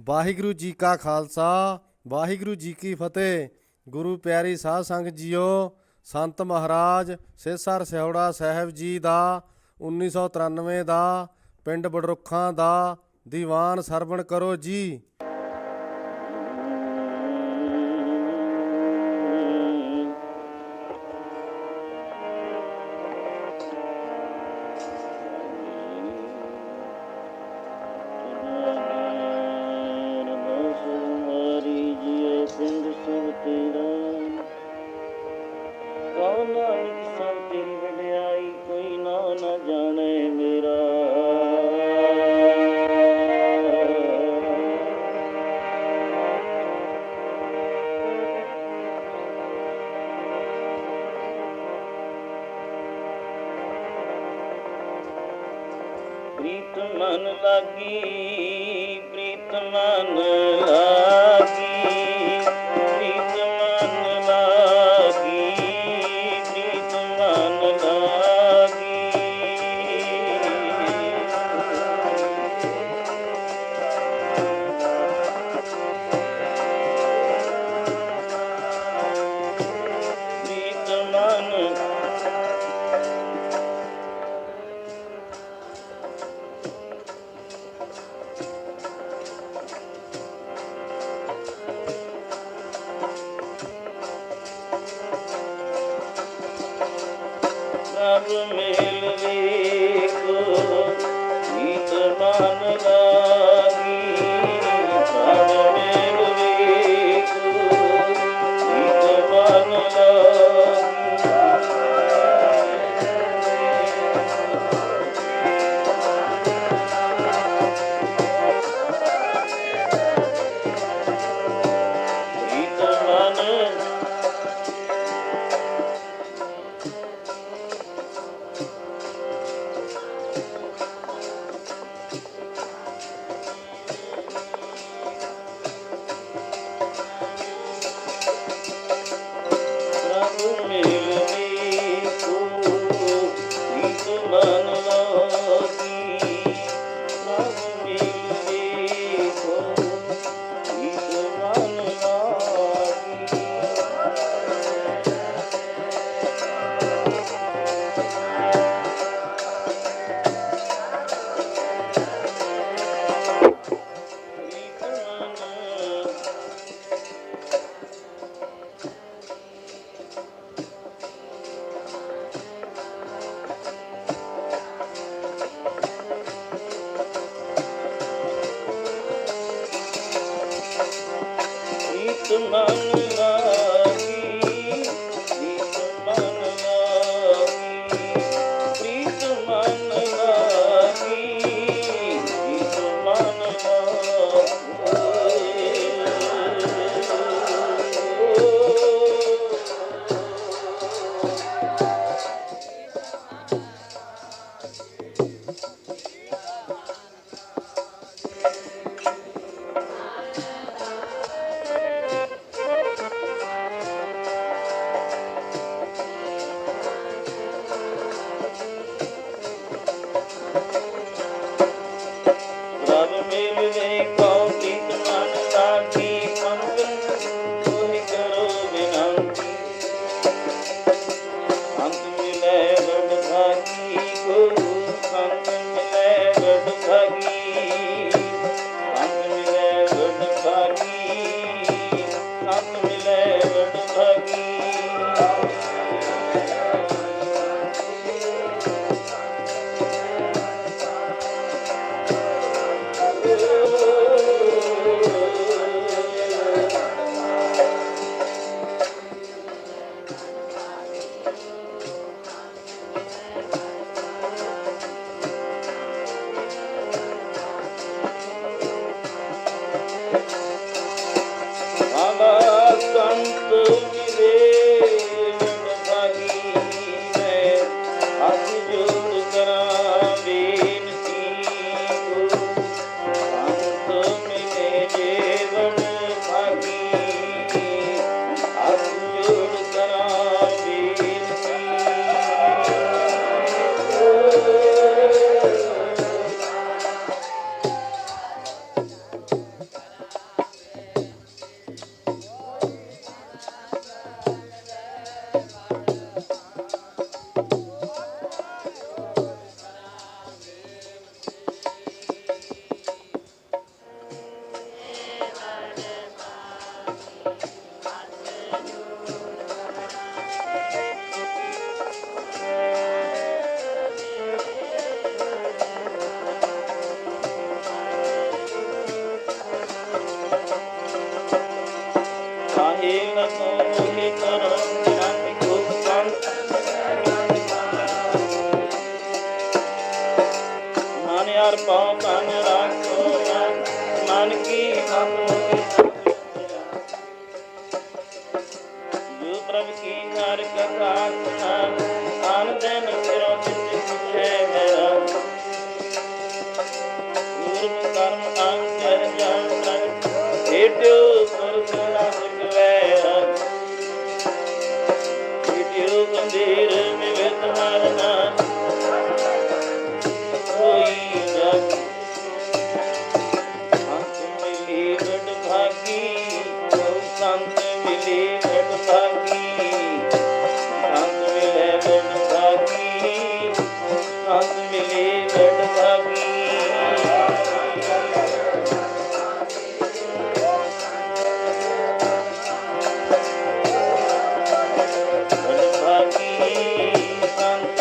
ਵਾਹਿਗੁਰੂ ਜੀ ਕਾ ਖਾਲਸਾ ਵਾਹਿਗੁਰੂ ਜੀ ਕੀ ਫਤਿਹ। ਗੁਰੂ ਪਿਆਰੀ ਸਾਧ ਸੰਗਤ ਜੀਓ, ਸੰਤ ਮਹਾਰਾਜ ਸਿਰਸਰ ਸਿਹੌੜਾ ਸਾਹਿਬ ਜੀ ਦਾ 1993 ਦਾ ਪਿੰਡ ਬਡਰੁੱਖਾਂ ਦਾ ਦੀਵਾਨ ਸਰਵਣ ਕਰੋ ਜੀ। कोई ना न जाने मेरा प्रीत मन लागी, प्रीत मन लागी, प्रीत मन लागी, प्रीत मन लागी। प्रीत मन सब मेल देखो, गीत मन लागी। सब मेल देखो, गीत मन लागी। गीत मन सब मेल देखो, गीत मन लागी। सब मेल देखो, गीत मन लागी। प्रीत मन प्रीत मन लागी, प्रीत मन लागी, प्रीत मन लागी, प्रीत मन रब मिल देखो, प्रीत मन लागी। पंकन कोई करो विनंती, अंत मिले बड़ भागी। गुरु संत मिले बड़ भागी, अंत मिले बड़ भागी, संत मिले बड़ भागी। बाबा संत मिले बड़ भागी। मैं हाथ जोड़ करां बेनती, गुरु संत मिले जे बड़ भागी। हाथ जोड़ करां बेनती। ਬਹੁ ਤਨ ਰਾਖੋ ਮਨ ਕੀ ਮਤ ਹੋਏ ਜੋ ਪ੍ਰਭ ਕੀ ਹਰ ਕਥਾ ਸੁਨਾ ਆਨ ਦਿਨ ਫਿਰੋ ਜਿਤ ਪੁਛੈ ਮੇਰਾ ਪੂਰਨ ਕਰਮ ਅੰਗ ਚਰ ਜਾਣ ਪ੍ਰਭ ਏਟਿਓ ਪੁਰਖ ਨਾ ਸਿਕਵੈ ਏਟਿਓ ਗੰਭੀਰ ਵਿਵਿਤ ਹਰ ਨਾਮ ਕੋਈ ਜਗ ਅੰਤ ਮਿਲੀ ਵਡ ਭਾਗੀ ਸੰਤ ਮਿਲੀ ਵਡ ਭਾਗੀ ਸੰਤ ਮਿਲੇ ਵਡ ਭਾਗੀ ਸੰਤ ਮਿਲੇ ਵਡ ਭਾਗੀ ਵਡ ਭਾਗੀ ਸੰਤ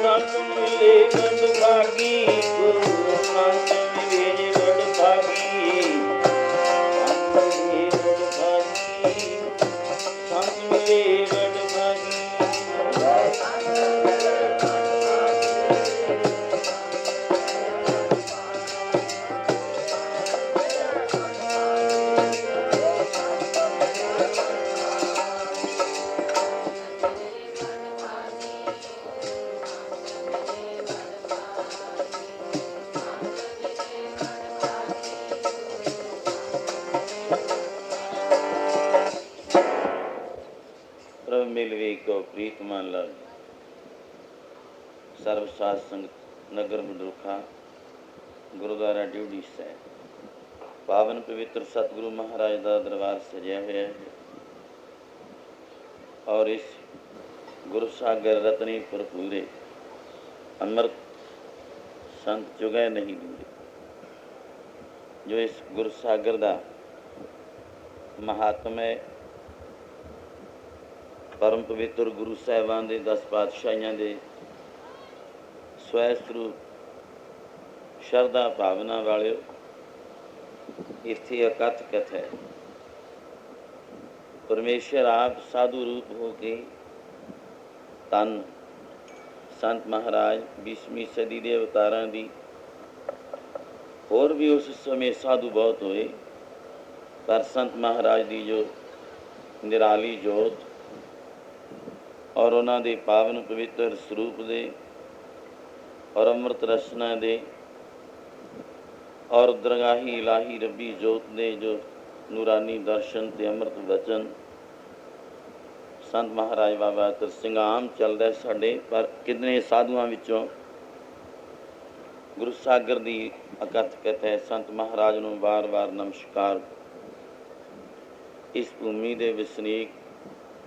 ਸੰਤ ਮਿਲੇ ਵਡ ਭਾਗੀ ਗੁਰੂ ਸੰਤ ਮਿਲੇ ਵਡ ਭਾਗੀ ਸੰਤ ਮਿਲੇ ਵਡ ਭਾਗੀ ਸੰਤ ਮਿਲੇ ਵਡ ਭਾਗੀ ਪ੍ਰਭ ਮਿਲਵੇ ਕੋ ਪ੍ਰੀਤ ਮਨ ਲਾਗ ਸਰਬ ਸਾਧ ਸੰਗਤ ਨਗਰ ਮਡੂਖਾ ਗੁਰਦੁਆਰਾ ਡਿਊਟੀ ਸਾਹਿਬ ਪਾਵਨ ਪਵਿੱਤਰ ਸਤਿਗੁਰੂ ਮਹਾਰਾਜ ਦਾ ਦਰਬਾਰ ਸਜਿਆ ਹੋਇਆ ਹੈ ਔਰ ਇਸ ਗੁਰੂ ਸਾਗਰ ਰਤਨੀ ਭਰਪੂਰੇ ਅੰਮ੍ਰਿਤ ਸੰਤ ਚੁਗੈ ਨਹੀਂ ਦਿੰਦੇ ਜੋ ਇਸ ਗੁਰੂ ਸਾਗਰ ਦਾ ਮਹਾਤਮ ਹੈ ਪਰਮ ਪਵਿੱਤਰ ਗੁਰੂ ਸਾਹਿਬਾਨ ਦੇ 10 ਪਾਤਸ਼ਾਹੀਆਂ ਦੇ ਸਵੈ ਸਰੂਪ ਸ਼ਰਧਾ ਭਾਵਨਾ ਵਾਲਿਓ ਇੱਥੇ ਅਕਥ ਕਥ ਹੈ ਪਰਮੇਸ਼ਰ ਆਪ ਸਾਧੂ ਰੂਪ ਹੋ ਕੇ ਤਨ ਸੰਤ ਮਹਾਰਾਜ 20ਵੀਂ ਸਦੀ ਦੇ ਅਵਤਾਰਾਂ ਦੀ ਹੋਰ ਵੀ ਉਸ ਸਮੇਂ ਸਾਧੂ ਬਹੁਤ ਹੋਏ ਪਰ ਸੰਤ ਮਹਾਰਾਜ ਦੀ ਜੋ ਨਿਰਾਲੀ ਜੋਤ ਔਰ ਉਹਨਾਂ ਦੇ ਪਾਵਨ ਪਵਿੱਤਰ ਸਰੂਪ ਦੇ ਔਰ ਅੰਮ੍ਰਿਤ ਰਸਨਾ ਦੇ ਔਰ ਦਰਗਾਹੀ ਇਲਾਹੀ ਰੱਬੀ ਜੋਤ ਦੇ ਜੋ ਨੂਰਾਨੀ ਦਰਸ਼ਨ ਤੇ ਅੰਮ੍ਰਿਤ ਵਚਨ ਸੰਤ ਮਹਾਰਾਜ ਬਾਬਾ ਅਤਰ ਸਿੰਘ ਆਮ ਚੱਲਦਾ ਸਾਡੇ ਪਰ ਕਿੰਨੇ ਸਾਧੂਆਂ ਵਿੱਚੋਂ ਗੁਰੂ ਸਾਗਰ ਦੀ ਅਕਥ ਕਥਾ ਹੈ ਸੰਤ ਮਹਾਰਾਜ ਨੂੰ ਵਾਰ-ਵਾਰ ਨਮਸਕਾਰ ਇਸ ਭੂਮੀ ਦੇ ਵਸਨੀਕ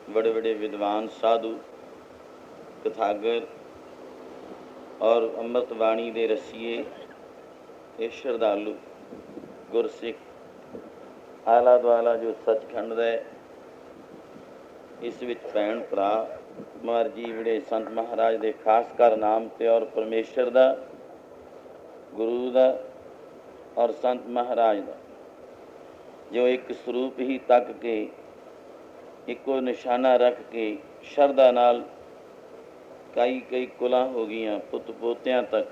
बड़े बड़े विद्वान साधु कथागर और अमृतवाणी दे रसीए ये श्रद्धालु गुरसिख आला दुआला जो सचखंड है इस विच भैन भरा मर्जी बड़े संत महाराज दे खास कर नाम ते और परमेश्वर दा गुरु दा और संत महाराज दा जो एक स्वरूप ही तक के ਇੱਕੋ ਨਿਸ਼ਾਨਾ ਰੱਖ ਕੇ ਸ਼ਰਧਾ ਨਾਲ ਕਈ ਕੁਲਾਂ ਹੋ ਗਈਆਂ ਪੁੱਤ ਪੋਤਿਆਂ ਤੱਕ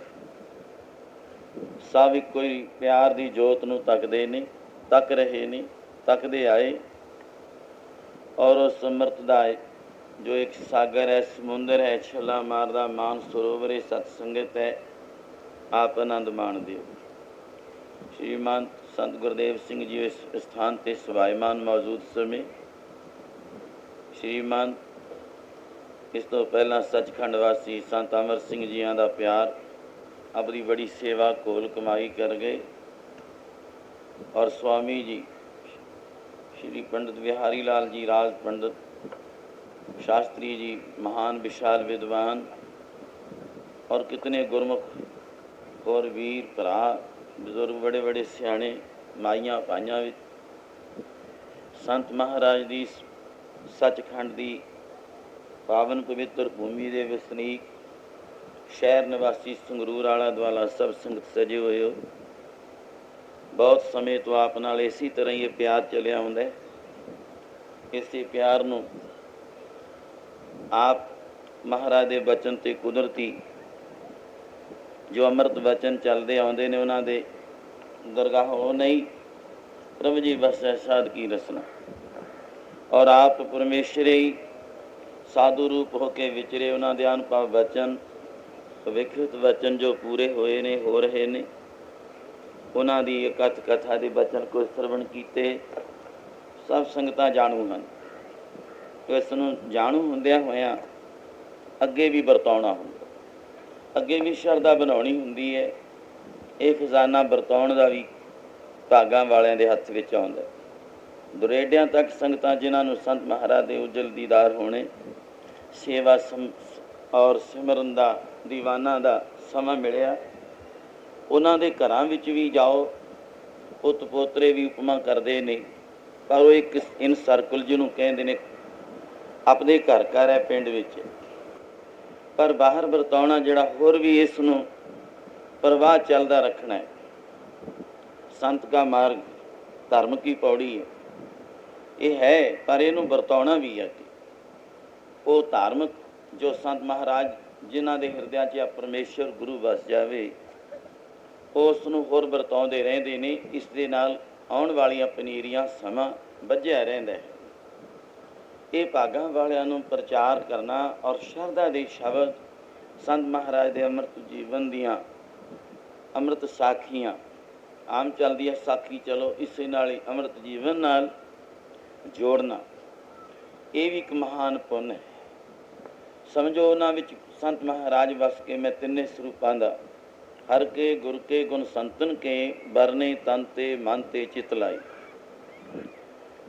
ਸਭ ਇੱਕੋ ਹੀ ਪਿਆਰ ਦੀ ਜੋਤ ਨੂੰ ਤੱਕਦੇ ਨੇ ਤੱਕ ਰਹੇ ਨੇ ਤੱਕਦੇ ਆਏ ਔਰ ਉਸ ਅੰਮ੍ਰਿਤ ਦਾ ਜੋ ਇੱਕ ਸਾਗਰ ਹੈ ਸਮੁੰਦਰ ਹੈ ਛੱਲਾ ਮਾਰਦਾ ਮਾਨ ਸਰੋਵਰ ਹੈ ਸਤ ਸੰਗਤ ਹੈ ਆਪ ਆਨੰਦ ਮਾਣਦੇ ਹੋ ਸ਼੍ਰੀਮਾਨ ਸੰਤ ਗੁਰਦੇਵ ਸਿੰਘ ਜੀ ਇਸ ਸਥਾਨ 'ਤੇ ਸਵਾਈਮਾਨ ਮੌਜੂਦ ਸਮੇਂ श्रीमान इस तो पहला सचखंड वासी संत अमर सिंह जियां दा प्यार अपनी बड़ी सेवा कोल कमाई कर गए और स्वामी जी श्री पंडित बिहारी लाल जी राज पंडित शास्त्री जी महान विशाल विद्वान और कितने गुरमुख और वीर भरा बुजुर्ग बड़े बड़े सियाणे माइयां भाइयां संत महाराज की सचखंड की पावन पवित्र भूमि के वसनीक ਸ਼ਹਿਰ ਨਿਵਾਸੀ ਸੰਗਰੂਰ ਆਲਾ ਦੁਆਲਾ ਸਭ ਸੰਗਤ ਸਜੇ ਹੋਏ ਹੋ। ਬਹੁਤ ਸਮੇਂ ਤੋਂ ਆਪ ਨਾਲ ਇਸੇ ਤਰ੍ਹਾਂ ਹੀ ਇਹ ਪਿਆਰ ਚੱਲਿਆ ਹੁੰਦਾ ਹੈ। ਇਸੇ ਪਿਆਰ ਨੂੰ ਆਪ ਮਹਾਰਾਜ ਦੇ ਬਚਨ ਤੇ ਕੁਦਰਤੀ ਜੋ ਅੰਮ੍ਰਿਤ ਬਚਨ ਚੱਲਦੇ ਆਉਂਦੇ ਨੇ ਉਹਨਾਂ ਦੇ ਦਰਗਾਹੋਂ ਨਹੀਂ ਪ੍ਰਭੂ ਜੀ ਵਸੈ ਸਾਧ ਕੀ ਰਸਨਾ। ਔਰ ਆਪ ਪਰਮੇਸ਼ਰ ਹੀ ਸਾਧੂ ਰੂਪ ਹੋ ਕੇ ਵਿਚਰੇ, ਉਹਨਾਂ ਦੇ ਅਨੁਭਵ ਬਚਨ ਭਵਿੱਖਤ ਵਚਨ ਜੋ ਪੂਰੇ ਹੋਏ ਨੇ ਹੋ ਰਹੇ ਨੇ, ਉਹਨਾਂ ਦੀ ਇਕੱਠ ਕਥਾ ਦੇ ਬਚਨ ਕੋਈ ਸਰਵਣ ਕੀਤੇ ਸਭ ਸੰਗਤਾਂ ਜਾਣੂ ਹਨ। ਇਸ ਨੂੰ ਜਾਣੂ ਹੁੰਦਿਆਂ ਹੋਇਆਂ ਅੱਗੇ ਵੀ ਵਰਤਾਉਣਾ ਹੁੰਦਾ, ਅੱਗੇ ਵੀ ਸ਼ਰਧਾ ਬਣਾਉਣੀ ਹੁੰਦੀ ਹੈ। ਇਹ ਖਜ਼ਾਨਾ ਵਰਤਾਉਣ ਦਾ ਵੀ ਭਾਗਾਂ ਵਾਲਿਆਂ ਦੇ ਹੱਥ ਵਿੱਚ ਆਉਂਦਾ। ਦੁਰੇਡਿਆਂ ਤੱਕ ਸੰਗਤਾਂ ਜਿਨ੍ਹਾਂ ਨੂੰ ਸੰਤ ਮਹਾਰਾਜ ਦੇ ਉਜਲ ਦੀਦਾਰ ਹੋਣੇ, ਸੇਵਾ ਔਰ ਸਿਮਰਨ ਦਾ ਦੀਵਾਨਾਂ ਦਾ ਸਮਾਂ ਮਿਲਿਆ, ਉਹਨਾਂ ਦੇ ਘਰਾਂ ਵਿੱਚ ਵੀ ਜਾਓ, ਪੁੱਤ ਪੋਤਰੇ ਵੀ ਉਪਮਾ ਕਰਦੇ ਨੇ, ਪਰ ਉਹ ਇੱਕ ਇਨ ਸਰਕਲ ਜਿਹਨੂੰ ਕਹਿੰਦੇ ਨੇ ਆਪਣੇ ਘਰ ਘਰ ਹੈ ਪਿੰਡ ਵਿੱਚ, ਪਰ ਬਾਹਰ ਵਰਤਾਉਣਾ ਜਿਹੜਾ ਹੋਰ ਵੀ ਇਸ ਨੂੰ ਪ੍ਰਵਾਹ ਚੱਲਦਾ ਰੱਖਣਾ ਹੈ। ਸੰਤ ਕਾ ਮਾਰਗ ਧਰਮ ਕੀ ਪੌੜੀ ਹੈ, ਇਹ ਹੈ, ਪਰ ਇਹਨੂੰ ਵਰਤਾਉਣਾ ਵੀ ਹੈ। ਉਹ ਧਾਰਮਿਕ ਜੋ ਸੰਤ ਮਹਾਰਾਜ ਜਿਨ੍ਹਾਂ ਦੇ ਹਿਰਦਿਆਂ 'ਚ ਆ ਪਰਮੇਸ਼ਰ ਗੁਰੂ ਵਸ ਜਾਵੇ, ਉਸ ਨੂੰ ਹੋਰ ਵਰਤਾਉਂਦੇ ਰਹਿੰਦੇ ਨੇ। ਇਸ ਦੇ ਨਾਲ ਆਉਣ ਵਾਲੀਆਂ ਪਨੀਰੀਆਂ ਸਮਾਂ ਬੱਝਿਆ ਰਹਿੰਦਾ ਹੈ। ਇਹ ਭਾਗਾਂ ਵਾਲਿਆਂ ਨੂੰ ਪ੍ਰਚਾਰ ਕਰਨਾ ਔਰ ਸ਼ਰਧਾ ਦੇ ਸ਼ਬਦ ਸੰਤ ਮਹਾਰਾਜ ਦੇ ਅੰਮ੍ਰਿਤ ਜੀਵਨ ਦੀਆਂ ਅੰਮ੍ਰਿਤ ਸਾਖੀਆਂ ਆਮ ਚੱਲਦੀ ਹੈ ਸਾਖੀ, ਚਲੋ ਇਸੇ ਨਾਲ ਹੀ ਅੰਮ੍ਰਿਤ ਜੀਵਨ ਨਾਲ ਜੋੜਨਾ, ਇਹ ਵੀ ਇੱਕ ਮਹਾਨ ਪੁੰਨ ਹੈ। ਸਮਝੋ ਉਹਨਾਂ ਵਿੱਚ ਸੰਤ ਮਹਾਰਾਜ ਵਸ ਕੇ ਮੈਂ ਤਿੰਨੇ ਸਰੂਪਾਂ ਦਾ ਹਰ ਕੇ ਗੁਰ ਕੇ ਗੁਣ ਸੰਤਨ ਕੇ ਵਰਨੇ ਤਨ ਤੇ ਮਨ ਤੇ ਚਿਤ ਲਾਈ।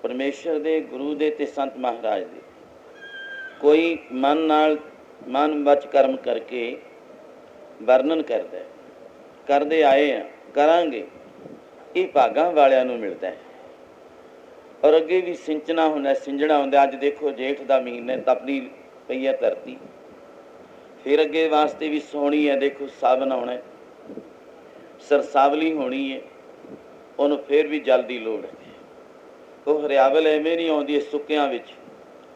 ਪਰਮੇਸ਼ਰ ਦੇ, ਗੁਰੂ ਦੇ ਤੇ ਸੰਤ ਮਹਾਰਾਜ ਦੇ ਕੋਈ ਮਨ ਨਾਲ ਮਨ ਵਚ ਕਰਮ ਕਰਕੇ ਵਰਣਨ ਕਰਦਾ, ਕਰਦੇ ਆਏ ਆ, ਕਰਾਂਗੇ, ਇਹ ਭਾਗਾਂ ਵਾਲਿਆਂ ਨੂੰ ਮਿਲਦਾ ਹੈ। ਔਰ ਅੱਗੇ ਵੀ ਸਿੰਚਣਾ ਹੁੰਦਾ, ਸਿੰਜਣਾ ਹੁੰਦਾ। ਅੱਜ ਦੇਖੋ ਜੇਠ ਦਾ ਮਹੀਨਾ ਤਪਦੀ ਪਈ ਹੈ ਧਰਤੀ, ਫਿਰ ਅੱਗੇ ਵਾਸਤੇ ਵੀ ਸੋਹਣੀ ਹੈ। ਦੇਖੋ ਸਾਵਣ ਆਉਣਾ, ਸਰਸਾਵਲੀ ਹੋਣੀ ਹੈ, ਉਹਨੂੰ ਫਿਰ ਵੀ ਜਲ ਦੀ ਲੋੜ ਹੈ। ਉਹ ਹਰਿਆਵਲ ਐਵੇਂ ਨਹੀਂ ਆਉਂਦੀ ਹੈ ਸੁੱਕਿਆਂ ਵਿੱਚ,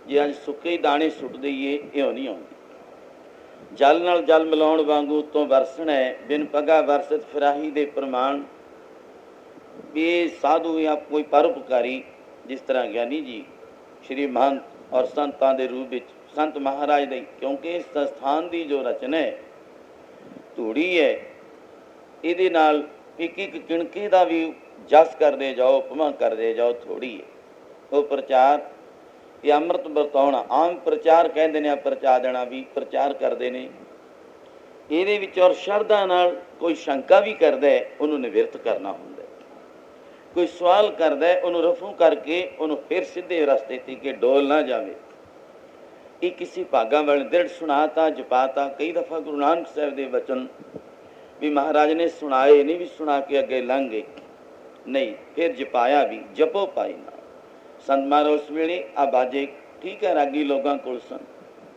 ਜੇ ਅੱਜ ਸੁੱਕੇ ਹੀ ਦਾਣੇ ਸੁੱਟ ਦਈਏ, ਇਉਂ ਨਹੀਂ ਆਉਂਦੀ। ਜਲ ਨਾਲ ਜਲ ਮਿਲਾਉਣ ਵਾਂਗੂ ਉੱਤੋਂ ਵਰਸਣਾ ਹੈ। ਬਿਨ ਪੱਗਾ ਵਰਸਤ ਫਿਰਾਹੀ ਦੇ ਪ੍ਰਮਾਣ। ਇਹ ਸਾਧੂ ਜਾਂ ਕੋਈ ਪਰਉਪਕਾਰੀ, ਜਿਸ ਤਰ੍ਹਾਂ ਗਿਆਨੀ ਜੀ ਸ਼੍ਰੀ ਮਹੰਤ ਔਰ ਸੰਤਾਂ ਦੇ ਰੂਪ ਵਿੱਚ ਸੰਤ ਮਹਾਰਾਜ ਦੇ, ਕਿਉਂਕਿ ਇਸ ਸਥਾਨ ਦੀ ਜੋ ਰਚਨਾ ਹੈ ਧੂੜੀ ਹੈ, ਇਹਦੇ ਨਾਲ ਇੱਕ ਇੱਕ ਕਿਣਕੇ ਦਾ ਵੀ ਜਸ ਕਰਦੇ ਜਾਓ, ਉਪਮਾ ਕਰਦੇ ਜਾਓ, ਥੋੜ੍ਹੀ ਹੈ। ਉਹ ਪ੍ਰਚਾਰ ਇਹ ਅੰਮ੍ਰਿਤ ਵਰਤਾਉਣਾ, ਆਮ ਪ੍ਰਚਾਰ ਕਹਿੰਦੇ ਨੇ, ਆ ਪ੍ਰਚਾਰ ਦੇਣਾ ਵੀ ਪ੍ਰਚਾਰ ਕਰਦੇ ਨੇ। ਇਹਦੇ ਵਿੱਚ ਔਰ ਸ਼ਰਧਾ ਨਾਲ ਕੋਈ ਸ਼ੰਕਾ ਵੀ ਕਰਦਾ, ਉਹਨੂੰ ਨਿਵਰਤ ਕਰਨਾ ਹੁੰਦਾ। ਕੋਈ ਸਵਾਲ ਕਰਦਾ, ਉਹਨੂੰ ਰਫੂ ਕਰਕੇ ਉਹਨੂੰ ਫਿਰ ਸਿੱਧੇ ਰਸਤੇ 'ਤੇ ਕਿ ਡੋਲ ਨਾ ਜਾਵੇ। ਇਹ ਕਿਸੇ ਭਾਗਾਂ ਵਾਲੇ ਦ੍ਰਿੜ ਸੁਣਾਤਾ ਜਪਾਤਾ। ਕਈ ਦਫਾ ਗੁਰੂ ਨਾਨਕ ਸਾਹਿਬ ਦੇ ਵਚਨ ਵੀ ਮਹਾਰਾਜ ਨੇ ਸੁਣਾਏ, ਨਹੀਂ ਵੀ ਸੁਣਾ ਕੇ ਅੱਗੇ ਲੰਘ ਗਏ, ਨਹੀਂ, ਫਿਰ ਜਪਾਇਆ ਵੀ, ਜਪੋ ਪਾਈ ਨਾ। ਸੰਤ ਮਹਾਰਾਜ ਉਸ ਵੇਲੇ ਆ ਬਾਜੇ ਠੀਕ ਹੈ ਰਾਗੀ ਲੋਕਾਂ ਕੋਲ ਸਨ,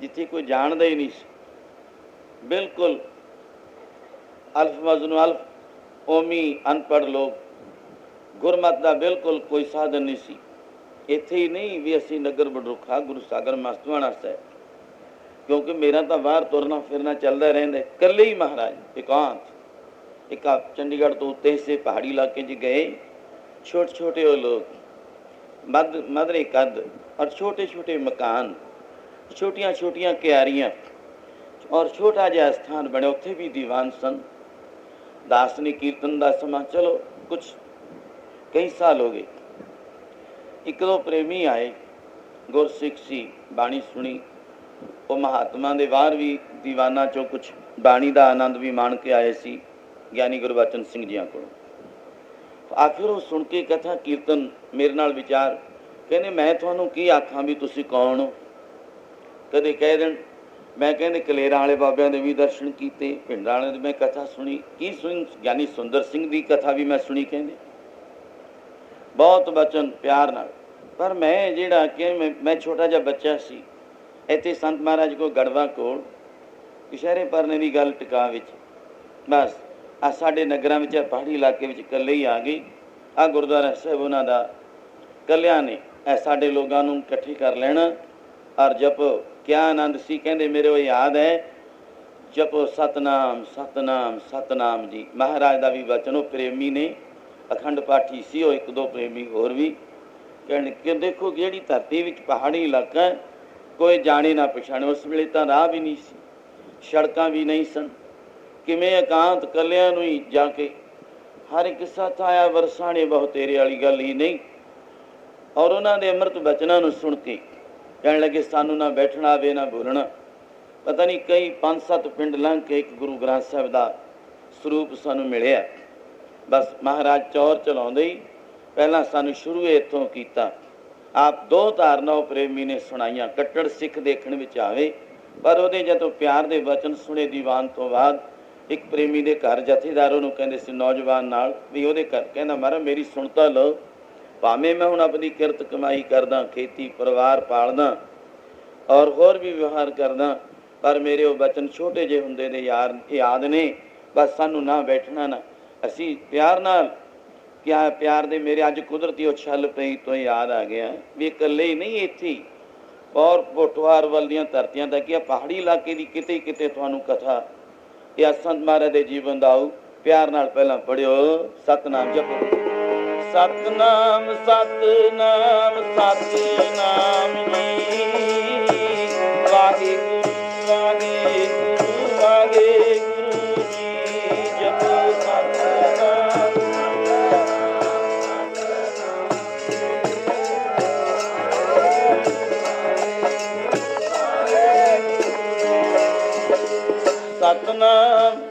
ਜਿੱਥੇ ਕੋਈ ਜਾਣਦਾ ਹੀ ਨਹੀਂ ਸੀ, ਬਿਲਕੁਲ ਅਲਫ ਵਜ਼ਨੁ ਅਲਫ, ਓਮੀ ਅਨਪੜ੍ਹ ਲੋਕ, ਗੁਰਮਤਿ ਦਾ ਬਿਲਕੁਲ ਕੋਈ ਸਾਧਨ ਨਹੀਂ ਸੀ। ਇੱਥੇ ਹੀ ਨਹੀਂ ਵੀ ਅਸੀਂ ਨਗਰ ਬਡਰੁੱਖਾ ਗੁਰੂ ਸਾਗਰ ਮਸਤਵਾਣਾ ਸਾਹਿਬ, ਕਿਉਂਕਿ ਮੇਰਾ ਤਾਂ ਬਾਹਰ ਤੁਰਨਾ ਫਿਰਨਾ ਚੱਲਦਾ ਰਹਿੰਦਾ। ਇਕੱਲੇ ਹੀ ਮਹਾਰਾਜ ਇਕਾਂਤ, ਇੱਕ ਚੰਡੀਗੜ੍ਹ ਤੋਂ ਉੱਤੇ ਹਿੱਸੇ ਪਹਾੜੀ ਇਲਾਕੇ 'ਚ ਗਏ, ਛੋਟੇ ਛੋਟੇ ਉਹ ਲੋਕ, ਮਧਰੇ ਕੱਦ ਔਰ ਛੋਟੇ ਛੋਟੇ ਮਕਾਨ, ਛੋਟੀਆਂ ਛੋਟੀਆਂ ਕਿਆਰੀਆਂ ਔਰ ਛੋਟਾ ਜਿਹਾ ਸਥਾਨ ਬਣਿਆ, ਉੱਥੇ ਵੀ ਦੀਵਾਨ ਸਨ। ਦਾਸਨੀ ਕੀਰਤਨ ਦਾ ਸਮਾਂ, ਚਲੋ ਕੁਛ ਕਈ ਸਾਲ ਹੋ ਗਏ। ਇੱਕ ਦੋ ਪ੍ਰੇਮੀ ਆਏ, ਗੁਰਸਿੱਖ ਸੀ, ਬਾਣੀ ਸੁਣੀ। ਉਹ ਮਹਾਤਮਾ ਦੇ ਬਾਹਰ ਵੀ ਦੀਵਾਨਾਂ 'ਚੋਂ ਕੁਛ ਬਾਣੀ ਦਾ ਆਨੰਦ ਵੀ ਮਾਣ ਕੇ ਆਏ ਸੀ ਗਿਆਨੀ ਗੁਰਬਚਨ ਸਿੰਘ ਜੀਆਂ ਕੋਲੋਂ। ਆਖਿਰ ਉਹ ਸੁਣ ਕੇ ਕਥਾ ਕੀਰਤਨ ਮੇਰੇ ਨਾਲ ਵਿਚਾਰ, ਕਹਿੰਦੇ ਮੈਂ ਤੁਹਾਨੂੰ ਕੀ ਆਖਾਂ ਵੀ ਤੁਸੀਂ ਕੌਣ ਹੋ। ਕਦੇ ਕਹਿ ਦੇਣ ਮੈਂ ਕਹਿੰਦੇ ਕਲੇਰਾਂ ਵਾਲੇ ਬਾਬਿਆਂ ਦੇ ਵੀ ਦਰਸ਼ਨ ਕੀਤੇ, ਪਿੰਡਾਂ ਵਾਲਿਆਂ ਦੀ ਮੈਂ ਕਥਾ ਸੁਣੀ। ਕੀ ਸੁਣੀ? ਗਿਆਨੀ ਸੁੰਦਰ ਸਿੰਘ ਦੀ ਕਥਾ ਵੀ ਮੈਂ ਸੁਣੀ। ਕਹਿੰਦੇ ਬਹੁਤ ਬਚਨ ਪਿਆਰ ਨਾਲ, ਪਰ ਮੈਂ ਜਿਹੜਾ ਕਿ ਮੈਂ ਛੋਟਾ ਜਿਹਾ ਬੱਚਾ ਸੀ, ਇੱਥੇ ਸੰਤ ਮਹਾਰਾਜ ਕੋਲ ਗੜਵਾ ਕੋਲ ਕਛਹਿਰੇ ਪਰਨੇ ਦੀ ਗੱਲ ਟਿਕਾ ਵਿੱਚ ਬਸ ਆ ਸਾਡੇ ਨਗਰਾਂ ਵਿੱਚ ਪਹਾੜੀ ਇਲਾਕੇ ਵਿੱਚ ਇਕੱਲੇ ਹੀ ਆ ਗਈ। ਆ ਗੁਰਦੁਆਰਾ ਸਾਹਿਬ ਉਹਨਾਂ ਦਾ ਇਕੱਲਿਆਂ ਨੇ ਇਹ ਸਾਡੇ ਲੋਕਾਂ ਨੂੰ ਇਕੱਠੇ ਕਰ ਲੈਣਾ ਔਰ ਜਪੋ। ਕਿਆ ਆਨੰਦ ਸੀ, ਕਹਿੰਦੇ ਮੇਰੇ ਉਹ ਯਾਦ ਹੈ, ਜਪੋ ਸਤਨਾਮ ਸਤਨਾਮ ਸਤਨਾਮ ਜੀ। ਮਹਾਰਾਜ ਦਾ ਵੀ ਵਚਨ, ਉਹ ਪ੍ਰੇਮੀ ਨੇ, ਅਖੰਡ ਪਾਠੀ ਸੀ ਉਹ, ਇੱਕ ਦੋ ਪ੍ਰੇਮੀ ਹੋਰ ਵੀ। ਕਹਿਣ ਕਿ ਦੇਖੋ ਜਿਹੜੀ ਧਰਤੀ ਵਿੱਚ ਪਹਾੜੀ ਇਲਾਕਾ, ਕੋਈ ਜਾਣੇ ਨਾ ਪਛਾਣੇ। ਉਸ ਵੇਲੇ ਤਾਂ ਰਾਹ ਵੀ ਨਹੀਂ ਸੀ, ਸੜਕਾਂ ਵੀ ਨਹੀਂ ਸਨ। ਕਿਵੇਂ ਇਕਾਂਤ ਕੱਲਿਆਂ ਨੂੰ ਹੀ ਜਾ ਕੇ ਹਰ ਇੱਕ ਸੱਥ ਆਇਆ ਵਰਸਾਣੇ ਬਹੁ ਤੇਰੇ ਵਾਲੀ ਗੱਲ ਹੀ ਨਹੀਂ। ਔਰ ਉਹਨਾਂ ਦੇ ਅੰਮ੍ਰਿਤ ਬਚਨਾਂ ਨੂੰ ਸੁਣ ਕੇ ਕਹਿਣ ਲੱਗੇ ਸਾਨੂੰ ਨਾ ਬੈਠਣਾ ਆਵੇ ਨਾ ਬੋਲਣਾ। ਪਤਾ ਨਹੀਂ ਕਈ 5-7 ਪਿੰਡ ਲੰਘ ਕੇ ਇੱਕ ਗੁਰੂ ਗ੍ਰੰਥ ਸਾਹਿਬ ਦਾ ਸਰੂਪ ਸਾਨੂੰ ਮਿਲਿਆ। ਬਸ ਮਹਾਰਾਜ ਚੌਰ ਚਲਾਉਂਦੇ ਹੀ ਪਹਿਲਾਂ ਸਾਨੂੰ ਸ਼ੁਰੂ ਇੱਥੋਂ ਕੀਤਾ। ਆਪ 2 ਧਾਰਨਾ ਪ੍ਰੇਮੀ ਨੇ ਸੁਣਾਈਆਂ। ਕੱਟੜ ਸਿੱਖ ਦੇਖਣ ਵਿੱਚ ਆਵੇ, ਪਰ ਉਹਦੇ ਜਦੋਂ ਪਿਆਰ ਦੇ ਵਚਨ ਸੁਣੇ ਦੀਵਾਨ ਤੋਂ ਬਾਅਦ, ਇੱਕ ਪ੍ਰੇਮੀ ਦੇ ਘਰ ਜਥੇਦਾਰ ਉਹਨੂੰ ਕਹਿੰਦੇ ਸੀ ਨੌਜਵਾਨ ਨਾਲ ਵੀ ਉਹਦੇ ਘਰ, ਕਹਿੰਦਾ ਮਹਾਰਾਜ ਮੇਰੀ ਸੁਣਤਾ ਲਓ, ਭਾਵੇਂ ਮੈਂ ਹੁਣ ਆਪਣੀ ਕਿਰਤ ਕਮਾਈ ਕਰਦਾ, ਖੇਤੀ ਪਰਿਵਾਰ ਪਾਲਦਾ ਔਰ ਹੋਰ ਵੀ ਵਿਵਹਾਰ ਕਰਦਾ, ਪਰ ਮੇਰੇ ਉਹ ਬਚਨ ਛੋਟੇ ਜਿਹੇ ਹੁੰਦੇ ਦੇ ਯਾਦ ਨੇ। ਬਸ ਸਾਨੂੰ ਨਾ ਬੈਠਣਾ ਨਾ, ਅਸੀਂ ਪਿਆਰ ਨਾਲ ਕਿਆ ਪਿਆਰ ਦੇ ਮੇਰੇ ਅੱਜ ਕੁਦਰਤੀ ਉਹ ਛੱਲ ਪਈ ਤੋਂ ਯਾਦ ਆ ਗਿਆ ਵੀ ਇਕੱਲੇ ਹੀ ਨਹੀਂ ਇੱਥੇ ਔਰ ਪੋਟਵਾਰ ਵੱਲ ਦੀਆਂ ਧਰਤੀਆਂ ਦਾ ਕੀ ਪਹਾੜੀ ਇਲਾਕੇ ਦੀ ਕਿਤੇ ਕਿਤੇ ਤੁਹਾਨੂੰ ਕਥਾ ਇਹ ਸੰਤ ਮਹਾਰਾਜ ਦੇ ਜੀਵਨ ਦਾ ਆਊ। ਪਿਆਰ ਨਾਲ ਪਹਿਲਾਂ ਪੜਿਓ ਸਤਨਾਮ ਜਪੋ। ਸਤਨਾਮ ਸਤਨਾਮ ਸਤਨਾਮ ਜੀ, ਵਾਹਿਗੁਰੂ ਵਾਹਿਗੁਰੂ ਵਾਹਿਗੁਰੂ ਜੀ। ਜਪੋ ਸਤਨਾਮ ਸਤਨਾਮ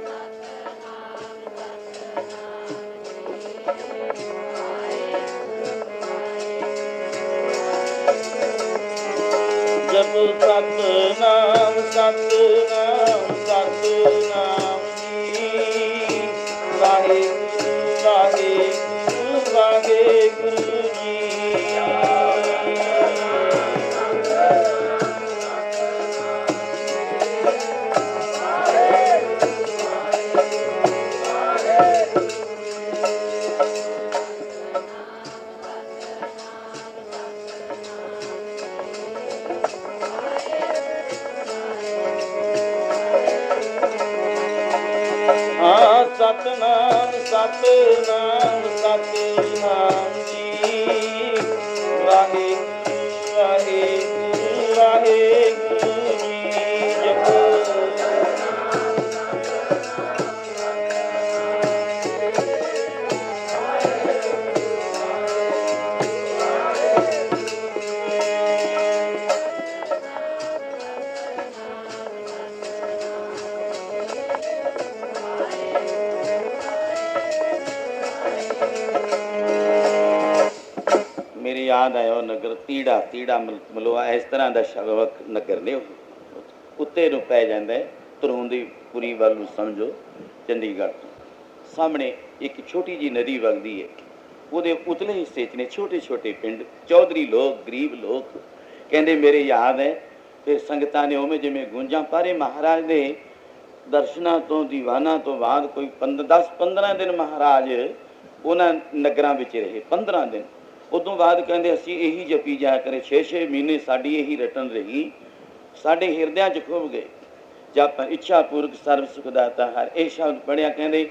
ਜਪੋ ਸਤਨਾਮ ਸਤਨਾਮ ਸਤਨਾਮ ਜੀ, ਵਾਹਿਗੁਰੂ ਵਾਹਿਗੁਰੂ ਵਾਹਿਗੁਰੂ ਜੀ। ਸਤਨਾਮ ਸਤਨਾਮ ਸਤਨਾਮ ਜੀ, ਵਾਹਿਗੁਰੂ ਵਾਹਿਗੁਰੂ ਵਾਹਿਗੁਰੂ ਜੀ। ਜਪੋ ਮੇਰੇ ਯਾਦ ਆਇਆ ਉਹ ਨਗਰ ਤੀੜਾ ਮਲੋਆ, ਇਸ ਤਰ੍ਹਾਂ ਦਾ ਸ਼ਬਦ ਨਗਰ ਨੇ। ਉੱਤੇ ਨੂੰ ਪੈ ਜਾਂਦਾ ਤਰੁੰਦੀਪੁਰੀ ਵੱਲ ਨੂੰ ਸਮਝੋ, ਚੰਡੀਗੜ੍ਹ ਤੋਂ ਸਾਹਮਣੇ ਇੱਕ ਛੋਟੀ ਜਿਹੀ ਨਦੀ ਵਗਦੀ ਹੈ। ਉਹਦੇ ਉਤਲੇ ਹਿੱਸੇ 'ਚ ਨੇ ਛੋਟੇ ਛੋਟੇ ਪਿੰਡ, ਚੌਧਰੀ ਲੋਕ, ਗਰੀਬ ਲੋਕ। ਕਹਿੰਦੇ ਮੇਰੇ ਯਾਦ ਹੈ ਫਿਰ ਸੰਗਤਾਂ ਨੇ ਉਵੇਂ ਜਿਵੇਂ ਗੂੰਜਾਂ ਪਾਰੇ। ਮਹਾਰਾਜ ਦੇ ਦਰਸ਼ਨਾਂ ਤੋਂ ਦੀਵਾਨਾਂ ਤੋਂ ਬਾਅਦ ਕੋਈ 10-15 ਦਿਨ ਮਹਾਰਾਜ ਉਹਨਾਂ ਨਗਰਾਂ ਵਿੱਚ ਰਹੇ, 15 ਦਿਨ। ਉਦੋਂ ਬਾਅਦ ਕਹਿੰਦੇ ਅਸੀਂ ਇਹੀ ਜਪੀ ਜਾਇਆ ਕਰੇ, 6-6 ਮਹੀਨੇ ਸਾਡੀ ਇਹੀ ਰਟਨ ਰਹੀ, ਸਾਡੇ ਹਿਰਦਿਆਂ 'ਚ ਖੁੱਭ ਗਏ। ਜਪ ਇੱਛਾ ਪੂਰਕ ਸਰਬ ਸੁਖ ਦਾਤਾ ਹਰ, ਇਹ ਸ਼ਬਦ ਪੜ੍ਹਿਆ ਕਹਿੰਦੇ,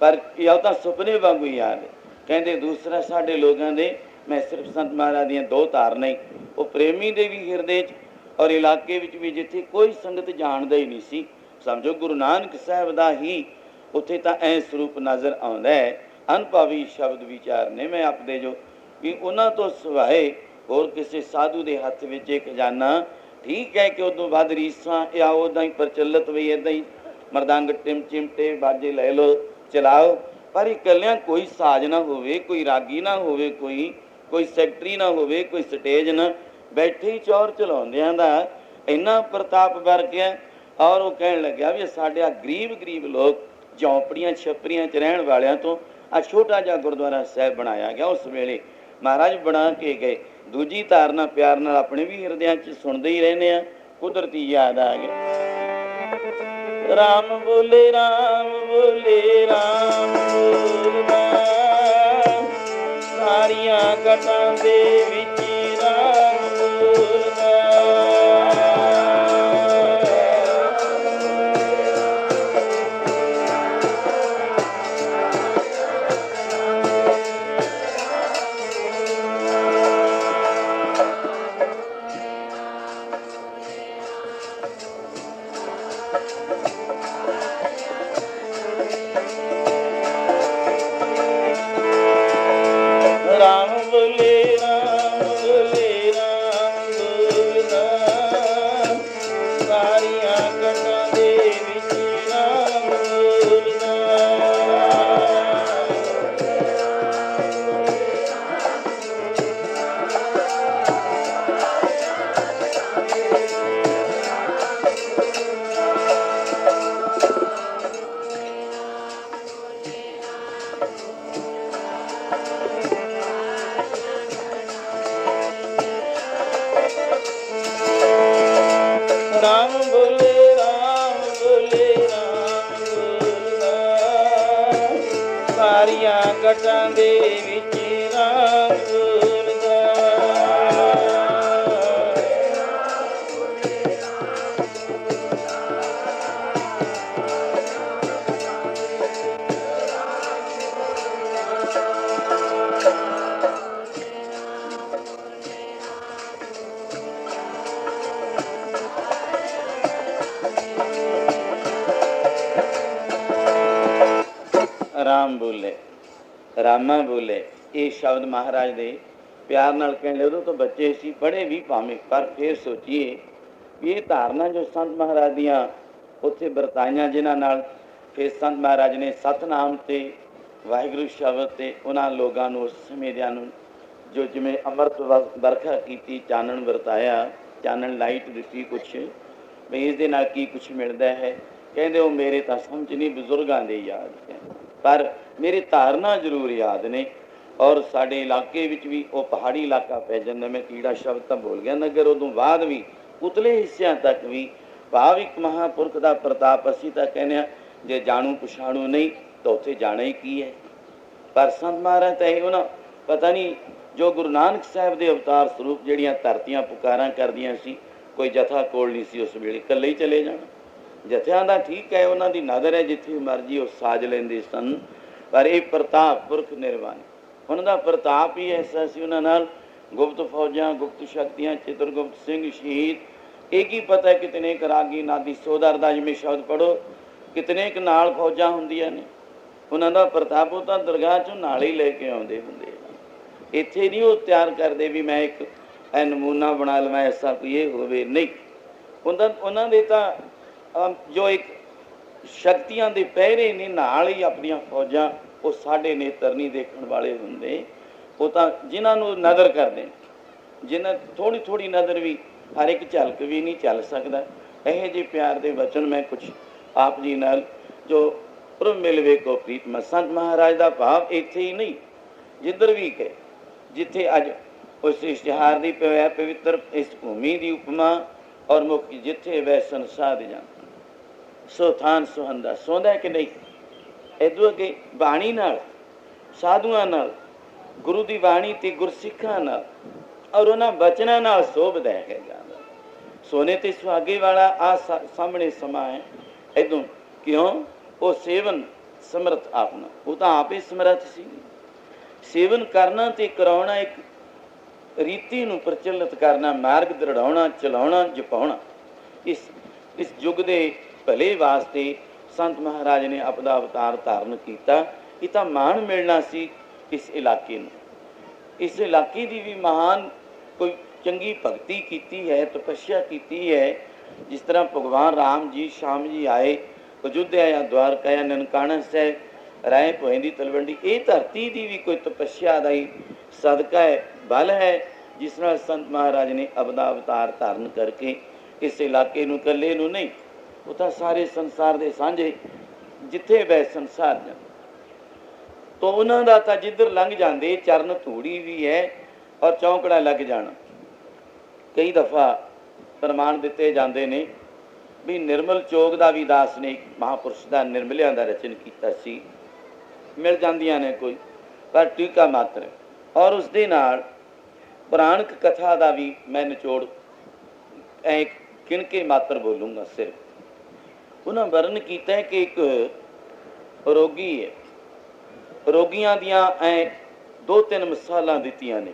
ਪਰ ਇਹ ਤਾਂ ਸੁਪਨੇ ਵਾਂਗੂ ਯਾਦ ਹੈ। ਕਹਿੰਦੇ ਦੂਸਰਾ ਸਾਡੇ ਲੋਕਾਂ ਦੇ, ਮੈਂ ਸਿਰਫ ਸੰਤ ਮਹਾਰਾਜ ਦੀਆਂ 2 ਧਾਰਨਾ ਹੀ, ਉਹ ਪ੍ਰੇਮੀ ਦੇ ਵੀ ਹਿਰਦੇ 'ਚ ਔਰ ਇਲਾਕੇ ਵਿੱਚ ਵੀ ਜਿੱਥੇ ਕੋਈ ਸੰਗਤ ਜਾਣਦਾ ਹੀ ਨਹੀਂ ਸੀ, ਸਮਝੋ ਗੁਰੂ ਨਾਨਕ ਸਾਹਿਬ ਦਾ ਹੀ ਉੱਥੇ ਤਾਂ ਐਂ ਸਰੂਪ ਨਜ਼ਰ ਆਉਂਦਾ ਹੈ। ਅਨੁਭਵੀ ਸ਼ਬਦ ਵਿਚਾਰ ਨੇ ਮੈਂ ਆਪਦੇ ਜੋ ਵੀ ਉਹਨਾਂ ਤੋਂ ਸਿਵਾਏ ਹੋਰ ਕਿਸੇ ਸਾਧੂ ਦੇ ਹੱਥ ਵਿੱਚ ਇਹ ਖਜ਼ਾਨਾ। ਠੀਕ ਹੈ ਕਿ ਉਦੋਂ ਬਾਅਦ ਰੀਸਾਂ ਜਾਂ ਉੱਦਾਂ ਹੀ ਪ੍ਰਚਲਿਤ ਵੀ ਇੱਦਾਂ ਹੀ ਮਰਦੰਗ ਚਿਮਟੇ ਬਾਜੇ ਲੈ ਲਓ ਚਲਾਓ, ਪਰ ਇਕੱਲਿਆਂ ਕੋਈ ਸਾਜ਼ ਨਾ ਹੋਵੇ, ਕੋਈ ਰਾਗੀ ਨਾ ਹੋਵੇ, ਕੋਈ ਸੈਕਟਰੀ ਨਾ ਹੋਵੇ, ਕੋਈ ਸਟੇਜ ਨਾ, ਬੈਠੇ ਹੀ ਚੌਰ ਚਲਾਉਂਦਿਆਂ ਦਾ ਇੰਨਾ ਪ੍ਰਤਾਪ ਵਰ ਗਿਆ। ਔਰ ਉਹ ਕਹਿਣ ਲੱਗਿਆ ਵੀ ਸਾਡੇ ਆ ਗਰੀਬ ਲੋਕ ਝੌਂਪੜੀਆਂ ਛੱਪਰੀਆਂ 'ਚ ਰਹਿਣ ਵਾਲਿਆਂ ਤੋਂ ਆ ਛੋਟਾ ਜਿਹਾ ਗੁਰਦੁਆਰਾ ਸਾਹਿਬ ਬਣਾਇਆ ਗਿਆ। ਉਸ ਵੇਲੇ ਮਹਾਰਾਜ ਬਣਾ ਕੇ ਗਏ। ਦੂਜੀ ਧਾਰਨਾ ਪਿਆਰ ਨਾਲ ਆਪਣੇ ਵੀ ਹਿਰਦਿਆਂ 'ਚ ਸੁਣਦੇ ਹੀ ਰਹਿੰਦੇ ਆ, ਕੁਦਰਤੀ ਯਾਦ ਆ ਗਏ। ਰਾਮ ਬੋਲੇ ਰਾਮ ਬੋਲੇ ਰਾਮ ਬੋਲਦਾ, ਸਾਰੀਆਂ ਘਟਾਂ ਦੇ ਵਿੱਚ ਰਾਮ ਬੋਲਦਾ। ਰਾਮ ਬੋਲੇ ਰਾਮ ਬੋਲੇ ਰਾਮ ਬੋਲਦਾ, ਸਾਰੀਆਂ ਘਟਾਂ ਦੇ ਵਿੱਚ ਰਾਮ ਬੋਲਦਾ। ਰਾਮ ਬੋਲੇ ਰਾਮ ਬੋਲੇ ਰਾਮ ਬੋਲਦਾ, ਸਾਰੀਆਂ ਘਟਾਂ ਦੇ ਵਿੱਚ ਰਾਮ ਬੋਲਦਾ। ਰਾਮ ਬੋਲੇ ਰਾਮਾ ਬੋਲੇ, ਇਹ ਸ਼ਬਦ ਮਹਾਰਾਜ ਦੇ ਪਿਆਰ ਨਾਲ ਕਹਿੰਦੇ। ਉਦੋਂ ਤੋਂ ਬੱਚੇ ਸੀ, ਪੜ੍ਹੇ ਵੀ ਭਾਵੇਂ, ਪਰ ਫਿਰ ਸੋਚੀਏ ਵੀ ਇਹ ਧਾਰਨਾ ਜੋ ਸੰਤ ਮਹਾਰਾਜ ਦੀਆਂ ਉੱਥੇ ਵਰਤਾਈਆਂ, ਜਿਨ੍ਹਾਂ ਨਾਲ ਫਿਰ ਸੰਤ ਮਹਾਰਾਜ ਨੇ ਸਤਨਾਮ ਤੇ ਵਾਹਿਗੁਰੂ ਸ਼ਬਦ ਤੇ ਉਹਨਾਂ ਲੋਕਾਂ ਨੂੰ ਉਸ ਸਮੇਂ ਦਿਆਂ ਨੂੰ ਜੋ ਜਿਵੇਂ ਅੰਮ੍ਰਿਤ ਵਰਖਾ ਕੀਤੀ, ਚਾਨਣ ਵਰਤਾਇਆ, ਚਾਨਣ ਲਾਈਟ ਦਿੱਤੀ ਕੁਛ, ਵੀ ਇਸ ਦੇ ਨਾਲ ਕੀ ਕੁਛ ਮਿਲਦਾ ਹੈ। ਕਹਿੰਦੇ ਉਹ ਮੇਰੇ ਤਾਂ ਸਮਝ ਨਹੀਂ, ਬਜ਼ੁਰਗਾਂ ਦੇ ਯਾਦ ਹੈ, ਪਰ ਮੇਰੀ ਧਾਰਨਾ ਜ਼ਰੂਰ ਯਾਦ ਨੇ। ਔਰ ਸਾਡੇ ਇਲਾਕੇ ਵਿੱਚ ਵੀ ਉਹ ਪਹਾੜੀ ਇਲਾਕਾ ਪੈ ਜਾਂਦਾ, ਮੈਂ ਕੀੜਾ ਸ਼ਬਦ ਤਾਂ ਬੋਲ ਗਿਆ, ਨਗਰ ਉਦੋਂ ਬਾਅਦ ਵੀ ਉਤਲੇ ਹਿੱਸਿਆਂ ਤੱਕ ਵੀ ਭਾਵ ਇੱਕ ਮਹਾਂਪੁਰਖ ਦਾ ਪ੍ਰਤਾਪ। ਅਸੀਂ ਤਾਂ ਕਹਿੰਦੇ ਹਾਂ ਜੇ ਜਾਣੂ ਪਛਾਣੂ ਨਹੀਂ ਤਾਂ ਉੱਥੇ ਜਾਣਾ ਹੀ ਕੀ ਹੈ। ਪਰ ਸੰਤ ਮਹਾਰਾਜ ਤਾਂ ਇਹ ਉਹਨਾਂ ਪਤਾ ਨਹੀਂ, ਜੋ ਗੁਰੂ ਨਾਨਕ ਸਾਹਿਬ ਦੇ ਅਵਤਾਰ ਸਰੂਪ ਜਿਹੜੀਆਂ ਧਰਤੀਆਂ ਪੁਕਾਰਾਂ ਕਰਦੀਆਂ ਸੀ, ਕੋਈ ਜਥਾ ਕੋਲ ਨਹੀਂ ਸੀ ਉਸ ਵੇਲੇ, ਇਕੱਲੇ ਹੀ ਚਲੇ ਜਾਣਾ। ਜਥਿਆਂ ਦਾ ਠੀਕ ਹੈ, ਉਹਨਾਂ ਦੀ ਨਜ਼ਰ ਹੈ, ਜਿੱਥੇ ਮਰਜ਼ੀ ਉਹ ਸਾਜ ਲੈਂਦੇ ਸਨ, ਪਰ ਇਹ ਪ੍ਰਤਾਪ ਪੁਰਖ ਨਿਰਵਾਣ, ਉਹਨਾਂ ਦਾ ਪ੍ਰਤਾਪ ਹੀ ਐਸਾ ਸੀ। ਉਹਨਾਂ ਨਾਲ ਗੁਪਤ ਫੌਜਾਂ, ਗੁਪਤ ਸ਼ਕਤੀਆਂ, ਚਿਤਰਗੁਪਤ ਸਿੰਘ ਸ਼ਹੀਦ, ਇਹ ਕੀ ਪਤਾ ਕਿਤਨੇ ਕੁ ਰਾਗੀ ਨਾਦੀ ਸੋਦਰ ਦਾ ਜਿਵੇਂ ਸ਼ਬਦ ਪੜ੍ਹੋ, ਕਿਤਨੇ ਕੁ ਨਾਲ ਫੌਜਾਂ ਹੁੰਦੀਆਂ ਨੇ। ਉਹਨਾਂ ਦਾ ਪ੍ਰਤਾਪ ਉਹ ਤਾਂ ਦਰਗਾਹ 'ਚੋਂ ਨਾਲ ਹੀ ਲੈ ਕੇ ਆਉਂਦੇ ਹੁੰਦੇ। ਇੱਥੇ ਨਹੀਂ ਉਹ ਤਿਆਰ ਕਰਦੇ ਵੀ ਮੈਂ ਇੱਕ ਨਮੂਨਾ ਬਣਾ ਲਵਾਂ, ਐਸਾ ਕੋਈ ਇਹ ਹੋਵੇ, ਨਹੀਂ। ਉਹਨਾਂ ਦੇ ਤਾਂ ਜੋ ਇੱਕ ਸ਼ਕਤੀਆਂ ਦੇ ਪਹਿਰੇ ਨੇ, ਨਾਲ ਹੀ ਆਪਣੀਆਂ ਫੌਜਾਂ, ਉਹ ਸਾਡੇ ਨੇਤਰ ਨਹੀਂ ਦੇਖਣ ਵਾਲੇ ਹੁੰਦੇ। ਉਹ ਤਾਂ ਜਿਨ੍ਹਾਂ ਨੂੰ ਨਜ਼ਰ ਕਰਦੇ, ਜਿਨ੍ਹਾਂ ਥੋੜ੍ਹੀ ਥੋੜ੍ਹੀ ਨਜ਼ਰ ਵੀ, ਹਰ ਇੱਕ ਝਲਕ ਵੀ ਨਹੀਂ ਚੱਲ ਸਕਦਾ। ਇਹੋ ਜਿਹੇ ਪਿਆਰ ਦੇ ਵਚਨ ਮੈਂ ਕੁਛ ਆਪ ਜੀ ਨਾਲ ਜੋ ਪ੍ਰਭ ਮਿਲਵੇ ਕੋ ਪ੍ਰੀਤਮ, ਸੰਤ ਮਹਾਰਾਜ ਦਾ ਭਾਵ ਇੱਥੇ ਹੀ ਨਹੀਂ, ਜਿੱਧਰ ਵੀ ਗਏ, ਜਿੱਥੇ ਅੱਜ ਉਸ ਇਸ਼ਤਿਹਾਰ ਦੀ ਪਿਆ ਪਵਿੱਤਰ ਇਸ ਭੂਮੀ ਦੀ ਉਪਮਾ ਔਰ ਮੁੱਖ, ਜਿੱਥੇ ਵੈਸਨ ਸਾਧ ਜਾਣ ਸੋ ਥਾਨ ਸੁਹੰਦਾ, ਸੌਂਦਾ ਕਿ ਨਹੀਂ। ਇੱਦੋਂ ਅੱਗੇ ਬਾਣੀ ਨਾਲ, ਸਾਧੂਆਂ ਨਾਲ, ਗੁਰੂ ਦੀ ਬਾਣੀ ਤੇ ਗੁਰਸਿੱਖਾਂ ਨਾਲ ਔਰ ਉਹਨਾਂ ਬਚਨਾਂ ਨਾਲ ਸੋਭਦਾ ਹੈ ਜਾਂਦਾ। ਸੋਨੇ ਤੇ ਸੁਹਾਗੇ ਵਾਲਾ ਆ ਸਾਹਮਣੇ ਸਮਾਂ ਹੈ। ਇੱਦੋਂ ਕਿਉਂ? ਉਹ ਸੇਵਨ ਸਮਰਥ ਆਪਣਾ, ਉਹ ਤਾਂ ਆਪ ਹੀ ਸਮਰਥ ਸੀ। ਸੇਵਨ ਕਰਨਾ ਤੇ ਕਰਾਉਣਾ, ਇੱਕ ਰੀਤੀ ਨੂੰ ਪ੍ਰਚਲਿਤ ਕਰਨਾ, ਮਾਰਗ ਦ੍ਰਿੜਾਉਣਾ, ਚਲਾਉਣਾ, ਜਪਾਉਣਾ, ਇਸ ਯੁੱਗ ਦੇ ਭਲੇ ਵਾਸਤੇ ਸੰਤ ਮਹਾਰਾਜ ਨੇ ਆਪਦਾ ਅਵਤਾਰ ਧਾਰਨ ਕੀਤਾ। ਇਹ ਤਾਂ ਮਾਣ ਮਿਲਣਾ ਸੀ ਇਸ ਇਲਾਕੇ ਨੂੰ। ਇਸ ਇਲਾਕੇ ਦੀ ਵੀ ਮਹਾਨ ਕੋਈ ਚੰਗੀ ਭਗਤੀ ਕੀਤੀ ਹੈ, ਤਪੱਸਿਆ ਕੀਤੀ ਹੈ। ਜਿਸ ਤਰ੍ਹਾਂ ਭਗਵਾਨ ਰਾਮ ਜੀ ਸ਼ਾਮ ਜੀ ਆਏ, ਅਯੁੱਧਿਆ ਜਾਂ ਦੁਆਰਕਾ ਜਾਂ ਨਨਕਾਣਾ ਸਾਹਿਬ, ਰਾਏ ਭੋਏ ਦੀ ਤਲਵੰਡੀ, ਇਹ ਧਰਤੀ ਦੀ ਵੀ ਕੋਈ ਤਪੱਸਿਆ ਦਾ ਹੀ ਸਦਕਾ ਹੈ, ਬਲ ਹੈ, ਜਿਸ ਨਾਲ ਸੰਤ ਮਹਾਰਾਜ ਨੇ ਆਪਦਾ ਅਵਤਾਰ ਧਾਰਨ ਕਰਕੇ ਇਸ ਇਲਾਕੇ ਨੂੰ, ਇਕੱਲੇ ਨੂੰ ਨਹੀਂ, ਉਹ ਤਾਂ ਸਾਰੇ ਸੰਸਾਰ ਦੇ ਸਾਂਝੇ, ਜਿੱਥੇ ਵੈ ਸੰਸਾਰ ਜਾਂ ਤੋਂ ਉਹਨਾਂ ਦਾ ਤਾਂ ਜਿੱਧਰ ਲੰਘ ਜਾਂਦੇ ਚਰਨ ਧੂੜੀ ਵੀ ਹੈ ਔਰ ਚੌਂਕੜਾ ਲੱਗ ਜਾਣਾ। ਕਈ ਦਫਾ ਪ੍ਰਮਾਣ ਦਿੱਤੇ ਜਾਂਦੇ ਨੇ ਵੀ ਨਿਰਮਲ ਚੋਗ ਦਾ ਵੀ ਦਾਸ ਨੇ ਮਹਾਂਪੁਰਸ਼ ਦਾ ਨਿਰਮਲਿਆਂ ਦਾ ਰਚਨ ਕੀਤਾ ਸੀ। ਮਿਲ ਜਾਂਦੀਆਂ ਨੇ ਕੋਈ, ਪਰ ਟੀਕਾ ਮਾਤਰ ਹੈ। ਔਰ ਉਸ ਦੇ ਨਾਲ ਪੁਰਾਣਕ ਕਥਾ ਦਾ ਵੀ ਮੈਂ ਨਿਚੋੜ ਐ ਗਿਣ ਕੇ ਮਾਤਰ ਬੋਲੂੰਗਾ। ਸਿਰਫ ਉਹਨਾਂ ਵਰਣਨ ਕੀਤਾ ਹੈ ਕਿ ਇੱਕ ਰੋਗੀ ਹੈ, ਰੋਗੀਆਂ ਦੀਆਂ ਐ 2-3 ਮਿਸਾਲਾਂ ਦਿੱਤੀਆਂ ਨੇ।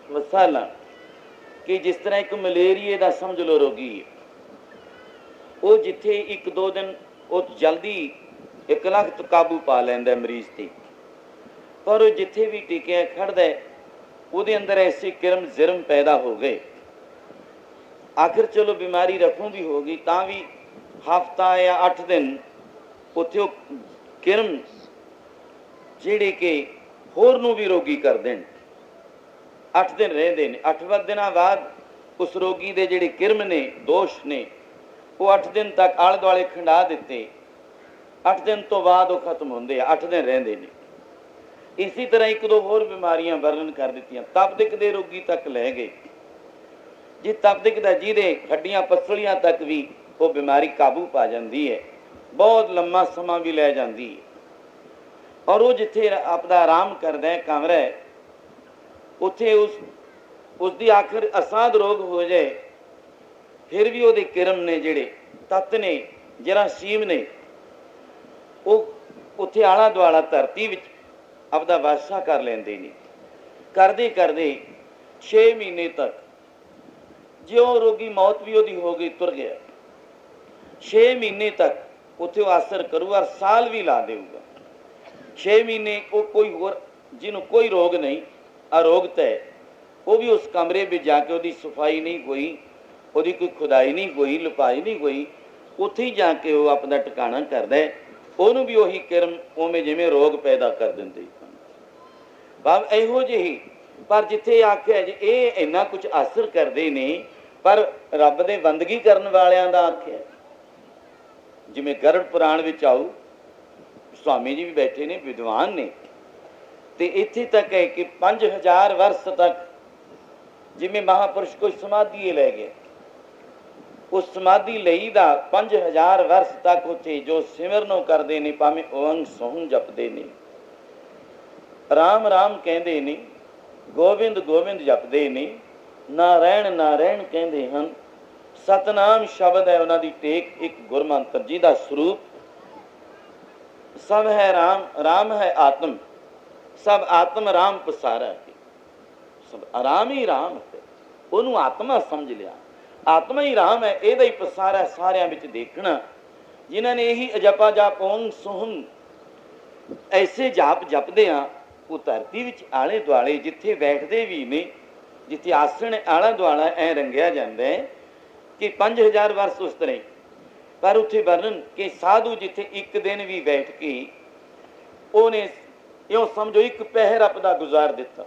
ਮਿਸਾਲਾਂ ਕਿ ਜਿਸ ਤਰ੍ਹਾਂ ਇੱਕ ਮਲੇਰੀਏ ਦਾ ਸਮਝ ਲਓ ਰੋਗੀ ਹੈ, ਉਹ ਜਿੱਥੇ 1-2 ਦਿਨ ਉਹ ਜਲਦੀ 1 ਲੱਖ ਕਾਬੂ ਪਾ ਲੈਂਦਾ ਮਰੀਜ਼ 'ਤੇ, ਪਰ ਉਹ ਜਿੱਥੇ ਵੀ ਟਿਕਿਆ ਖੜਦਾ ਉਹਦੇ ਅੰਦਰ ਐਸੇ ਕਿਰਮ ਜ਼ਿਰਮ ਪੈਦਾ ਹੋ ਗਏ, ਆਖਿਰ ਚਲੋ ਬਿਮਾਰੀ ਰਫੂ ਵੀ ਹੋ ਗਈ, ਤਾਂ ਵੀ ਹਫ਼ਤਾ ਜਾਂ 8 ਦਿਨ ਉੱਥੇ ਉਹ ਕਿਰਮ ਜਿਹੜੇ ਕਿ ਹੋਰ ਨੂੰ ਵੀ ਰੋਗੀ ਕਰ ਦੇਣ, 8 ਦਿਨ ਰਹਿੰਦੇ ਨੇ। 8 ਦਿਨਾਂ ਬਾਅਦ ਉਸ ਰੋਗੀ ਦੇ ਜਿਹੜੇ ਕਿਰਮ ਨੇ, ਦੋਸ਼ ਨੇ, ਉਹ 8 ਦਿਨ ਤੱਕ ਆਲੇ ਦੁਆਲੇ ਖੰਡਾ ਦਿੱਤੇ। 8 ਦਿਨ ਤੋਂ ਬਾਅਦ ਉਹ ਖਤਮ ਹੁੰਦੇ ਆ, 8 ਦਿਨ ਰਹਿੰਦੇ ਨੇ। ਇਸੇ ਤਰ੍ਹਾਂ 1-2 ਹੋਰ ਬਿਮਾਰੀਆਂ ਵਰਣਨ ਕਰ ਦਿੱਤੀਆਂ। ਤਪਦਿਕ ਦੇ ਰੋਗੀ ਤੱਕ ਲੈ ਗਏ, ਜੇ ਤਪਦਿਕ ਦਾ ਜਿਹਦੇ ਹੱਡੀਆਂ ਪਸਲੀਆਂ ਤੱਕ ਵੀ ਉਹ ਬਿਮਾਰੀ ਕਾਬੂ ਪਾ ਜਾਂਦੀ ਹੈ, ਬਹੁਤ ਲੰਮਾ ਸਮਾਂ ਵੀ ਲੈ ਜਾਂਦੀ ਹੈ। ਔਰ ਉਹ ਜਿੱਥੇ ਆਪਦਾ ਆਰਾਮ ਕਰਦਾ ਹੈ, ਕਮਰਾ ਹੈ, ਉੱਥੇ ਉਸ ਦੀ ਆਖਿਰ ਅਸਾਧ ਰੋਗ ਹੋ ਜਾਏ, ਫਿਰ ਵੀ ਉਹਦੇ ਕਿਰਮ ਨੇ, ਜਿਹੜੇ ਤੱਤ ਨੇ, ਜਰਾਸੀਮ ਨੇ, ਉਹ ਉੱਥੇ ਆਲਾ ਦੁਆਲਾ ਧਰਤੀ ਵਿੱਚ ਆਪਦਾ ਵਾਸਾ ਕਰ ਲੈਂਦੇ ਨੇ। ਕਰਦੇ ਕਰਦੇ 6 ਮਹੀਨੇ ਤੱਕ, ਜਿਉਂ ਰੋਗੀ ਮੌਤ ਵੀ ਉਹਦੀ ਹੋ ਗਈ, ਤੁਰ ਗਿਆ, 6 ਮਹੀਨੇ ਤੱਕ ਉੱਥੇ ਉਹ ਅਸਰ ਕਰੂ, ਔਰ ਸਾਲ ਵੀ ਲਾ ਦੇਊਗਾ। 6 ਮਹੀਨੇ ਉਹ ਕੋਈ ਹੋਰ ਜਿਹਨੂੰ ਕੋਈ ਰੋਗ ਨਹੀਂ, ਅਰੋਗਤ ਹੈ, ਉਹ ਵੀ ਉਸ ਕਮਰੇ ਵਿੱਚ ਜਾ ਕੇ ਉਹਦੀ ਸਫਾਈ ਨਹੀਂ ਹੋਈ, ਉਹਦੀ ਕੋਈ ਖੁਦਾਈ ਨਹੀਂ ਹੋਈ, ਲਪਾਈ ਨਹੀਂ ਹੋਈ, ਉੱਥੇ ਹੀ ਜਾ ਕੇ ਉਹ ਆਪਣਾ ਟਿਕਾਣਾ ਕਰਦਾ ਹੈ। ਉਹਨੂੰ ਵੀ ਉਹੀ ਕਿਰਮ ਉਵੇਂ ਜਿਵੇਂ ਰੋਗ ਪੈਦਾ ਕਰ ਦਿੰਦੇ ਭਾਵ ਇਹੋ ਜਿਹੀ। ਪਰ ਜਿੱਥੇ ਆਖਿਆ ਜੀ ਇਹ ਇੰਨਾ ਕੁਝ ਅਸਰ ਕਰਦੇ ਨੇ, ਪਰ ਰੱਬ ਦੇ ਬੰਦਗੀ ਕਰਨ ਵਾਲਿਆਂ ਦਾ ਆਖਿਆ, ਜਿਵੇਂ ਗਰੜ ਪੁਰਾਣ ਵਿੱਚ ਆਊ, ਸਵਾਮੀ ਜੀ ਵੀ ਬੈਠੇ ਨੇ, ਵਿਦਵਾਨ ਨੇ, ਤੇ ਇੱਥੇ ਤੱਕ ਹੈ ਕਿ 5000 ਵਰਸ ਤੱਕ ਜਿਵੇਂ ਮਹਾਂਪੁਰਸ਼ ਕੋਈ ਸਮਾਧੀ ਲੈ ਗਿਆ, ਉਸ ਸਮਾਧੀ ਲਈ ਦਾ 5000 ਵਰਸ ਤੱਕ ਉੱਥੇ ਜੋ ਸਿਮਰਨੋਂ ਕਰਦੇ ਨੇ, ਭਾਵੇਂ ਓੰਗ ਸੋਹਣ ਜਪਦੇ ਨੇ, ਰਾਮ ਰਾਮ ਕਹਿੰਦੇ ਨੇ, ਗੋਬਿੰਦ ਗੋਬਿੰਦ ਜਪਦੇ ਨੇ, ਨਾਰਾਇਣ ਨਾਰਾਇਣ ਕਹਿੰਦੇ ਹਨ। ਸਤਨਾਮ ਸ਼ਬਦ ਹੈ ਉਹਨਾਂ ਦੀ ਟੇਕ, ਇੱਕ ਗੁਰਮੰਤਰ ਜਿਹਦਾ ਸਰੂਪ ਸਭ ਹੈ ਰਾਮ, ਰਾਮ ਹੈ ਆਤਮ, ਸਭ ਆਤਮ ਰਾਮ ਪਸਾਰਾ, ਸਭ ਆਰਾਮ ਹੀ ਰਾਮ ਹੈ, ਉਹਨੂੰ ਆਤਮਾ ਸਮਝ ਲਿਆ, ਆਤਮਾ ਹੀ ਰਾਮ ਹੈ, ਇਹਦਾ ਹੀ ਪਸਾਰਾ ਸਾਰਿਆਂ ਵਿੱਚ ਦੇਖਣਾ। ਜਿਨ੍ਹਾਂ ਨੇ ਇਹੀ ਅਜਪਾ ਜਾਪ ਓੰਗ ਸੋਹਣ ਐਸੇ ਜਾਪ ਜਪਦੇ ਆ, ਉਹ ਧਰਤੀ ਵਿੱਚ ਆਲੇ ਦੁਆਲੇ ਜਿੱਥੇ ਬੈਠਦੇ ਵੀ ਨੇ, ਜਿੱਥੇ ਆਸਣ ਆਲਾ ਦੁਆਲਾ ਐ ਰੰਗਿਆ ਜਾਂਦਾ ਹੈ ਕਿ 5000 ਵਰਸ ਉਸ ਤਰ੍ਹਾਂ। ਪਰ ਉੱਥੇ ਵਰਣਨ ਕਿ ਸਾਧੂ ਜਿੱਥੇ 1 ਦਿਨ ਵੀ ਬੈਠ ਕੇ ਉਹਨੇ ਇਉਂ ਸਮਝੋ 1 ਪਹਿਰ ਆਪਦਾ ਗੁਜ਼ਾਰ ਦਿੱਤਾ,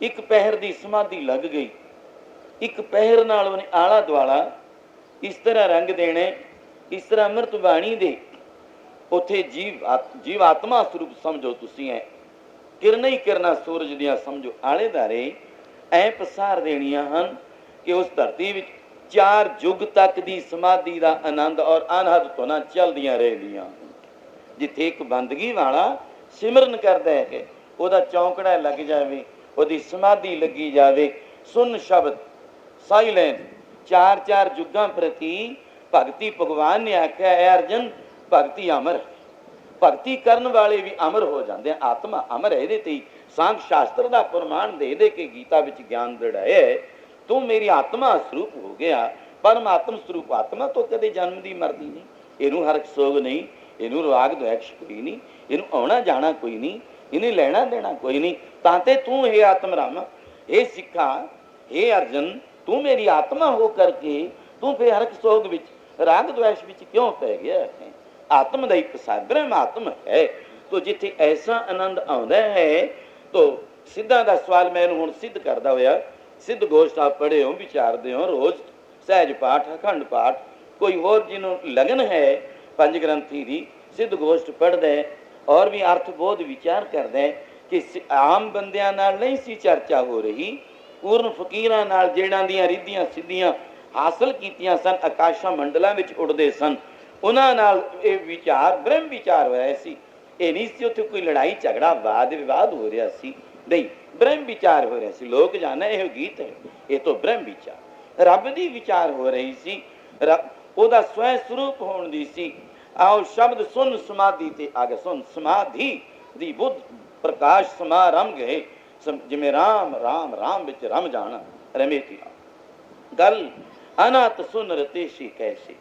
1 ਪਹਿਰ ਦੀ ਸਮਾਧੀ ਲੱਗ ਗਈ, 1 ਪਹਿਰ ਨਾਲ ਉਹਨੇ ਆਲਾ ਦੁਆਲਾ ਇਸ ਤਰ੍ਹਾਂ ਰੰਗ ਦੇਣੇ, ਇਸ ਤਰ੍ਹਾਂ ਅੰਮ੍ਰਿਤ ਬਾਣੀ ਦੇ ਉੱਥੇ ਜੀਵ ਆਤਮਾ ਸਰੂਪ ਸਮਝੋ ਤੁਸੀਂ, ਐ ਕਿਰਨਾਂ ਹੀ ਕਿਰਨਾਂ ਸੂਰਜ ਦੀਆਂ ਸਮਝੋ ਆਲੇ ਦੁਆਲੇ ਐ ਪਸਾਰ ਦੇਣੀਆਂ ਹਨ ਕਿ ਉਸ ਧਰਤੀ ਵਿੱਚ 4 ਯੁੱਗ ਤੱਕ ਦੀ ਸਮਾਧੀ ਦਾ ਆਨੰਦ ਔਰ ਅਨਹਦ ਧੁਨਾਂ ਚੱਲਦੀਆਂ ਰਹਿੰਦੀਆਂ। ਜਿੱਥੇ ਇੱਕ ਬੰਦਗੀ ਵਾਲਾ ਸਿਮਰਨ ਕਰਦਾ ਹੈ ਕਿ ਉਹਦਾ ਚੌਂਕੜਾ ਲੱਗ ਜਾਵੇ, ਉਹਦੀ ਸਮਾਧੀ ਲੱਗੀ ਜਾਵੇ, ਸੁਨ ਸ਼ਬਦ ਸਾਇਲੈਂਟ, 4 ਯੁੱਗਾਂ ਪ੍ਰਤੀ ਭਗਤੀ ਭਗਵਾਨ ਨੇ ਆਖਿਆ ਹੈ ਅਰਜਨ, ਭਗਤੀ ਅਮਰ, ਭਗਤੀ ਕਰਨ ਵਾਲੇ ਵੀ ਅਮਰ ਹੋ ਜਾਂਦੇ ਆ, ਆਤਮਾ ਅਮਰ ਹੈ। ਇਹਦੇ ਤੇ ਸਾਂਖ ਸ਼ਾਸਤਰ ਦਾ ਪ੍ਰਮਾਣ ਦੇ ਦੇ ਕੇ ਗੀਤਾ ਵਿੱਚ ਗਿਆਨ ਦੜਾਇਆ, ਤੂੰ ਮੇਰੀ ਆਤਮਾ ਸਰੂਪ ਹੋ ਗਿਆ, ਪਰਮਾਤਮ ਸਰੂਪ ਆਤਮਾ ਤੋਂ ਕਦੇ ਜਨਮ ਦੀ ਮਰਦੀ ਨਹੀਂ, ਇਹਨੂੰ ਹਰਕ ਸੋਗ ਨਹੀਂ, ਇਹਨੂੰ ਰਾਗ ਦੁਐਕਸ਼ ਕੋਈ ਨਹੀਂ, ਇਹਨੂੰ ਆਉਣਾ ਜਾਣਾ ਕੋਈ ਨਹੀਂ, ਇਹਨੇ ਲੈਣਾ ਦੇਣਾ ਕੋਈ ਨਹੀਂ। ਤਾਂ ਤੇ ਤੂੰ ਇਹ ਆਤਮ ਰਾਮ, ਇਹ ਸਿੱਖਾ, ਇਹ ਅਰਜਨ, ਤੂੰ ਮੇਰੀ ਆਤਮਾ ਹੋ ਕਰਕੇ ਤੂੰ ਫਿਰ ਹਰਕ ਸੋਗ ਵਿੱਚ, ਰਾਗ ਦੁਐਸ਼ ਵਿੱਚ ਕਿਉਂ ਪੈ ਗਿਆ ਹੈ? ਆਤਮ ਦਾ ਇੱਕ ਬ੍ਰਹਮ ਆਤਮ ਹੈ। ਤੋ ਜਿੱਥੇ ਐਸਾ ਆਨੰਦ ਆਉਂਦਾ ਹੈ, ਤੋ ਸਿੱਧਾਂ ਦਾ ਸਵਾਲ ਮੈਂ ਇਹਨੂੰ ਹੁਣ ਸਿੱਧ ਕਰਦਾ ਹੋਇਆ, ਸਿੱਧ ਗੋਸ਼ਟ ਆਪ ਪੜ੍ਹੇ ਹੋ, ਵਿਚਾਰਦੇ ਹੋ ਰੋਜ਼, ਸਹਿਜ ਪਾਠ, ਅਖੰਡ ਪਾਠ, ਕੋਈ ਹੋਰ ਜਿਹਨੂੰ ਲਗਨ ਹੈ 5 ਗ੍ਰੰਥੀ ਦੀ, ਸਿੱਧ ਗੋਸ਼ਟ ਪੜ੍ਹਦਾ ਹੈ ਔਰ ਵੀ ਅਰਥ ਬੋਧ ਵਿਚਾਰ ਕਰਦਾ ਹੈ ਕਿ ਆਮ ਬੰਦਿਆਂ ਨਾਲ ਨਹੀਂ ਸੀ ਚਰਚਾ ਹੋ ਰਹੀ, ਪੂਰਨ ਫਕੀਰਾਂ ਨਾਲ, ਜਿਹੜਾਂ ਦੀਆਂ ਰਿੱਧੀਆਂ ਸਿੱਧੀਆਂ ਹਾਸਲ ਕੀਤੀਆਂ ਸਨ, ਆਕਾਸ਼ਾਂ ਮੰਡਲਾਂ ਵਿੱਚ ਉੱਡਦੇ ਸਨ, ਉਹਨਾਂ ਨਾਲ ਇਹ ਵਿਚਾਰ ਬ੍ਰਹਮ ਵਿਚਾਰ ਹੋਇਆ ਸੀ। ਇਹ ਨਹੀਂ ਸੀ ਉੱਥੇ ਕੋਈ ਲੜਾਈ ਝਗੜਾ ਵਾਦ ਵਿਵਾਦ ਹੋ ਰਿਹਾ ਸੀ, ਨਹੀਂ, ਬ੍ਰਹਮ ਵਿਚਾਰ ਹੋ ਰਿਹਾ ਸੀ। ਲੋਕ ਜਾਣਾ ਇਹ ਗੀਤ ਹੈ, ਇਹ ਤੋਂ ਬ੍ਰਹਮ ਵਿਚਾਰ ਰੱਬ ਦੀ ਵਿਚਾਰ ਹੋ ਰਹੀ ਸੀ, ਉਹਦਾ ਸਵੈ ਸਰੂਪ ਹੋਣ ਦੀ ਸੀ। ਆਓ ਸ਼ਬਦ ਸੁਨ ਸਮਾਧੀ ਤੇ ਆ ਗਿਆ। ਸੁਨ ਸਮਾਧੀ ਦੀ ਬੁੱਧ ਪ੍ਰਕਾਸ਼ ਸਮਾ ਰਮ ਗਏ, ਜਿਵੇਂ ਰਾਮ ਰਾਮ ਰਾਮ ਵਿੱਚ ਰਮ ਜਾਣਾ, ਰਮੇ ਤੀ ਗੱਲ ਅਨਹਤ ਸੁਨ ਰਤੇਸ਼ੀ ਕੈਸੇ।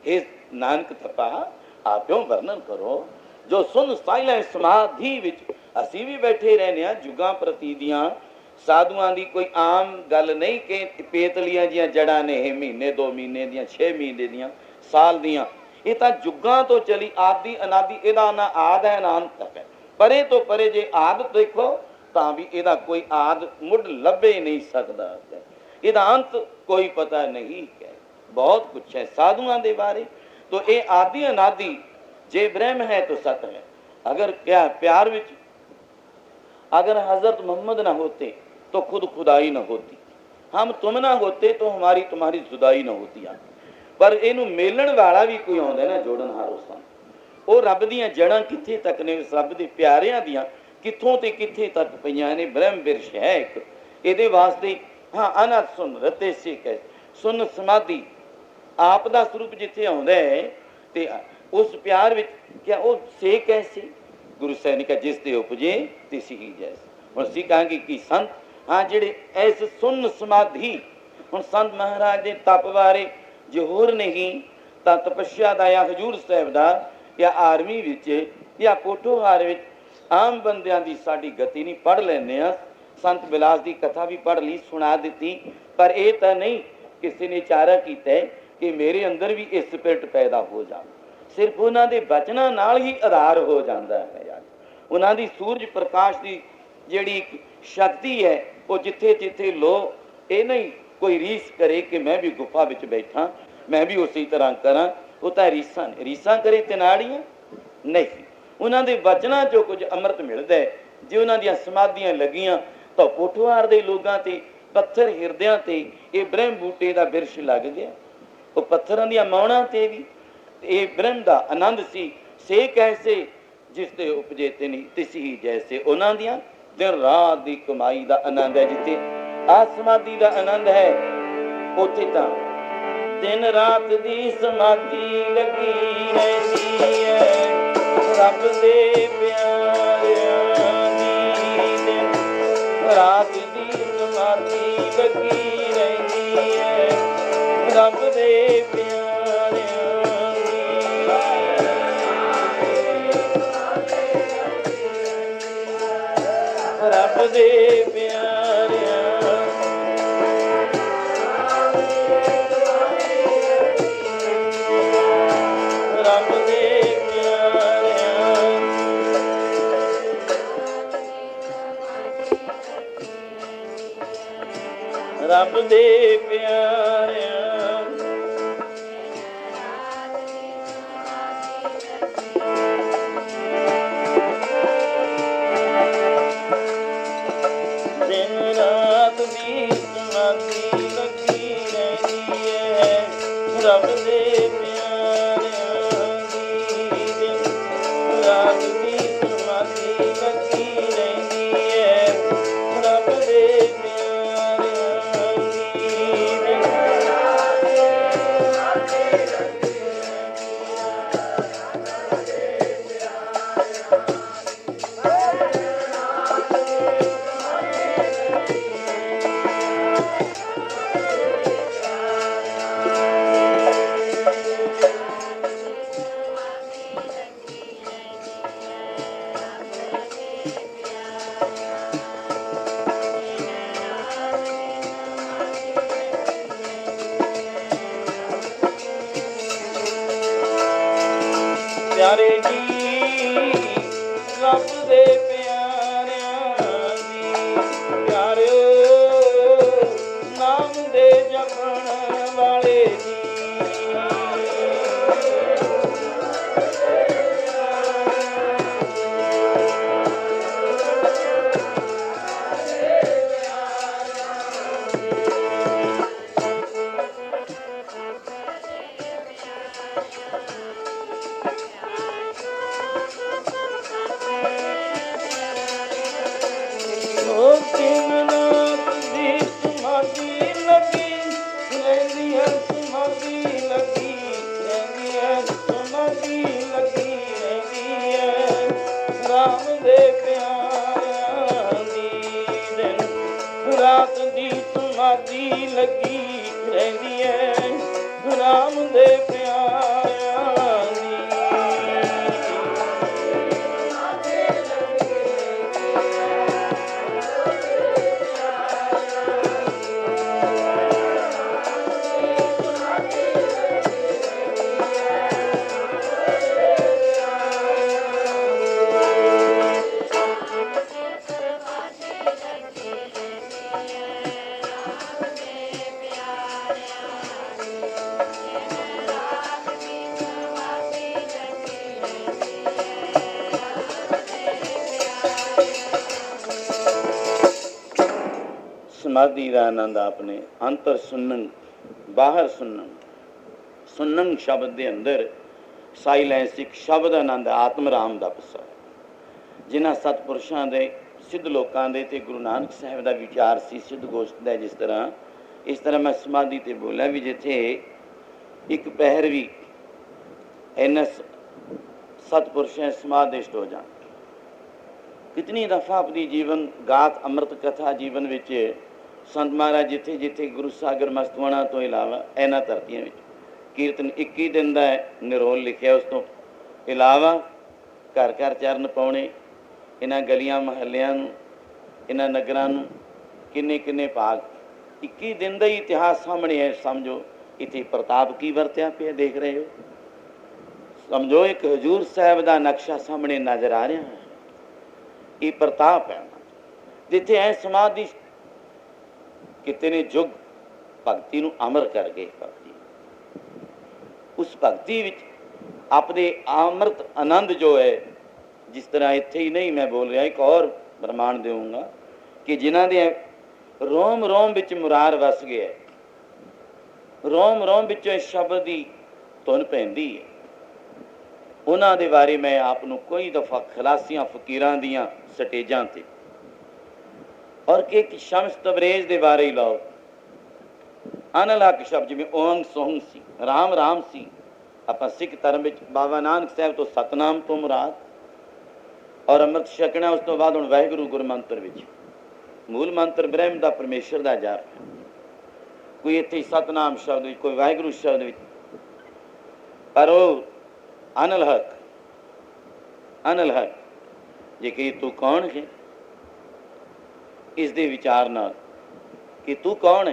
ਇਹ ਨਾਨਕ ਤਪਾ ਆਪਿਓ ਵਰਣਨ ਕਰੋ ਜੋ ਸੁਨ ਸਾਇਲੈਂਸ ਸਮਾਧੀ ਵਿੱਚ ਅਸੀਂ ਵੀ ਬੈਠੇ ਰਹਿੰਦੇ ਹਾਂ। ਜੁਗਾਂ ਪ੍ਰਤੀ ਦੀਆਂ ਸਾਧੂਆਂ ਦੀ ਕੋਈ ਆਮ ਗੱਲ ਨਹੀਂ ਕਿ ਪੇਤਲੀਆਂ ਜੀਆਂ ਜੜ੍ਹਾਂ ਨੇ, ਇਹ ਮਹੀਨੇ 2 ਮਹੀਨੇ ਦੀਆਂ, 6 ਮਹੀਨੇ ਦੀਆਂ, ਸਾਲ ਦੀਆਂ, ਇਹ ਤਾਂ ਜੁਗਾਂ ਤੋਂ ਚਲੀ ਆਦਿ ਅਨਾਦਿ, ਇਹਦਾ ਨਾ ਆਦ ਹੈ ਨਾ ਅੰਤ ਹੈ। ਪਰੇ ਤੋਂ ਪਰੇ ਜੇ ਆਦ ਦੇਖੋ ਤਾਂ ਵੀ ਇਹਦਾ ਕੋਈ ਆਦ ਮੁੱਢ ਲੱਭੇ ਨਹੀਂ ਸਕਦਾ, ਇਹਦਾ ਅੰਤ ਕੋਈ ਪਤਾ ਨਹੀਂ ਹੈ। ਬਹੁਤ ਕੁਛ ਹੈ ਸਾਧੂਆਂ ਦੇ ਬਾਰੇ। तो ये आदि अनादि जे ब्रह्म है तो सत है। अगर क्या प्यार विच अगर हजरत मोहम्मद ना होते तो खुद खुदाई न होती, हम तुम ना होते तो हमारी तुम्हारी जुदाई न होती। पर इनू मेलन वाला भी कोई आउंदा ना जोड़न हारो सन। वो रब दियां जड़ां कित्थे तक ने, रब दे प्यारियां दियां कित्थों ते कित्थे तक पईयां ने। ब्रह्म बिरश है एक, इहदे वास्ते हाँ अनहद सुन रते से कह सुन समाधि आप दा स्वरूप जिथे आउंदा है ते उस प्यार विच क्या वो से कैसे गुरु साहिब ने कहा जिस ते उपजे तिस ही जैसे। हुण असीं कहांगे कि संत हाँ जिहड़े ऐस सुन समाधि, हुण संत महाराज दे तप बारे जे होर नहीं तां तपस्या दा या हजूर साहिब दा या आर्मी विच या पोठोहार विच आम बंदियां दी साडी गति नहीं। पढ़ लैंदे आ, संत बिलास की कथा भी पढ़ ली, सुना दी, पर यह तो नहीं किसी ने चारा किया है कि मेरे अंदर भी ये स्पिरिट पैदा हो जाए। सिर्फ उन्होंने बचना नाल ही आधार हो जाता है यार। उन्होंने सूरज प्रकाश की जिहड़ी शक्ति है वो जिथे जिथे लो, ये नहीं कोई रीस करे कि मैं भी गुफा में बैठा मैं भी उसी तरह करा, वो तो रीसा ने रीसा करे तिनाड़ियाँ नहीं। उन्होंने बचना जो कुछ अमृत मिलता है, जो उन्होंने समाधियाँ लगियां तो पोठोहार के लोगों से पत्थर हिरदियां से ये ब्रह्म बूटे का बिरश लग गया। वो पत्थरों दी मौणा से भी ये ब्रह्म का आनंद सी से कैसे जिसते उपजेते नहीं तिस ही जैसे। उन्हों दियां दिन रात की कमाई का आनंद है, जिथे आ समाधि का आनंद है उथे तां दिन रात की समाधि लगी रहती है। रब दे प्यारियां दी दिन रात की समाधि लगी रहती है। रब दे प्यारियां रब दे प्यारियां रब दे प्यारियां रब दे प्यारियां दिन रात दी समाधि लगी रहती है। रब दे प्यारियां दी दिन रात दी समाधि लगी रहती है। रब दे प्यारियां दी दिन प्यारे जी रब दे प्यारियां दी प्यारे नाम दे जपण वाले जी। ਰਾਤ ਦੀ ਸਮਾਧੀ ਲੱਗੀ ਰਹਿੰਦੀ ਐ ਰਾਮ ਦੇ ਪਿਆਰਿਆਂ ਦੀ। समाधि का आनंद आपने अंतर सुनन बाहर सुनन सुनन शब्द के अंदर साइलेंस एक शब्द आनंद आत्म राम का पसा जिन्होंने सतपुरुषों के सिद्ध लोगों के ते गुरु नानक साहब का विचार सी सिद्ध गोष्ठ का इस तरह मैं समाधि ते बोलिया भी जिथे एक पहर भी इन्हें सतपुरुषों समाधिष्ट हो जाए। कितनी दफा अपनी जीवन गात अमृत कथा जीवन विच संत महाराज जिथे जिथे गुरु सागर मस्तवाणा तो इलावा इन्हां धरतियां विच कीर्तन 21 दिन का निरोल लिखिया। उस तो इलावा घर घर चरण पाने इन्हां गलियां महलियां इन्हां नगरां नूं किन्ने किन्ने भाग 21 दिन का ही इतिहास सामने है। समझो इत्थे प्रताप की वरत्या पे देख रहे हो। समझो एक हजूर साहब का नक्शा सामने नज़र आ रहा है। ये प्रताप है जिथे ऐ समाधि कितने ने जुग भगती नूं अमर कर गए। भगती उस भगती विच अपने अमृत आनंद जो है जिस तरह इत्थे ही नहीं मैं बोल रहा एक और प्रमाण दूंगा कि जिन्हां दे रोम रोम विच मुरार वस गया रोम रोम विच शब्द की धुन पैंदी है। उन्हां दे बारे मैं आपनूं कोई दफ़ा खलासियां फकीरां दियां स्टेजां ते और कि एक शम्स तबरेज दे बारे ही लाओ अनलहक शब्द जिवें ओंग सोंग सी राम राम सी। आपां सिख धर्म विच बाबा नानक साहब तो सतनाम तो मुराद और अमृत छकना उस तो बाद हुण वाहिगुरू गुरमंत्र विच मूल मंत्र ब्रह्म दा परमेश्वर दा जाप कोई इत्थे सतनाम शब्द विच कोई वाहिगुरू शब्द विच पर वो अनलहक जे कि तू कौन है इस दे विचार नाल कि तू कौन है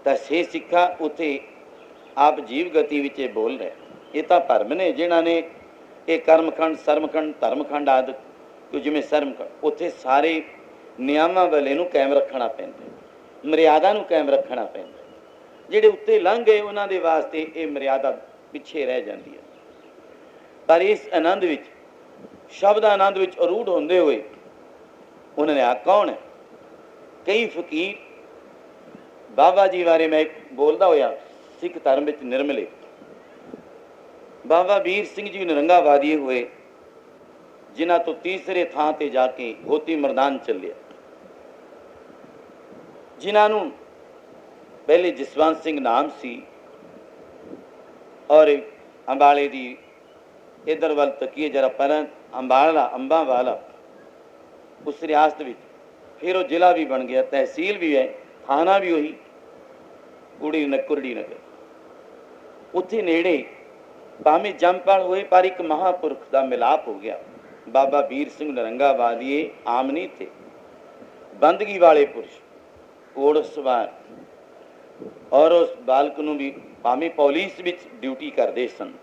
तो छे सिखा उत्थे आप जीव गति विच बोल रहे ये तो भरम ने जिन्हां ने ये कर्मखंड सरमखंड धर्मखंड आदि कि जिवें सरमखंड उत्थे सारे नियमां वाले नूं कायम रखना पैंदा मर्यादा नूं कायम रखना पैंदा। जिहड़े उत्ते लंघ गए उन्हां दे वास्ते ये मर्यादा पिछे रह जाती है। पर इस आनंद विच शब्द आनंद विच अरूढ़ होंदे हुए उन्होंने आ कौन है। कई फकीर बाबा जी बारे मैं बोलता होया सिख धर्म विच निर्मले बाबा वीर सिंह जी नरंगावादी हुए जिन्हां तो तीसरे थां ते जाके होती मरदान चलिया जिन्हां नूं पहले जसवंत सिंह नाम सी और अंबाले दी इधर वाल तकीए जरा पर अंबाला अंबा वाला उस रियासत में फिर वो जिला भी बन गया तहसील भी है थाना भी वही कुड़ी नगर उत्थे नेड़े भावें जमपल हुए पर एक महापुरख का मिलाप हो गया। बाबा वीर सिंह नरंगावादी आम नहीं थे बंदगी वाले पुरुष घोड़ सवार और उस बालक नूं भी भावें पुलिस विच ड्यूटी करते सन।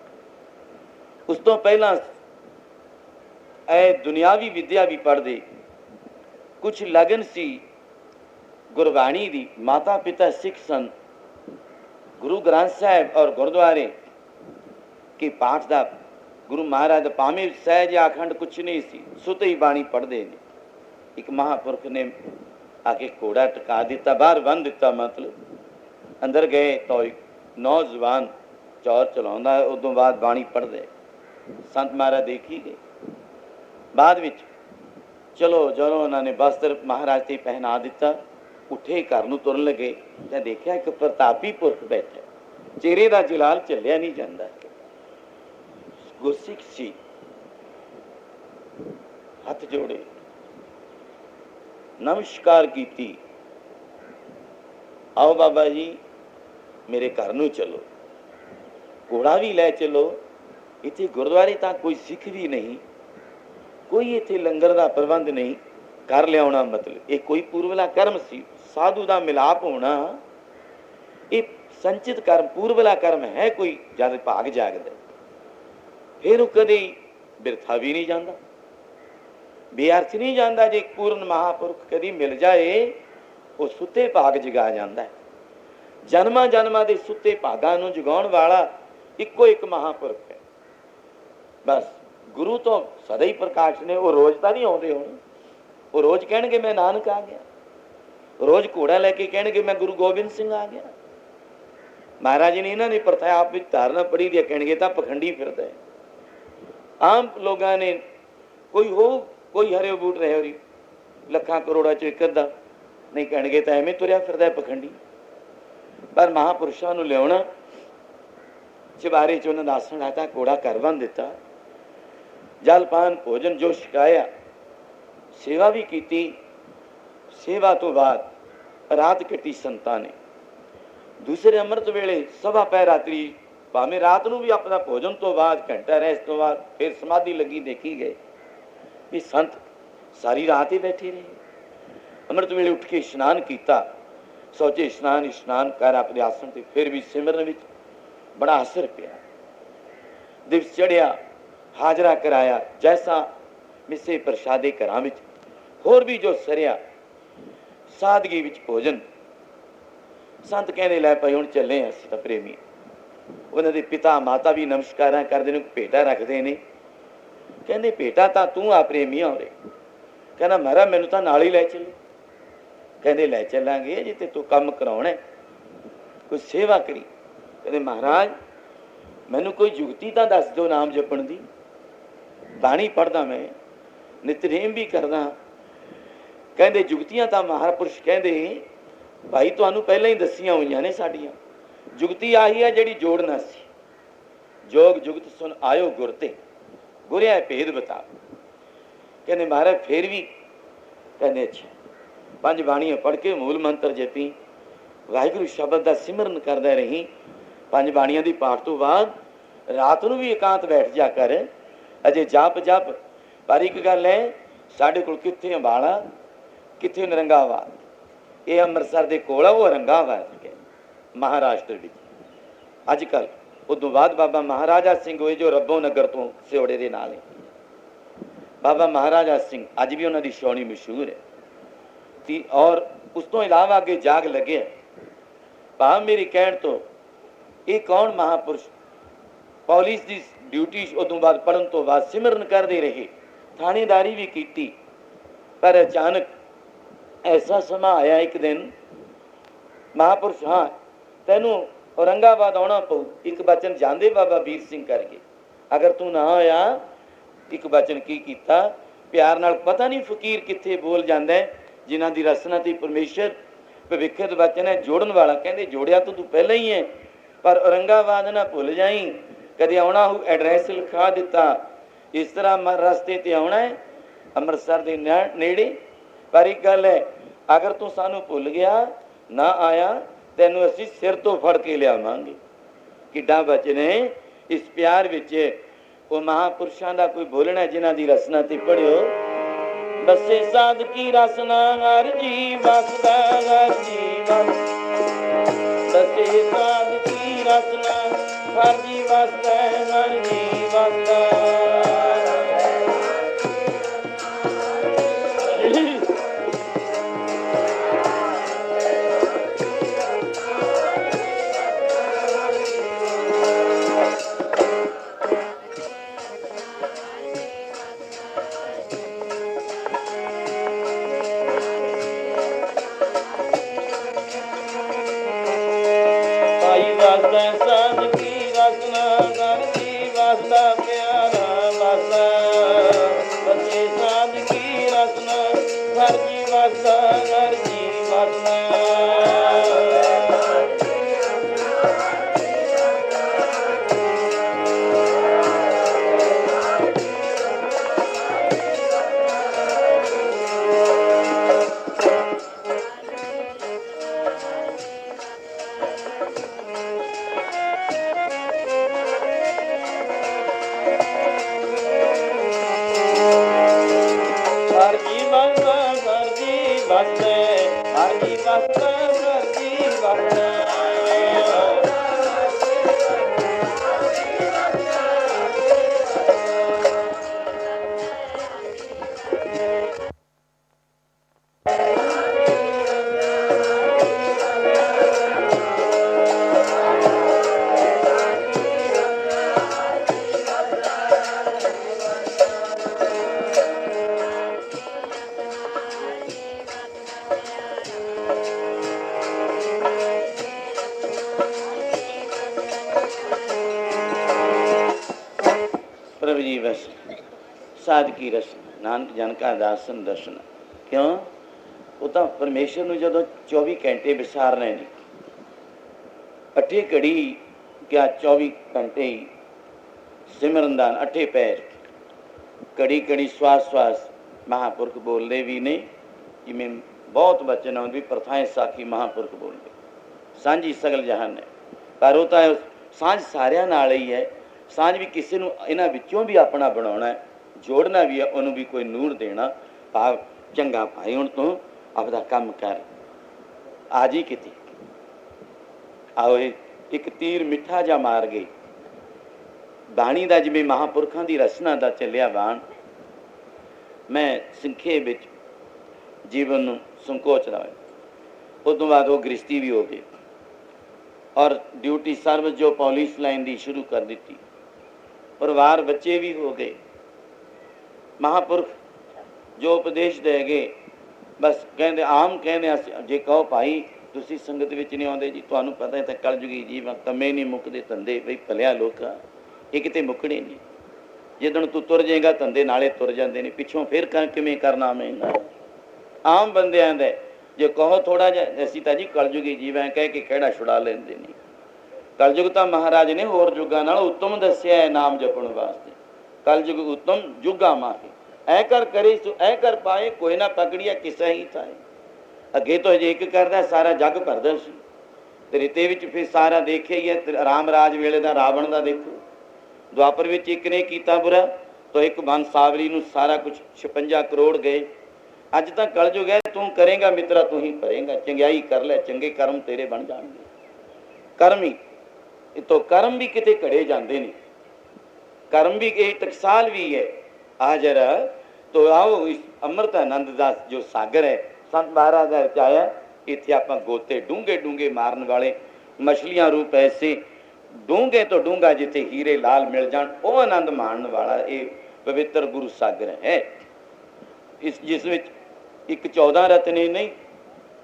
उस तो पहला दुनियावी विद्या भी पढ़ते कुछ लगन सी गुरबाणी दी माता पिता सिख सन गुरु ग्रंथ साहब और गुरुद्वारे के पाठ का गुरु महाराज भावें सहज आखंड कुछ नहीं सी सुत ही बाणी पढ़ते हैं। एक महापुरख ने आके घोड़ा टका दिता बाहर बन दिता मतलब अंदर गए तो एक नौजवान चौर चलाउंदा उदों बाद बाणी पढ़ते संत महाराज देखी गए। बाद विच चलो जो उन्होंने वस्त्र महाराज से पहना दिता उठे घर नूं तुरन लगे तो देखा एक प्रतापी पुरख बैठा चेहरे का जलाल झलिया नहीं जाता गुरसिख सी हथ जोड़े नमस्कार की आओ बाबा जी मेरे घर नूं चलो, घोड़ा भी लै चलो। इत्थे गुरुद्वारे तां कोई सिख भी नहीं, कोई इत्थे लंगर का प्रबंध नहीं। कर लिया मतलब ये कोई पूर्वला कर्म सी, साधु का मिलाप होना ये संचित कर्म, पूर्वला कर्म है। कोई जद भाग जागदा फिर वो कदे बिरथा भी नहीं जाता, बेअर्थ नहीं जाता। जे पूर्ण महापुरुष कदी मिल जाए वो सुते भाग जगा जाता है। जन्मां जन्मां दे सुते भागां नूं जगाउण वाला इक्को एक महापुरुष है। बस गुरु तो सदा ही प्रकाश ने। वो रोज तो नहीं आते होने, वो रोज कह मैं नानक आ गया, रोज घोड़ा लैके कह मैं गुरु गोबिंद सिंह आ गया। महाराज जी ने इन्होंने प्रथा आप धारणा पढ़ी दी, कह तो पखंडी फिरता है। आम लोगों ने कोई हो कोई हरे बूट रहे हो लखा करोड़ा चो एक अद्धा नहीं, कह तो एवें तुरया फिरदा है पखंडी। पर महापुरुषों को लिया चबारे च उन्होंने आसन लाता, घोड़ा घर बन दिता, जल पान भोजन जो छकाया, सेवा भी की। सेवा तो बाद रात कटी संतां ने। दूसरे अमृत वेले सवा पै रात्रि भावें रात को भी अपना भोजन तो बाद घंटा रेस्ट तो बाद फिर समाधि लगी। देखी गए भी संत सारी रात ही बैठे रहे। अमृत वेले उठ के इशनान किया, सोचे इशनान कर अपने आसन से, फिर भी सिमरन में बड़ा असर पिया। दिवस चढ़िया, हाजरा कराया, जैसा मिसे प्रसादे घरां विच होर भी जो सरिया, सादगी विच भोजन। संत कहने लै पए हुण चले असीं तां प्रेमी। उन्हां दे पिता माता भी नमस्कारां करदे ने, भेटा रखदे ने। कहंदे भेटा तां तूं आ प्रेमी होरे। कहना महाराज मैनूं तां नाल ही लै चलो। कहंदे लै चलांगे जे ते तूं काम कराउणा है, कोई सेवा करी। कहंदे महाराज मैनूं कोई जुगती तां दस दो नाम जपण दी। बाणी पढ़दा मैं, नितनेम भी करदा। कहंदे जुगतियां तां महापुरुष कहंदे भाई तुहानूं पहलां ही दसियां होईयां ने साडीआं। जुगती आही है जिहड़ी जोड़ना सी। जोग जुगत सुन आयो गुर ते, गुरिया भेद बता। कहंदे महाराज फिर भी, कहंदे अच्छा पंज बाणियां पढ़ के मूल मंत्र जपी, वाहिगुरू शब्द का सिमरन करदा रही। पंज बाणियां दी पाठ तो बाद रात नूं भी एकांत बैठ जा कर, अजे जप जप। पर एक गल है, साडे कोल कित्थे अंबाला कित्थे नरंगावाद। ये अमृतसर के कोल वो रंगावाद है महाराष्ट्र विच। अजकल उदों बाद बाबा महाराजा सिंह होए जो रब्बों नगर तो सियोड़े के नाल है। बाबा महाराजा सिंह अज भी उन्होंने छावनी मशहूर है। और उस तो इलावा अगे जाग लगे भाव मेरी कहण तो ये कौन महापुरुष पुलिस की ड्यूटी उदों बाद पढ़न तो बाद सिमरन करते रहे, थानेदारी भी की। पर अचानक ऐसा समा आया एक दिन, महापुरुष हाँ तेनों औरंगाबाद आना पऊ, एक वचन जाते बाबा वीर सिंह करके, अगर तू ना आया। एक वचन की कीता प्यार नाल, पता नहीं फकीर कित्थे बोल जाता है जिन्हां दी रसना ते परमेश्वर भविष्यत वचन है जोड़न वाला। कहंदे जोड़िया तो तू पहले ही है, पर औरंगाबाद ना भुल जाई, कदे आउणा हो एड्रैस लिखा दिता, इस तरह रस्ते ते आउणा है अमृतसर दे नेड़े। पर एक गल है, अगर तू सानू भुल गया ना आया तैनू असीं सिर तो फड़ के लियावांगे। किड्डा वचन है इस प्यार विच। वो महापुरुषों का कोई बोलना जिन्हां दी रसना ते पढ़ियो, बसे साध की रसना हर जी वसदा हर जी वस, बसे साध की रसना हर जी वसदा हर जी वसदा। ਵਸੈ ਆਜੀ ਵਸੈ ਵਰਜੀ ਵਸੈ ਪ੍ਰਭ ਜੀ ਬਸ ਸਾਧਕੀ ਰਸਨ ਨਾਨਕ ਜਨ ਕਾ ਦਾਸਨ ਦਰਸ਼ਨ ਕਿਉਂ ਉਹ ਤਾਂ ਪਰਮੇਸ਼ਰ ਨੂੰ ਜਦੋਂ 24 ਘੰਟੇ ਵਿਸਾਰਨੇ ਨੇ ਅੱਠੇ ਘੜੀ ਕਿਆ 24 ਘੰਟੇ ਹੀ ਸਿਮਰਨ ਦਾ ਅੱਠੇ ਪੈਰ ਘੜੀ ਘੜੀ ਸਵਾਸ ਸਵਾਸ ਮਹਾਂਪੁਰਖ ਬੋਲਦੇ ਵੀ ਨੇ ਜਿਵੇਂ ਬਹੁਤ ਬਚਨ ਆਉਂਦੇ ਵੀ ਪ੍ਰਥਾएं ਸਾਖੀ ਮਹਾਂਪੁਰਖ ਬੋਲਦੇ ਸਾਂਝੀ ਸਗਲ ਜਹਾਨ ਹੈ ਪਰ ਉਹ ਤਾਂ ਸਾਂਝ ਸਾਰਿਆਂ ਨਾਲ ਹੀ ਹੈ ਸਾਂਝ ਵੀ ਕਿਸੇ ਨੂੰ ਇਹਨਾਂ ਵਿੱਚੋਂ ਵੀ ਆਪਣਾ ਬਣਾਉਣਾ ਹੈ ਜੋੜਨਾ ਵੀ ਹੈ ਉਹਨੂੰ ਵੀ ਕੋਈ ਨੂਰ ਦੇਣਾ ਭਾਵ ਚੰਗਾ ਭਾਈ ਹੁਣ ਤੋਂ ਆਪਦਾ ਕੰਮ ਕਰ ਆ ਜੀ ਕਿਤੇ ਆਓ ਇੱਕ ਤੀਰ ਮਿੱਠਾ ਜਾ ਮਾਰ ਗਈ ਬਾਣੀ ਦਾ ਜਿਵੇਂ ਮਹਾਂਪੁਰਖਾਂ ਦੀ ਰਚਨਾ ਦਾ ਚੱਲਿਆ ਬਾਣ ਮੈਂ ਸੰਖੇਪ ਵਿੱਚ ਜੀਵਨ ਨੂੰ ਸੰਕੋਚਦਾ ਹੋਇਆ ਉਸ ਤੋਂ ਬਾਅਦ ਉਹ ਗ੍ਰਸਤੀ ਵੀ ਹੋ ਗਈ ਔਰ ਡਿਊਟੀ ਸਰਵਿਸ ਜੋ ਪੁਲਿਸ ਲਾਈਨ ਦੀ ਸ਼ੁਰੂ ਕਰ ਦਿੱਤੀ ਪਰਿਵਾਰ ਬੱਚੇ ਵੀ ਹੋ ਗਏ ਮਹਾਂਪੁਰਖ ਜੋ ਉਪਦੇਸ਼ ਦੇ ਗਏ ਬਸ ਕਹਿੰਦੇ ਆਮ ਕਹਿੰਦੇ ਜੇ ਕਹੋ ਭਾਈ ਤੁਸੀਂ ਸੰਗਤ ਵਿੱਚ ਨਹੀਂ ਆਉਂਦੇ ਜੀ ਤੁਹਾਨੂੰ ਪਤਾ ਹੈ ਤਾਂ ਕਲਯੁਗੀ ਜੀਵਨ ਤਮੇ ਨਹੀਂ ਮੁੱਕਦੇ ਧੰਦੇ ਬਈ ਭਲਿਆ ਲੋਕਾਂ ਇਹ ਕਿਤੇ ਮੁੱਕਣੇ ਨਹੀਂ ਜਿੱਦਣ ਤੂੰ ਤੁਰ ਜਾਏਗਾ ਧੰਦੇ ਨਾਲੇ ਤੁਰ ਜਾਂਦੇ ਨੇ ਪਿੱਛੋਂ ਫਿਰ ਕਿਵੇਂ ਕਰਨਾ ਮੈਂ ਆਮ ਬੰਦਿਆਂ ਦਾ ਜੇ ਕਹੋ ਥੋੜਾ ਜਿਹਾ ਅਸੀਂ ਤਾਂ ਜੀ ਕਲਯੁਗੀ ਜੀਵਨ ਕਹਿ ਕੇ ਕਿਹੜਾ ਛੁਡਾ ਲੈਂਦੇ ਨੇ ਕਲਯੁਗ ਤਾਂ ਮਹਾਰਾਜ ਨੇ ਹੋਰ ਯੁੱਗਾਂ ਨਾਲ ਉੱਤਮ ਦੱਸਿਆ ਹੈ ਨਾਮ ਜਪਣ ਵਾਸਤੇ ਕਲਯੁਗ ਉੱਤਮ ਯੁੱਗਾ ਮਾਹੇ ਐ ਕਰ ਕਰੇ ਸੋ ਐ ਕਰ ਪਾਏ ਕੋਈ ਨਾ ਪਕੜਿਆ ਕਿਸਾ ਹੀ ਥਾਏ ਅੱਗੇ ਤੋਂ ਜੇ ਇੱਕ ਕਰਦਾ ਸਾਰਾ ਜੱਗ ਭਰਦਾ ਸੀ ਤੇ ਰਿਤੇ ਵਿੱਚ ਫਿਰ ਸਾਰਾ ਦੇਖਿਆ ਹੀ ਹੈ ਰਾਮ ਰਾਜ ਵੇਲੇ ਦਾ ਰਾਵਣ ਦਾ ਦੇਖੋ ਦੁਆਪਰ ਵਿੱਚ ਇੱਕ ਨੇ ਕੀਤਾ ਬੁਰਾ ਤਾਂ ਇੱਕ ਬੰਸਾਵਲੀ ਨੂੰ ਸਾਰਾ ਕੁਝ 56 ਕਰੋੜ ਗਏ ਅੱਜ ਤਾਂ ਕਲਯੁਗ ਹੈ ਤੂੰ ਕਰੇਗਾ ਮਿੱਤਰਾ ਤੂੰ ਹੀ ਭਰੇਗਾ ਚੰਗਿਆਈ ਕਰ ਲੈ ਚੰਗੇ ਕਰਮ ਤੇਰੇ ਬਣ ਜਾਣਗੇ ਕਰਮ ਹੀ ਇਤੋਂ ਕਰਮ ਵੀ ਕਿਤੇ ਘੜੇ ਜਾਂਦੇ ਨੇ ਕਰਮ ਵੀ ਇਹ ਟਕਸਾਲ ਵੀ ਹੈ ਆ ਜਰਾ ਤੋ ਆਓ ਇਸ ਅੰਮ੍ਰਿਤ ਆਨੰਦ ਦਾ ਜੋ ਸਾਗਰ ਹੈ ਸੰਤ ਮਹਾਰਾਜ ਦਾ ਰਚਾਇਆ ਇੱਥੇ ਆਪਾਂ ਗੋਤੇ ਡੂੰਘੇ ਡੂੰਘੇ ਮਾਰਨ ਵਾਲੇ ਮਛਲੀਆਂ ਰੂਪ ਐਸੇ ਡੂੰਘੇ ਤੋਂ ਡੂੰਘਾ ਜਿੱਥੇ ਹੀਰੇ ਲਾਲ ਮਿਲ ਜਾਣ ਉਹ ਆਨੰਦ ਮਾਣਨ ਵਾਲਾ ਇਹ ਪਵਿੱਤਰ ਗੁਰੂ ਸਾਗਰ ਹੈ ਇਸ ਜਿਸ ਵਿੱਚ ਇੱਕ 14 ਰਤਨੇ ਨਹੀਂ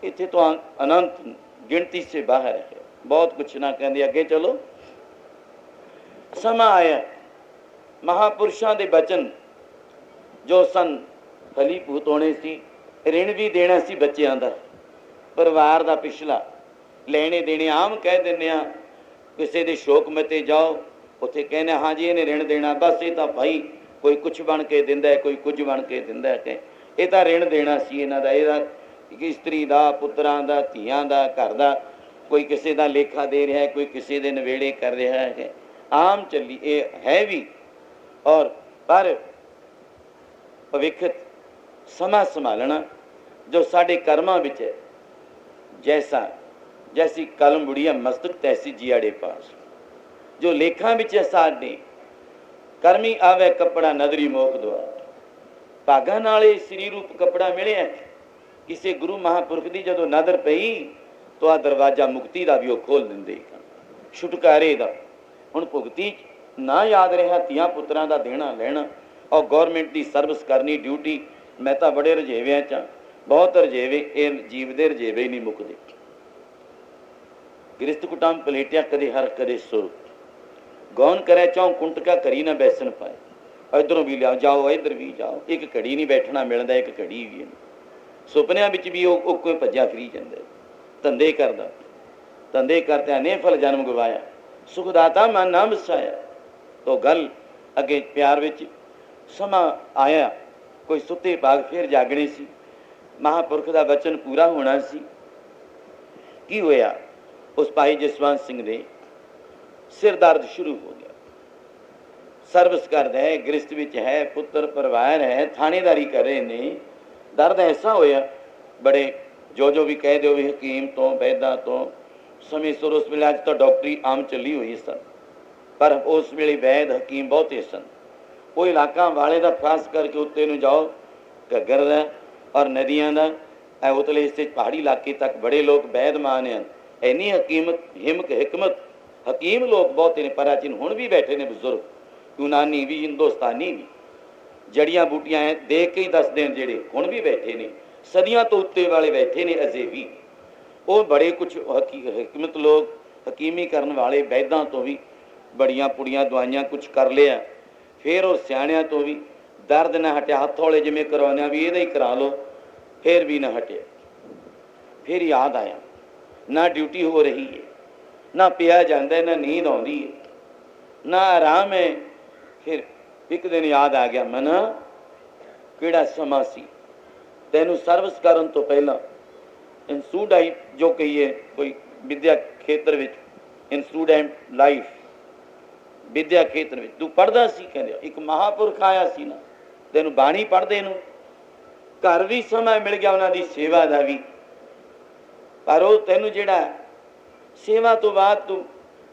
ਇੱਥੇ ਤੋਂ ਅਨੰਤ ਗਿਣਤੀ ਸੇ ਬਾਹਰ ਹੈ ਬਹੁਤ ਕੁਛ ਨਾ ਕਹਿੰਦੇ ਅੱਗੇ ਚਲੋ ਸਮਾਂ ਆਇਆ ਮਹਾਂਪੁਰਸ਼ਾਂ ਦੇ ਬਚਨ ਜੋ ਸਨ ਫਲੀਭੂਤ ਹੋਣੇ ਸੀ ਰਿਣ ਵੀ ਦੇਣਾ ਸੀ ਬੱਚਿਆਂ ਦਾ ਪਰਿਵਾਰ ਦਾ ਪਿਛਲਾ ਲੈਣੇ ਦੇਣੇ ਆਮ ਕਹਿ ਦਿੰਦੇ ਆ ਕਿਸੇ ਦੇ ਸ਼ੋਕ ਮਤੇ ਜਾਓ ਉੱਥੇ ਕਹਿੰਦੇ ਹਾਂ ਜੀ ਇਹਨੇ ਰਿਣ ਦੇਣਾ ਬਸ ਇਹ ਤਾਂ ਭਾਈ ਕੋਈ ਕੁਛ ਬਣ ਕੇ ਦਿੰਦਾ ਕੋਈ ਕੁਝ ਬਣ ਕੇ ਦਿੰਦਾ ਕਿ ਇਹ ਤਾਂ ਰਿਣ ਦੇਣਾ ਸੀ ਇਹਨਾਂ ਦਾ ਇਹਦਾ ਇਸਤਰੀ ਦਾ ਪੁੱਤਰਾਂ ਦਾ ਧੀਆਂ ਦਾ ਘਰ ਦਾ ਕੋਈ ਕਿਸੇ ਦਾ ਲੇਖਾ ਦੇ ਰਿਹਾ ਹੈ ਕੋਈ ਕਿਸੇ ਦੇ ਨਵੇੜੇ ਕਰ ਰਿਹਾ ਹੈ ਆਮ ਚੱਲੀ ਇਹ ਹੈ ਵੀ ਔਰ ਪਰ ਭਵਿੱਖ ਸਮਾਂ ਸੰਭਾਲਣਾ ਜੋ ਸਾਡੇ ਕਰਮਾਂ ਵਿੱਚ ਹੈ ਜੈਸੀ ਕਲਮ ਬੁੜੀਆ ਮਸਤਕ ਤੈਸੀ ਜਿਆੜੇ ਪਾਸ ਜੋ ਲੇਖਾਂ ਵਿੱਚ ਹੈ ਸਾਡੇ ਕਰਮੀ ਆਵੇ ਕੱਪੜਾ ਨਦਰੀ ਮੋਖ ਦੁਆ ਭਾਗਾਂ ਨਾਲ ਇਹ ਸਰੀਰ ਰੂਪ ਕੱਪੜਾ ਮਿਲਿਆ ਕਿਸੇ ਗੁਰੂ ਮਹਾਂਪੁਰਖ ਦੀ ਜਦੋਂ ਨਦਰ ਪਈ ਤਾਂ ਆ ਦਰਵਾਜ਼ਾ ਮੁਕਤੀ ਦਾ ਵੀ ਉਹ ਖੋਲ ਦਿੰਦੇ ਛੁਟਕਾਰੇ ਦਾ ਹੁਣ ਭੁਗਤੀ ਨਾ ਯਾਦ ਰਿਹਾ ਧੀਆਂ ਪੁੱਤਰਾਂ ਦਾ ਦੇਣਾ ਲੈਣਾ ਔਰ ਗੌਰਮੈਂਟ ਦੀ ਸਰਵਿਸ ਕਰਨੀ ਡਿਊਟੀ ਮੈਂ ਤਾਂ ਬੜੇ ਰਜੇਵਿਆਂ 'ਚ ਬਹੁਤ ਰਜੇਵੇ ਇਹ ਜੀਵ ਦੇ ਰਜੇਵੇ ਹੀ ਨਹੀਂ ਮੁੱਕਦੇ ਗ੍ਰਿਸਤ ਕੁਟਾਮ ਪਲੇਟਿਆ ਕਦੇ ਹਰ ਕਦੇ ਸੁਰ ਗੌਨ ਕਰੇ ਚੌਂ ਕੁੰਟਕਾ ਕਰੀ ਨਾ ਬੈਸਣ ਪਾਏ ਇੱਧਰੋਂ ਵੀ ਲਿਆਓ ਜਾਓ ਇੱਧਰ ਵੀ ਜਾਓ ਇੱਕ ਘੜੀ ਨਹੀਂ ਬੈਠਣਾ ਮਿਲਦਾ ਇੱਕ ਘੜੀ ਵੀ ਸੁਪਨਿਆਂ ਵਿੱਚ ਵੀ ਉਹ ਕੋਈ ਭੱਜਿਆ ਫਿਰੀ ਜਾਂਦਾ ਧੰਦੇ ਕਰਦਾ ਧੰਦੇ ਕਰਦਿਆਂ ਨੇ ਫਲ ਜਨਮ ਗਵਾਇਆ ਸੁਖਦਾਤਾ ਮਨ ਨਾ ਵਸਾਇਆ ਤੋ ਗੱਲ ਅੱਗੇ ਪਿਆਰ ਵਿੱਚ ਸਮਾਂ ਆਇਆ ਕੋਈ ਸੁੱਤੇ ਬਾਗ ਫਿਰ ਜਾਗਣੇ ਸੀ ਮਹਾਂਪੁਰਖ ਦਾ ਵਚਨ ਪੂਰਾ ਹੋਣਾ ਸੀ ਕੀ ਹੋਇਆ ਉਸ ਭਾਈ ਜਸਵੰਤ ਸਿੰਘ ਦੇ ਸਿਰ ਦਰਦ ਸ਼ੁਰੂ ਹੋ ਗਿਆ ਸਰਵਿਸ ਕਰਦਾ ਹੈ ਗ੍ਰਿਸਤ ਵਿੱਚ ਹੈ ਪੁੱਤਰ ਪਰਿਵਾਰ ਹੈ ਥਾਣੇਦਾਰੀ ਕਰ ਰਹੇ ਨੇ ਦਰਦ ਐਸਾ ਹੋਇਆ बड़े जो भी कह दो भी हकीम तो वैदा तो समय सुर उस वे अज तो डॉक्टरी आम चली हुई सन, पर उस वे वैद हकीम बहुते सन। वो इलाका वाले का खास करके उत्ते नूं जाओ घग्गर का और नदियां का उतले हिस्से पहाड़ी इलाके तक बड़े लोग वैदमान हैं। इन्नी हकीमत हिकमत हकीम लोग बहुते ने, प्राचीन हुण भी बैठे ने बजुर्ग, यूनानी भी हिंदुस्तानी भी, जड़ियां बूटियां देख के ही दसदे हैं जेड़े हुण भी बैठे ने, सदियां तो उत्ते वाले बैठे ने अजे भी। वो बड़े कुछ हिकमत लोग हकीमी करने वाले वैदां तो भी बड़ियां पुड़ियां दवाइयां कुछ कर लिया, फिर वो सियाणियां तो भी दर्द ना हटिया, हथ हौले जिमें करवाने भी ये करा लो, फिर भी ना हटिया। फिर याद आया ना ड्यूटी हो रही है, ना पिया जाता है, ना नींद आती है, ना आराम है। फिर एक दिन याद आ गया, मना किहड़ा समा सी तैनू सर्विस करन तो पहला इंस्टीट्यूट आई जो कहीए कोई विद्या खेत्र विच इंस्टीट्यूट लाइफ विद्या खेत्र में तू पढ़दा सी, कहंदे एक महापुरख आया सी ना, तैनू बाणी पढ़दे नूं घर भी समय मिल गया उन्हां दी सेवा दा भी, पर वो तैनू जिहड़ा सेवा तो बाद तू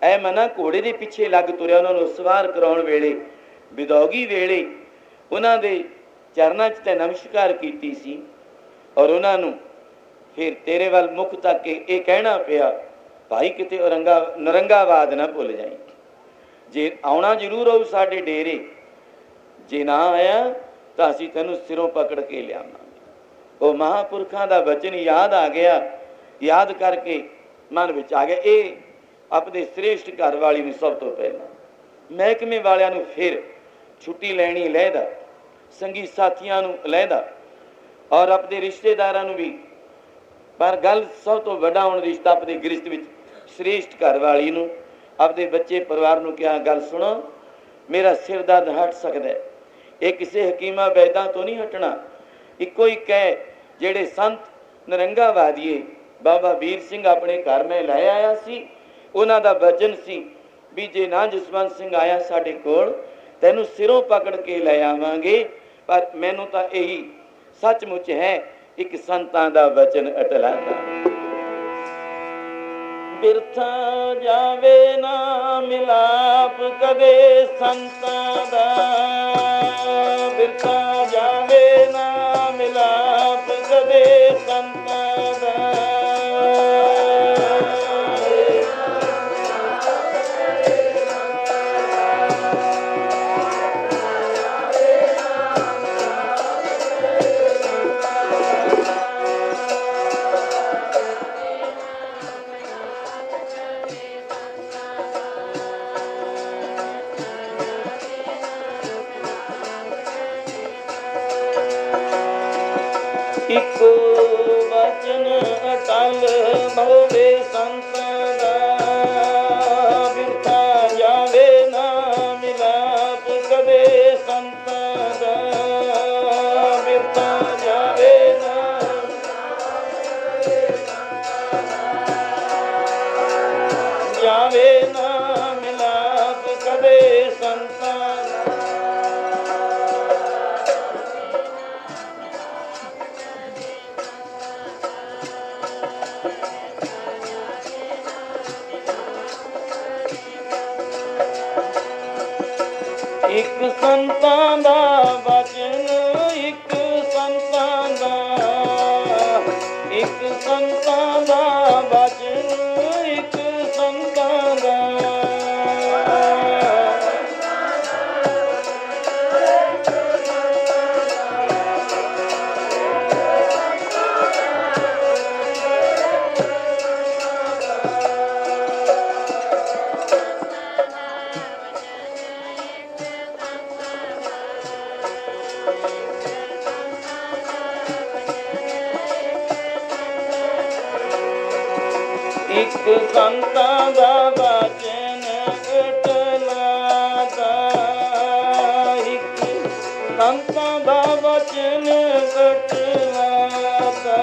ऐ मना घोड़े दे पिछे लग तुरिया, उन्हां नूं सवार कराउण वेले विदौगी वेले उन्हां दे चरनां 'च तैं नमस्कार कीती सी, और उन्हां नूं फिर तेरे वाल मुख तक के ये कहना पिया, भाई किते नरंगावाद ना भुल जाई, जे आउणा जरूर आऊ साडे डेरे, जे ना आया तो असीं तैनूं सिरों पकड़ के लियावांगे। वो महापुरखां दा वचन याद आ गया, याद करके मन विच आ गया, ये अपने श्रेष्ठ घर वाली नूं सब तो पहला महकमे वालियां नूं फिर छुट्टी लैनी लैदा, संगी साथियां नूं लैदा, और अपने रिश्तेदारां नूं भी, पर गल सब तो वड्डा हुण रिश्ता अपने गृहस्थ विच श्रेष्ठ घर वाली नूं अपने बच्चे परिवार नूं क्या गल सुनो, मेरा सिर दर्द हट सकता है, ये किसी हकीमा वैदा तो नहीं हटना। इको ही कह जेड़े संत नरंगावादीए बाबा वीर सिंह अपने घर में लै आया सी, उन्हां दा वचन सी भी जे ना जसवंत सिंह आया साडे कोल तैनूं सिरों पकड़ के लै आवांगे। पर मैनूं तां यही सचमुच है एक संतां दा वचन अटलांदा, बिरथा जावे ना मिलाप कदे संतां दा, बिरथा जावे ना मिलाप कदे संतां दा। इको वचन अटल भवे संतां दा, बिरथा जावे ना मिलाप कदे संतां दा, बिरथा जावे ना जावे ना मिलाप कदे संतां दा। एक संतां दा वचन, एक संतां दा, एक संतां दा वचन, एक संतां दा। एक संतां दा वचन अटलांदा, एक संतां दा वचन अटलांदा।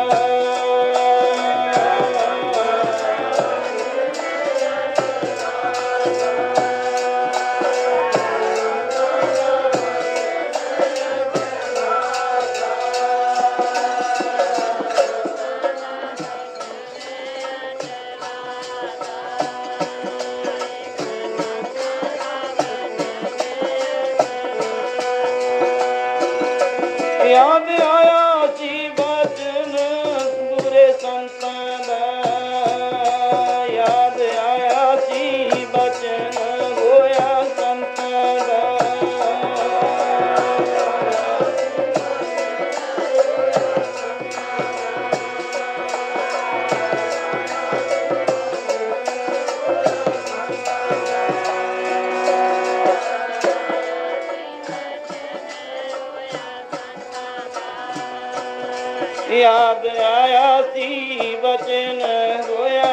ਬਚਨ ਹੋਇਆ,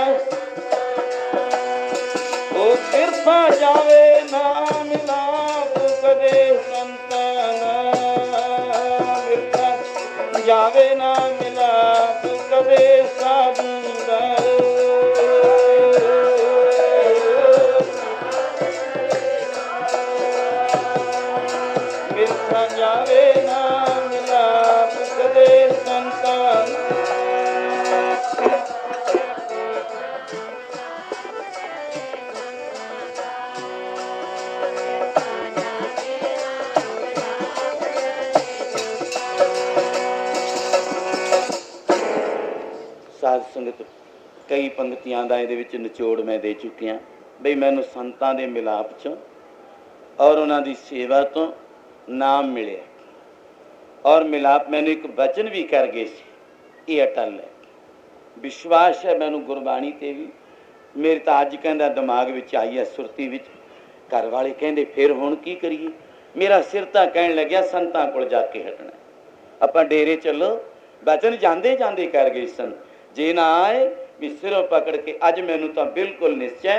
ਉਹ ਬਿਰਥਾ ਜਾਵੇ ਨਾ ਮਿਲਾਪ ਕਦੇ ਸੰਤਾਂ ਨਾਲ, ਬਿਰਥਾ ਜਾਵੇ ਨਾ ਮਿਲਾਪ ਕਦੇ ਸਾਧੂ ਦਾ। ਬਿਰਥਾ ਜਾਵੇ ਨਾ ਮਿਲਾਪ ਕਦੇ ਸੰਤਾਂ ਨਾਲ। ਸਾਧ ਸੰਗਤ, ਕਈ ਪੰਕਤੀਆਂ ਦਾ ਇਹਦੇ ਵਿੱਚ ਨਿਚੋੜ ਮੈਂ ਦੇ ਚੁੱਕਿਆ ਬਈ ਮੈਨੂੰ ਸੰਤਾਂ ਦੇ ਮਿਲਾਪ 'ਚੋਂ ਔਰ ਉਹਨਾਂ ਦੀ ਸੇਵਾ ਤੋਂ ਨਾਮ ਮਿਲਿਆ, ਔਰ ਮਿਲਾਪ ਮੈਨੂੰ ਇੱਕ ਬਚਨ ਵੀ ਕਰ ਗਏ ਸੀ, ਇਹ ਅਟਲ ਹੈ। ਵਿਸ਼ਵਾਸ ਹੈ ਮੈਨੂੰ ਗੁਰਬਾਣੀ 'ਤੇ ਵੀ। ਮੇਰੇ ਤਾਂ ਅੱਜ ਕਹਿੰਦਾ ਦਿਮਾਗ ਵਿੱਚ ਆਈ ਹੈ, ਸੁਰਤੀ ਵਿੱਚ। ਘਰ ਵਾਲੇ ਕਹਿੰਦੇ ਫਿਰ ਹੁਣ ਕੀ ਕਰੀਏ? ਮੇਰਾ ਸਿਰ ਤਾਂ ਕਹਿਣ ਲੱਗਿਆ ਸੰਤਾਂ ਕੋਲ ਜਾ ਕੇ ਹਟਣਾ, ਆਪਾਂ ਡੇਰੇ ਚੱਲੋ। ਬਚਨ ਜਾਂਦੇ ਜਾਂਦੇ ਕਰ ਗਏ ਸਨ, ਜੇ ਨਾ ਆਏ ਵੀ ਸਿਰੋਂ ਪਕੜ ਕੇ। ਅੱਜ ਮੈਨੂੰ ਤਾਂ ਬਿਲਕੁਲ ਨਿਸ਼ਚੈ।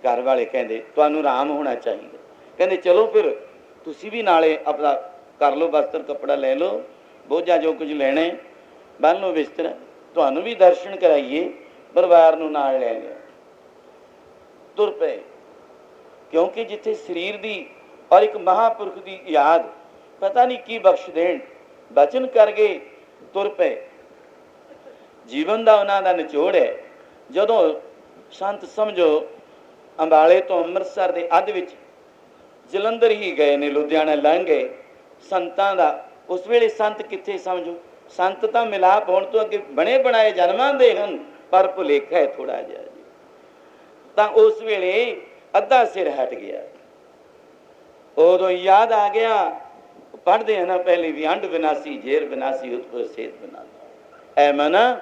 ਘਰ ਵਾਲੇ ਕਹਿੰਦੇ ਤੁਹਾਨੂੰ ਆਰਾਮ ਹੋਣਾ ਚਾਹੀਦਾ, ਕਹਿੰਦੇ ਚਲੋ ਫਿਰ ਤੁਸੀਂ ਵੀ ਨਾਲੇ ਆਪਣਾ ਕਰ ਲਓ, ਵਸਤਰ ਕੱਪੜਾ ਲੈ ਲਓ, ਬੋਝਾ ਜੋ ਕੁਝ ਲੈਣਾ ਬੰਨ ਲਓ ਬਿਸਤਰਾ, ਤੁਹਾਨੂੰ ਵੀ ਦਰਸ਼ਨ ਕਰਾਈਏ। ਪਰਿਵਾਰ ਨੂੰ ਨਾਲ ਲੈ ਲਿਆ, ਤੁਰ ਪਏ। ਕਿਉਂਕਿ ਜਿੱਥੇ ਸਰੀਰ ਦੀ ਔਰ ਇੱਕ ਮਹਾਂਪੁਰਖ ਦੀ ਯਾਦ ਪਤਾ ਨਹੀਂ ਕੀ ਬਖਸ਼ ਦੇਣ, ਬਚਨ ਕਰ ਗਏ, ਤੁਰ ਪਏ। ਜੀਵਨ ਦਾ ਉਹਨਾਂ ਦਾ ਨਿਚੋੜ ਹੈ। ਜਦੋਂ ਸੰਤ ਸਮਝੋ ਅੰਬਾਲੇ ਤੋਂ ਅੰਮ੍ਰਿਤਸਰ ਦੇ ਅੱਧ ਵਿੱਚ ਜਲੰਧਰ ਹੀ ਗਏ ਨੇ, ਲੁਧਿਆਣਾ ਲੰਘ ਗਏ ਸੰਤਾਂ ਦਾ। ਉਸ ਵੇਲੇ ਸੰਤ ਕਿੱਥੇ ਸਮਝੋ, ਸੰਤ ਤਾਂ ਮਿਲਾਪ ਹੋਣ ਤੋਂ ਅੱਗੇ ਬਣੇ ਬਣਾਏ ਜਨਮਾਂ ਦੇ ਹਨ, ਪਰ ਭੁਲੇਖਾ ਹੈ ਥੋੜਾ ਜਿਹਾ ਜੀ। ਤਾਂ ਉਸ ਵੇਲੇ ਅੱਧਾ ਸਿਰ ਹਟ ਗਿਆ, ਉਦੋਂ ਯਾਦ ਆ ਗਿਆ। ਪੜ੍ਹਦੇ ਹਨ ਨਾ ਪਹਿਲੇ ਵੀ, ਅੰਡ ਵਿਨਾਸੀ ਜ਼ੇਰ ਵਿਨਾਸੀ ਉਤਪਰ ਸੇਤ ਵਿਨਾਸੀ। ਐ ਮਨਾ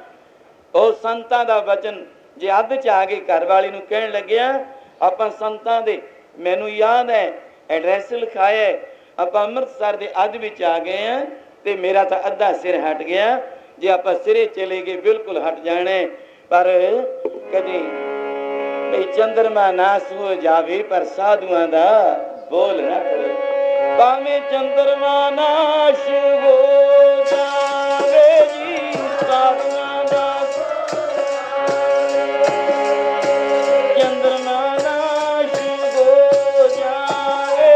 ਉਹ ਸੰਤਾਂ ਦਾ ਵਚਨ ਜੇ ਅੱਧ 'ਚ ਆ ਗਏ, ਘਰ ਵਾਲੀ ਨੂੰ ਕਹਿਣ ਲੱਗਿਆ ਆਪਾਂ ਸੰਤਾਂ ਦੇ, ਮੈਨੂੰ ਯਾਦ ਹੈ ਐਡਰੈਸ ਲਿਖਾਇਆ, ਆਪਾਂ ਅੰਮ੍ਰਿਤਸਰ ਦੇ ਅੱਧ ਵਿੱਚ ਆ ਗਏ ਹਾਂ ਤੇ ਮੇਰਾ ਤਾਂ ਅੱਧਾ ਸਿਰ ਹਟ ਗਿਆ। ਜੇ ਆਪਾਂ ਸਿਰੇ ਚਲੇ ਗਏ ਬਿਲਕੁਲ ਹਟ ਜਾਣੇ। ਪਰ ਕਦੇ ਬਈ ਚੰਦਰਮਾ ਨਾਸ ਹੋ ਜਾਵੇ ਪਰ ਸਾਧੂਆਂ ਦਾ ਬੋਲ ਨਾ ਕਰੋ। ਭਾਵੇਂ ਚੰਦਰਮਾ ਨਾਸ਼ ਹੋ ਜਾਵੇ ਜੀ, ਸਾਧੂਆਂ ਦਾ ਚੰਦਰਮਾ ਨਾਸ਼ ਹੋ ਜਾਵੇ।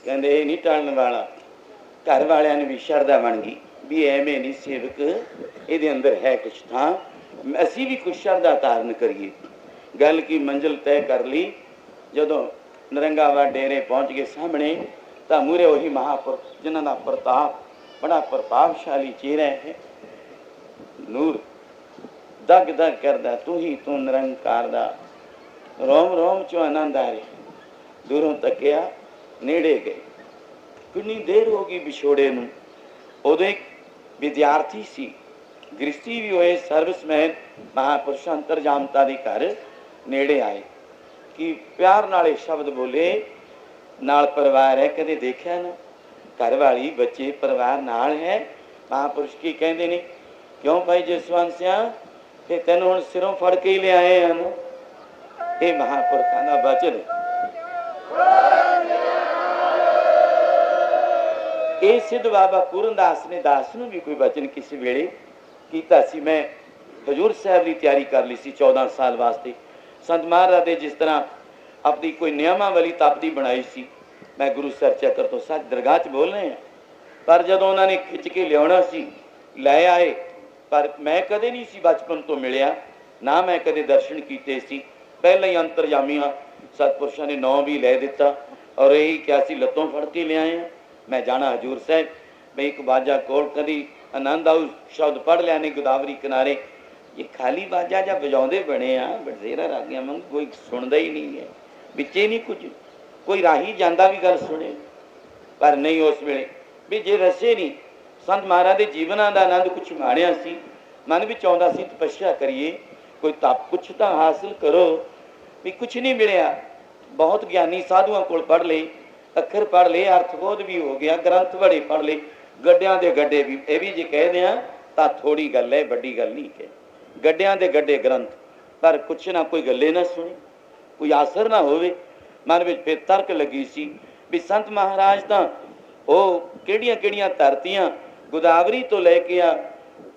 ਕਹਿੰਦੇ ਇਹ ਨਹੀਂ ਟਾਲਣ ਵਾਲਾ। ਘਰ ਵਾਲਿਆਂ ਨੂੰ ਵੀ ਸ਼ਰਧਾ ਬਣ ਗਈ ਵੀ ਐਵੇਂ ਨਹੀਂ ਸੇਵਕ, ਇਹਦੇ ਅੰਦਰ ਹੈ ਕੁਛ ਥਾਂ, ਅਸੀਂ ਵੀ ਕੁਛ ਸ਼ਰਧਾ ਧਾਰਨ ਕਰੀਏ। ਗੱਲ ਕੀ ਮੰਜ਼ਿਲ ਤੈਅ ਕਰ ਲਈ। ਜਦੋਂ ਨਰੰਗਾਵਾ ਡੇਰੇ ਪਹੁੰਚ ਗਏ ਸਾਹਮਣੇ, ਤਾਂ ਮੂਹਰੇ ਉਹੀ ਮਹਾਂਪੁਰਖ ਜਿਨ੍ਹਾਂ ਦਾ ਪ੍ਰਤਾਪ ਬੜਾ ਪ੍ਰਭਾਵਸ਼ਾਲੀ ਚਿਹਰਾ ਹੈ, ਨੂਰ ਦਗ ਦਗ ਕਰਦਾ, ਤੂੰ ਹੀ ਤੂੰ ਨਿਰੰਕਾਰ ਦਾ। ਰੋਮ ਰੋਮ ਚੋਂ ਆਨੰਦ ਆ ਰਿਹਾ। ਦੂਰੋਂ ਤੱਕਿਆ ਨੇੜੇ ਗਏ। ਕਿੰਨੀ ਦੇਰ ਹੋ ਗਈ ਵਿਛੋੜੇ ਨੂੰ। ਉਦੋਂ ਇੱਕ ਵਿਦਿਆਰਥੀ ਸੀ, ਗ੍ਰਸਤੀ ਵੀ ਹੋਏ, ਸਰਵਿਸਮੈਨ ਮਹਾਂਪੁਰਸ਼ ਅੰਤਰਜਾਮਤਾ ਦੇ ਘਰ ਨੇੜੇ ਆਏ ਕਿ ਪਿਆਰ ਨਾਲ ਇਹ ਸ਼ਬਦ ਬੋਲੇ, ਨਾਲ ਪਰਿਵਾਰ ਹੈ, ਕਦੇ ਦੇਖਿਆ ਨਾ, ਘਰ ਵਾਲੀ, ਬੱਚੇ, ਪਰਿਵਾਰ ਨਾਲ ਹੈ। ਮਹਾਂਪੁਰਸ਼ ਕੀ ਕਹਿੰਦੇ ਨੇ, ਕਿਉਂ ਭਾਈ ਜਸਵੰਤ ਸਿਆ, ਤੇ ਤੈਨੂੰ ਹੁਣ ਸਿਰੋਂ ਫੜ ਕੇ ਹੀ ਲਿਆਏ ਹਨ। ਇਹ ਮਹਾਂਪੁਰਖਾਂ ਦਾ ਬਚਨ ਹੈ। ਇਹ ਸਿੱਧ ਬਾਬਾ ਪੂਰਨਦਾਸ ਨੇ ਦਾਸ ਨੂੰ ਵੀ ਕੋਈ ਬਚਨ ਕਿਸੇ ਵੇਲੇ ਕੀਤਾ ਸੀ। ਮੈਂ ਹਜ਼ੂਰ ਸਾਹਿਬ ਦੀ ਤਿਆਰੀ ਕਰ ਲਈ ਸੀ 14 ਸਾਲ ਵਾਸਤੇ। ਸੰਤ ਮਹਾਰਾਜ ਦੇ ਜਿਸ ਤਰ੍ਹਾਂ ਆਪਣੀ ਕੋਈ ਨਿਯਮਾਵਲੀ ਤਪਦੀ ਬਣਾਈ ਸੀ, ਮੈਂ ਗੁਰੂ ਸਰ ਚੱਕਰ ਤੋਂ ਸੱਚ ਦਰਗਾਹ 'ਚ ਬੋਲ ਰਹੇ ਹਾਂ। ਪਰ ਜਦੋਂ ਉਹਨਾਂ ਨੇ ਖਿੱਚ ਕੇ ਲਿਆਉਣਾ ਸੀ, ਲੈ ਆਏ। ਪਰ ਮੈਂ ਕਦੇ ਨਹੀਂ ਸੀ ਬਚਪਨ ਤੋਂ ਮਿਲਿਆ, ਨਾ ਮੈਂ ਕਦੇ ਦਰਸ਼ਨ ਕੀਤੇ ਸੀ। ਪਹਿਲਾਂ ਹੀ ਅੰਤਰਜਾਮੀਆਂ ਸਤਿਪੁਰਸ਼ਾਂ ਨੇ ਨਾਂ ਵੀ ਲੈ ਦਿੱਤਾ ਔਰ ਇਹੀ ਕਿਹਾ ਸੀ, ਲੱਤੋਂ ਫੜ ਕੇ ਲਿਆਏ ਹਾਂ। ਮੈਂ ਜਾਣਾ ਹਜ਼ੂਰ ਸਾਹਿਬ, ਬਈ ਇੱਕ ਬਾਜਾ ਕੋਲ ਕਦੀ ਆਨੰਦ ਆਊ ਸ਼ਬਦ ਪੜ੍ਹ ਲਿਆ ਨੇ, ਗੋਦਾਵਰੀ ਕਿਨਾਰੇ। ਇਹ ਖਾਲੀ ਬਾਜਾ ਜਾਂ ਵਜਾਉਂਦੇ ਬਣੇ ਆ, ਬਥੇਰਾ ਰਾਗੀਆਂ ਵਾਂਗ, ਕੋਈ ਸੁਣਦਾ ਹੀ ਨਹੀਂ ਹੈ, ਵਿੱਚੇ ਨਹੀਂ ਕੁਝ। ਕੋਈ ਰਾਹੀ ਜਾਂਦਾ ਵੀ ਗੱਲ ਸੁਣੇ, ਪਰ ਨਹੀਂ ਉਸ ਵੇਲੇ ਵੀ ਜੇ ਰਸੇ ਨਹੀਂ। ਸੰਤ ਮਹਾਰਾਜ ਦੇ ਜੀਵਨਾਂ ਦਾ ਆਨੰਦ ਕੁਛ ਮਾਣਿਆ ਸੀ, ਮਨ ਵਿੱਚ ਆਉਂਦਾ ਸੀ ਤਪੱਸਿਆ ਕਰੀਏ, ਕੋਈ ਤਪ ਕੁਛ ਤਾਂ ਹਾਸਿਲ ਕਰੋ। ਵੀ ਕੁਛ ਨਹੀਂ ਮਿਲਿਆ। ਬਹੁਤ ਗਿਆਨੀ ਸਾਧੂਆਂ ਕੋਲ ਪੜ੍ਹ ਲਏ, ਅੱਖਰ ਪੜ੍ਹ ਲਏ, ਅਰਥਬੋਧ ਵੀ ਹੋ ਗਿਆ, ਗ੍ਰੰਥ ਬੜੇ ਪੜ੍ਹ ਲਏ, ਗੱਡਿਆਂ ਦੇ ਗੱਡੇ ਵੀ। ਇਹ ਵੀ ਜੇ ਕਹਿੰਦੇ ਆ ਤਾਂ ਥੋੜੀ ਗੱਲ ਹੈ, ਵੱਡੀ ਗੱਲ ਨਹੀਂ ਕਿ ਗੱਡਿਆਂ ਦੇ ਗੱਡੇ ਗ੍ਰੰਥ, ਪਰ ਕੁਛ ਨਾ ਕੋਈ ਗੱਲੇ ਨਾ ਸੁਣੇ, ਕੋਈ ਆਸਰ ਨਾ ਹੋਵੇ। ਮਨ ਵਿੱਚ ਫਿਰ ਤਰਕ ਲੱਗੀ ਸੀ ਵੀ ਸੰਤ ਮਹਾਰਾਜ ਤਾਂ ਉਹ ਕਿਹੜੀਆਂ ਕਿਹੜੀਆਂ ਧਰਤੀਆਂ, ਗੋਦਾਵਰੀ ਤੋਂ ਲੈ ਕੇ ਆ,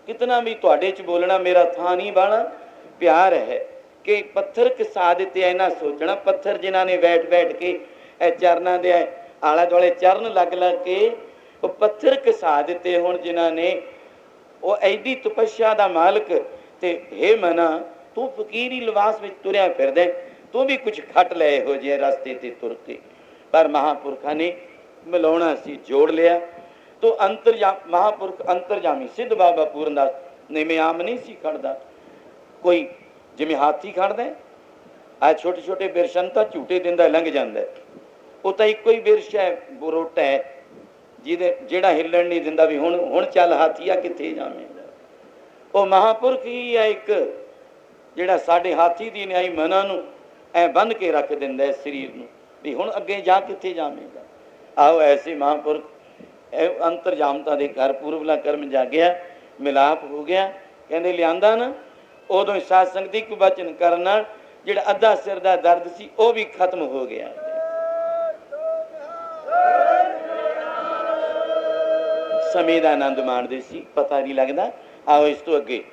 ਕਿਤਨਾ ਵੀ ਤੁਹਾਡੇ 'ਚ ਬੋਲਣਾ ਮੇਰਾ ਥਾਂ ਨਹੀਂ ਬਾਣਾ। ਪਿਆਰ ਹੈ ਕਿ ਪੱਥਰ ਘਸਾ ਦਿੱਤੇ। ਇਹਨਾਂ ਸੋਚਣਾ, ਪੱਥਰ ਜਿਨ੍ਹਾਂ ਨੇ ਬੈਠ ਬੈਠ ਕੇ ਇਹ ਚਰਨਾਂ ਦੇ ਆਲੇ ਦੁਆਲੇ ਚਰਨ ਲੱਗ ਲੱਗ ਕੇ ਉਹ ਪੱਥਰ ਘਸਾ ਦਿੱਤੇ ਹੁਣ ਜਿਨ੍ਹਾਂ ਨੇ, ਉਹ ਐਡੀ ਤਪੱਸਿਆ ਦਾ ਮਾਲਕ। ਤੇ ਹੇ ਮਨਾ, ਤੂੰ ਫਕੀਰੀ ਲਿਬਾਸ ਵਿੱਚ ਤੁਰਿਆ ਫਿਰਦਾ, ਤੂੰ ਵੀ ਕੁਝ ਖੱਟ ਲੈ ਇਹੋ ਜਿਹੇ ਰਸਤੇ ਤੇ ਤੁਰ ਕੇ। ਪਰ ਮਹਾਂਪੁਰਖਾਂ ਨੇ ਮਿਲਾਉਣਾ ਸੀ, ਜੋੜ ਲਿਆ। ਤੋ ਮਹਾਂਪੁਰਖ ਅੰਤਰਜਾਮੀ ਸਿੱਧ ਬਾਬਾ ਪੂਰਨਦਾਸ ਨਿਵੇਂ ਆਮ ਨਹੀਂ ਸੀ ਖੜਦਾ, ਕੋਈ ਜਿਵੇਂ ਹਾਥੀ ਖੜਦਾ। ਆ ਛੋਟੇ ਛੋਟੇ ਬਿਰਸ਼ਨ ਤਾਂ ਝੂਟੇ ਦਿੰਦਾ ਲੰਘ ਜਾਂਦਾ, ਉਹ ਤਾਂ ਇੱਕੋ ਹੀ ਬਿਰਸ਼ ਹੈ, ਬਰੋਟਾ ਹੈ, ਜਿਹੜਾ ਹਿੱਲਣ ਨਹੀਂ ਦਿੰਦਾ ਵੀ ਹੁਣ ਚੱਲ ਹਾਥੀਆ ਕਿੱਥੇ ਜਾਵੇਂਗਾ। ਉਹ ਮਹਾਂਪੁਰਖ ਹੀ ਹੈ ਇੱਕ, ਜਿਹੜਾ ਸਾਡੇ ਹਾਥੀ ਦੀ ਨਿਆਈ ਮਨਾਂ ਨੂੰ ਐ ਬੰਨ੍ਹ ਕੇ ਰੱਖ ਦਿੰਦਾ ਸਰੀਰ ਨੂੰ, ਵੀ ਹੁਣ ਅੱਗੇ ਜਾ ਕਿੱਥੇ ਜਾਵੇਂਗਾ। ਆਓ ਐਸੇ ਮਹਾਂਪੁਰਖ ਅੰਤਰਜਾਮਤਾ ਦੇ ਘਰ ਪੂਰਬਲਾ ਕਰਮ ਜਾਗਿਆ, ਮਿਲਾਪ ਹੋ ਗਿਆ। ਕਹਿੰਦੇ ਲਿਆਂਦਾ ਨਾ, ਉਦੋਂ ਸਾਧ ਸੰਗਤ ਦੀ ਇੱਕ ਵਚਨ ਕਰਨ ਨਾਲ ਜਿਹੜਾ ਅੱਧਾ ਸਿਰ ਦਾ ਦਰਦ ਸੀ ਉਹ ਵੀ ਖਤਮ ਹੋ ਗਿਆ। ਸਮੇਂ ਦਾ ਆਨੰਦ ਮਾਣਦੇ ਸੀ, ਪਤਾ ਨਹੀਂ ਲੱਗਦਾ। ਆਓ ਇਸ ਤੋਂ ਅੱਗੇ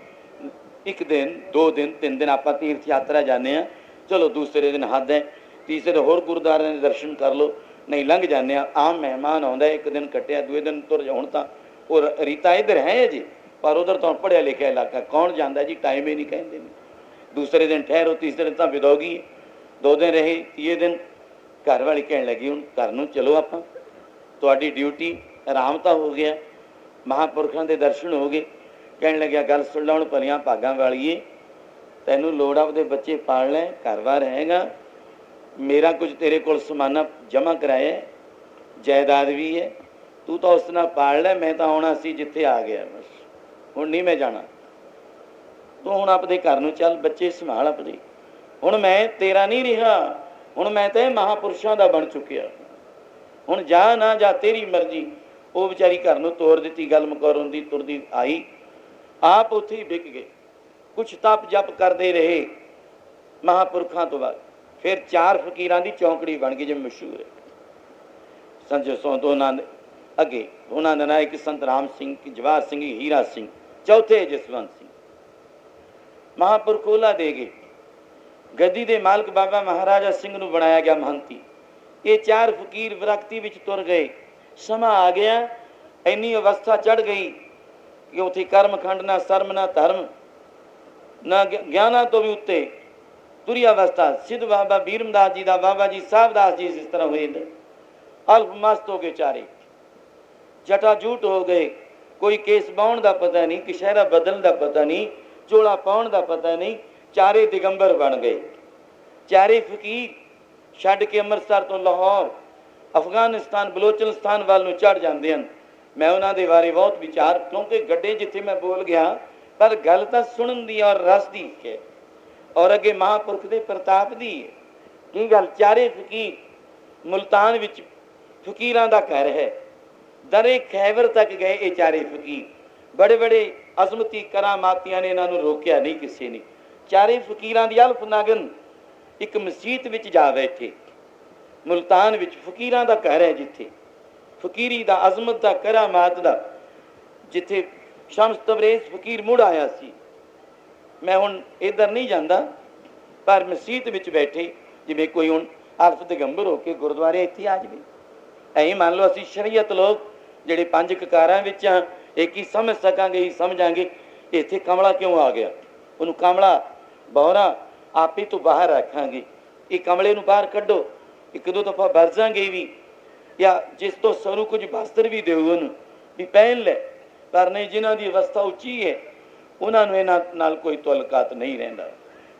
ਇੱਕ ਦਿਨ, 2 ਦਿਨ, 3 ਦਿਨ ਆਪਾਂ ਤੀਰਥ ਯਾਤਰਾ ਜਾਂਦੇ ਹਾਂ, ਚਲੋ ਦੂਸਰੇ ਦਿਨ ਹੱਦ ਹੈ, ਤੀਸਰੇ ਹੋਰ ਗੁਰਦੁਆਰਿਆਂ ਦੇ ਦਰਸ਼ਨ ਕਰ ਲਓ, ਨਹੀਂ ਲੰਘ ਜਾਂਦੇ ਹਾਂ। ਆਮ ਮਹਿਮਾਨ ਆਉਂਦਾ, ਇੱਕ ਦਿਨ ਕੱਟਿਆ, ਦੂਏ ਦਿਨ ਤੁਰ ਜਾਉਣ। ਤਾਂ ਉਹ ਰੀਤਾ ਇੱਧਰ ਹੈ ਜੀ, ਪਰ ਉਧਰ ਤਾਂ ਪੜ੍ਹਿਆ ਲਿਖਿਆ ਇਲਾਕਾ, ਕੌਣ ਜਾਂਦਾ ਜੀ, ਟਾਈਮ ਹੀ ਨਹੀਂ ਕਹਿੰਦੇ ਨੇ। ਦੂਸਰੇ ਦਿਨ ਠਹਿਰੋ, ਤੀਸਰੇ ਦਿਨ ਤਾਂ ਵਿਦੋਗੀ। 2 ਦਿਨ ਰਹੇ, ਤੀਏ ਦਿਨ ਘਰ ਵਾਲੀ ਕਹਿਣ ਲੱਗੀ ਹੁਣ ਘਰ ਨੂੰ ਚਲੋ, ਆਪਾਂ ਤੁਹਾਡੀ ਡਿਊਟੀ, ਆਰਾਮ ਤਾਂ ਹੋ ਗਿਆ, ਮਹਾਂਪੁਰਖਾਂ ਦੇ ਦਰਸ਼ਨ ਹੋ ਗਏ। ਕਹਿਣ ਲੱਗਿਆ ਗੱਲ ਸੁਣ ਲਾ ਹੁਣ, ਭਲੀਆਂ ਭਾਗਾਂ ਵਾਲੀਏ, ਤੈਨੂੰ ਲੋੜ ਆਪਦੇ ਬੱਚੇ ਪਾਲ ਲੈ, ਘਰ-ਬਾਰ ਹੈਗਾ, ਮੇਰਾ ਕੁਝ ਤੇਰੇ ਕੋਲ ਸਮਾਨਾ ਜਮ੍ਹਾਂ ਕਰਾਇਆ, ਜਾਇਦਾਦ ਵੀ ਹੈ, ਤੂੰ ਤਾਂ ਉਸ ਨਾਲ ਪਾਲ ਲੈ, ਮੈਂ ਤਾਂ ਆਉਣਾ ਸੀ ਜਿੱਥੇ ਆ ਗਿਆ, ਬਸ ਹੁਣ ਨਹੀਂ ਮੈਂ ਜਾਣਾ, ਤੂੰ ਹੁਣ ਆਪਦੇ ਘਰ ਨੂੰ ਚੱਲ, ਬੱਚੇ ਸੰਭਾਲ ਆਪਦੇ। ਹੁਣ ਮੈਂ ਤੇਰਾ ਨਹੀਂ ਰਿਹਾ, ਹੁਣ ਮੈਂ ਤਾਂ ਮਹਾਂਪੁਰਸ਼ਾਂ ਦਾ ਬਣ ਚੁੱਕਿਆ, ਹੁਣ ਜਾ ਨਾ ਜਾ ਤੇਰੀ ਮਰਜ਼ੀ। ਉਹ ਵਿਚਾਰੀ ਘਰ ਨੂੰ ਤੋਰ ਦਿੱਤੀ, ਗੱਲ ਮੁਕਰਨ ਦੀ ਤੁਰਦੀ ਆਈ, ਆਪ ਉੱਥੇ ਹੀ ਵਿਕ ਗਏ। ਕੁਛ ਤਪ ਜਪ ਕਰਦੇ ਰਹੇ ਮਹਾਂਪੁਰਖਾਂ ਤੋਂ ਬਾਅਦ, ਫਿਰ 4 ਫਕੀਰਾਂ ਦੀ ਚੌਂਕੜੀ ਬਣ ਗਈ, ਜਿਵੇਂ ਮਸ਼ਹੂਰ ਹੈ। ਸੰਜੋ ਸੌਂਦ ਉਹਨਾਂ ਦੇ ਅੱਗੇ ਉਹਨਾਂ ਦਾ ਨਾਂ ਇੱਕ ਸੰਤ ਰਾਮ ਸਿੰਘ, ਜਵਾਹਰ ਸਿੰਘ, ਹੀਰਾ ਸਿੰਘ, ਚੌਥੇ ਜਸਵੰਤ ਸਿੰਘ। ਮਹਾਂਪੁਰਖ ਉਹਲਾ ਦੇ ਗਏ। ਗੱਦੀ ਦੇ ਮਾਲਕ ਬਾਬਾ ਮਹਾਰਾਜਾ ਸਿੰਘ ਨੂੰ ਬਣਾਇਆ ਗਿਆ ਮਹੰਤੀ। ਇਹ 4 ਫਕੀਰ ਵਿਰਕਤੀ ਵਿੱਚ ਤੁਰ ਗਏ। ਸਮਾਂ ਆ ਗਿਆ, ਇੰਨੀ ਅਵਸਥਾ ਚੜ੍ਹ ਗਈ ਕਿ ਉੱਥੇ ਕਰਮਖੰਡ ਨਾ ਸ਼ਰਮ ਨਾ ਧਰਮ ਨਾ ਗਿਆਨਾਂ ਤੋਂ ਵੀ ਉੱਤੇ ਤੁਰੀ ਅਵਸਥਾ। ਸਿੱਧ ਬਾਬਾ ਬੀਰਮਦਾਸ ਜੀ ਦਾ, ਬਾਬਾ ਜੀ ਸਾਹਿਬਦਾਸ ਜੀ ਜਿਸ ਤਰ੍ਹਾਂ ਹੋਏ ਨੇ, ਅਲਫ ਮਸਤ ਹੋ ਗਏ ਚਾਰੇ, ਜਟਾ ਜੂਟ ਹੋ ਗਏ। ਕੋਈ ਕੇਸ ਬਾਉਣ ਦਾ ਪਤਾ ਨਹੀਂ, ਕਸ਼ਹਿਰਾ ਬਦਲਣ ਦਾ ਪਤਾ ਨਹੀਂ, ਚੋਲਾ ਪਾਉਣ ਦਾ ਪਤਾ ਨਹੀਂ, ਚਾਰੇ ਦਿਗੰਬਰ ਬਣ ਗਏ। ਚਾਰੇ ਫਕੀਰ ਛੱਡ ਕੇ ਅੰਮ੍ਰਿਤਸਰ ਤੋਂ ਲਾਹੌਰ ਅਫਗਾਨਿਸਤਾਨ ਬਲੋਚਿਸਤਾਨ ਵੱਲ ਨੂੰ ਚੜ੍ਹ ਜਾਂਦੇ ਹਨ। ਮੈਂ ਉਹਨਾਂ ਦੇ ਬਾਰੇ ਬਹੁਤ ਵਿਚਾਰ, ਕਿਉਂਕਿ ਗੱਡੇ ਜਿੱਥੇ ਮੈਂ ਬੋਲ ਗਿਆ, ਪਰ ਗੱਲ ਤਾਂ ਸੁਣਨ ਦੀ ਔਰ ਰਸ ਦੀ ਹੈ, ਔਰ ਅੱਗੇ ਮਹਾਂਪੁਰਖ ਦੇ ਪ੍ਰਤਾਪ ਦੀ ਹੈ। ਕੀ ਗੱਲ, ਚਾਰੇ ਫਕੀਰ ਮੁਲਤਾਨ ਵਿੱਚ ਫਕੀਰਾਂ ਦਾ ਘਰ ਹੈ। ਦਰੇ ਖੈਬਰ ਤੱਕ ਗਏ ਇਹ ਚਾਰੇ ਫਕੀਰ, ਬੜੇ ਬੜੇ ਅਜ਼ਮਤੀ ਕਰਾਮਾਤੀਆਂ ਨੇ ਇਹਨਾਂ ਨੂੰ ਰੋਕਿਆ ਨਹੀਂ ਕਿਸੇ ਨੇ। ਚਾਰੇ ਫਕੀਰਾਂ ਦੀ ਅਲਫ ਨਾਗਨ ਇੱਕ ਮਸਜਿਦ ਵਿੱਚ ਜਾ ਬੈਠੇ। ਮੁਲਤਾਨ ਵਿੱਚ ਫਕੀਰਾਂ ਦਾ ਘਰ ਹੈ, ਜਿੱਥੇ ਫਕੀਰੀ ਦਾ, ਅਜ਼ਮਤ ਦਾ, ਕਰਾਮਾਤ ਦਾ, ਜਿੱਥੇ ਸ਼ਮਸ ਤਬਰੇਜ਼ ਫਕੀਰ ਮੁੜ ਆਇਆ ਸੀ। ਮੈਂ ਹੁਣ ਇੱਧਰ ਨਹੀਂ ਜਾਂਦਾ, ਪਰ ਮਸਜਿਦ ਵਿੱਚ ਬੈਠੇ, ਜਿਵੇਂ ਕੋਈ ਹੁਣ ਅਲਫ ਦਿਗੰਬਰ ਹੋ ਕੇ ਗੁਰਦੁਆਰੇ ਇੱਥੇ ਆ ਜਾਵੇ। ਐਂ ਮੰਨ ਲਓ ਅਸੀਂ ਸ਼ਰੀਅਤ ਲੋਕ ਜਿਹੜੇ ਪੰਜ ਕਕਾਰਾਂ ਵਿੱਚ ਆ, ਇਹ ਕੀ ਸਮਝ ਸਕਾਂਗੇ, ਹੀ ਸਮਝਾਂਗੇ ਇੱਥੇ ਕਮਲਾ ਕਿਉਂ ਆ ਗਿਆ, ਉਹਨੂੰ ਕਮਲਾ ਬੌਰਾ ਆਪੇ ਤੋਂ ਬਾਹਰ ਰੱਖਾਂਗੇ। ਇਹ ਕਮਲੇ ਨੂੰ ਬਾਹਰ ਕੱਢੋ, ਇੱਕ ਦੋ ਦਫਾ ਵਰਜਾਂਗੇ ਵੀ, ਜਾਂ ਜਿਸ ਤੋਂ ਸਾਨੂੰ ਕੁਝ ਵਸਤਰ ਵੀ ਦਿਓ ਉਹਨੂੰ ਵੀ ਪਹਿਨ ਲੈ। ਪਰ ਨਹੀਂ, ਜਿਨ੍ਹਾਂ ਦੀ ਅਵਸਥਾ ਉੱਚੀ ਹੈ ਉਹਨਾਂ ਨੂੰ ਇਹਨਾਂ ਨਾਲ ਕੋਈ ਤੁਲਕਾਤ ਨਹੀਂ ਰਹਿੰਦਾ।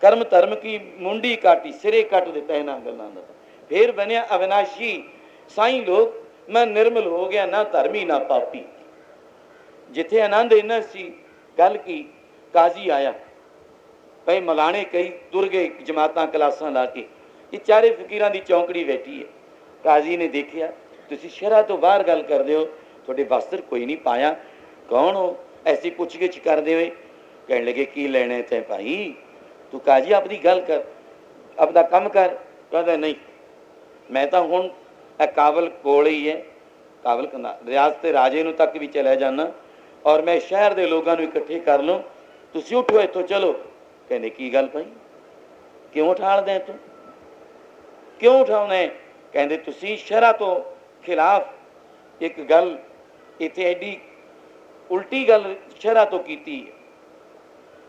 ਕਰਮ ਧਰਮ ਕੀ ਮੁੰਡੀ ਕਾਟੀ, ਸਿਰੇ ਕੱਟ ਦਿੱਤਾ ਇਹਨਾਂ ਗੱਲਾਂ ਦਾ। ਫੇਰ ਬਣਿਆ ਅਵਿਨਾਸ਼ੀ ਸਾਈਂ ਲੋਕ, ਮੈਂ ਨਿਰਮਲ ਹੋ ਗਿਆ, ਨਾ ਧਰਮੀ ਨਾ ਪਾਪੀ। ਜਿੱਥੇ ਆਨੰਦ ਇੰਨਾ ਸੀ, ਗੱਲ ਕੀ, ਕਾਜ਼ੀ ਆਇਆ, ਭਈ ਮਲਾਣੇ ਕਈ ਤੁਰ ਗਏ ਜਮਾਤਾਂ ਕਲਾਸਾਂ ਲਾ ਕੇ। ਇਹ ਚਾਰੇ ਫਕੀਰਾਂ ਦੀ ਚੌਂਕੜੀ ਬੈਠੀ ਹੈ। ਕਾਜ਼ੀ ਨੇ ਦੇਖਿਆ, ਤੁਸੀਂ ਸ਼ਰ੍ਹਾ ਤੋਂ ਬਾਹਰ ਗੱਲ ਕਰਦੇ ਹੋ, ਤੁਹਾਡੇ ਵਸਤਰ ਕੋਈ ਨਹੀਂ ਪਾਇਆ, ਕੌਣ ਹੋ? ਐਸੀ ਪੁੱਛ ਗਿੱਛ ਕਰਦੇ ਹੋਏ ਕਹਿਣ ਲੱਗੇ, ਕੀ ਲੈਣਾ ਤੈਂ ਭਾਈ, ਤੂੰ ਕਾਜ਼ੀ ਆਪਣੀ ਗੱਲ ਕਰ, ਆਪਦਾ ਕੰਮ ਕਰ। ਕਹਿੰਦਾ ਨਹੀਂ, ਮੈਂ ਤਾਂ ਹੁਣ ਇਹ ਕਾਬਲ ਕੋਲ ਹੀ ਹੈ, ਕਾਬਲ ਕਹਿੰਦਾ ਰਿਆਜ਼ ਤੇ ਰਾਜੇ ਨੂੰ ਤੱਕ ਵੀ ਚਲਿਆ ਜਾਣਾ, ਔਰ ਮੈਂ ਸ਼ਹਿਰ ਦੇ ਲੋਕਾਂ ਨੂੰ ਇਕੱਠੇ ਕਰ ਲਵਾਂ, ਤੁਸੀਂ ਉੱਠੋ ਇੱਥੋਂ ਚਲੋ। ਕਹਿੰਦੇ ਕੀ ਗੱਲ ਭਾਈ, ਕਿਉਂ ਉਠਾਲਦਾ ਤੂੰ, ਕਿਉਂ ਉਠਾਉਣਾ? ਕਹਿੰਦੇ ਤੁਸੀਂ ਸ਼ਰ੍ਹਾ ਤੋਂ ਖਿਲਾਫ ਇੱਕ ਗੱਲ ਇੱਥੇ ਐਡੀ ਉਲਟੀ ਗੱਲ ਸ਼ਰ੍ਹਾ ਤੋਂ ਕੀਤੀ ਹੈ।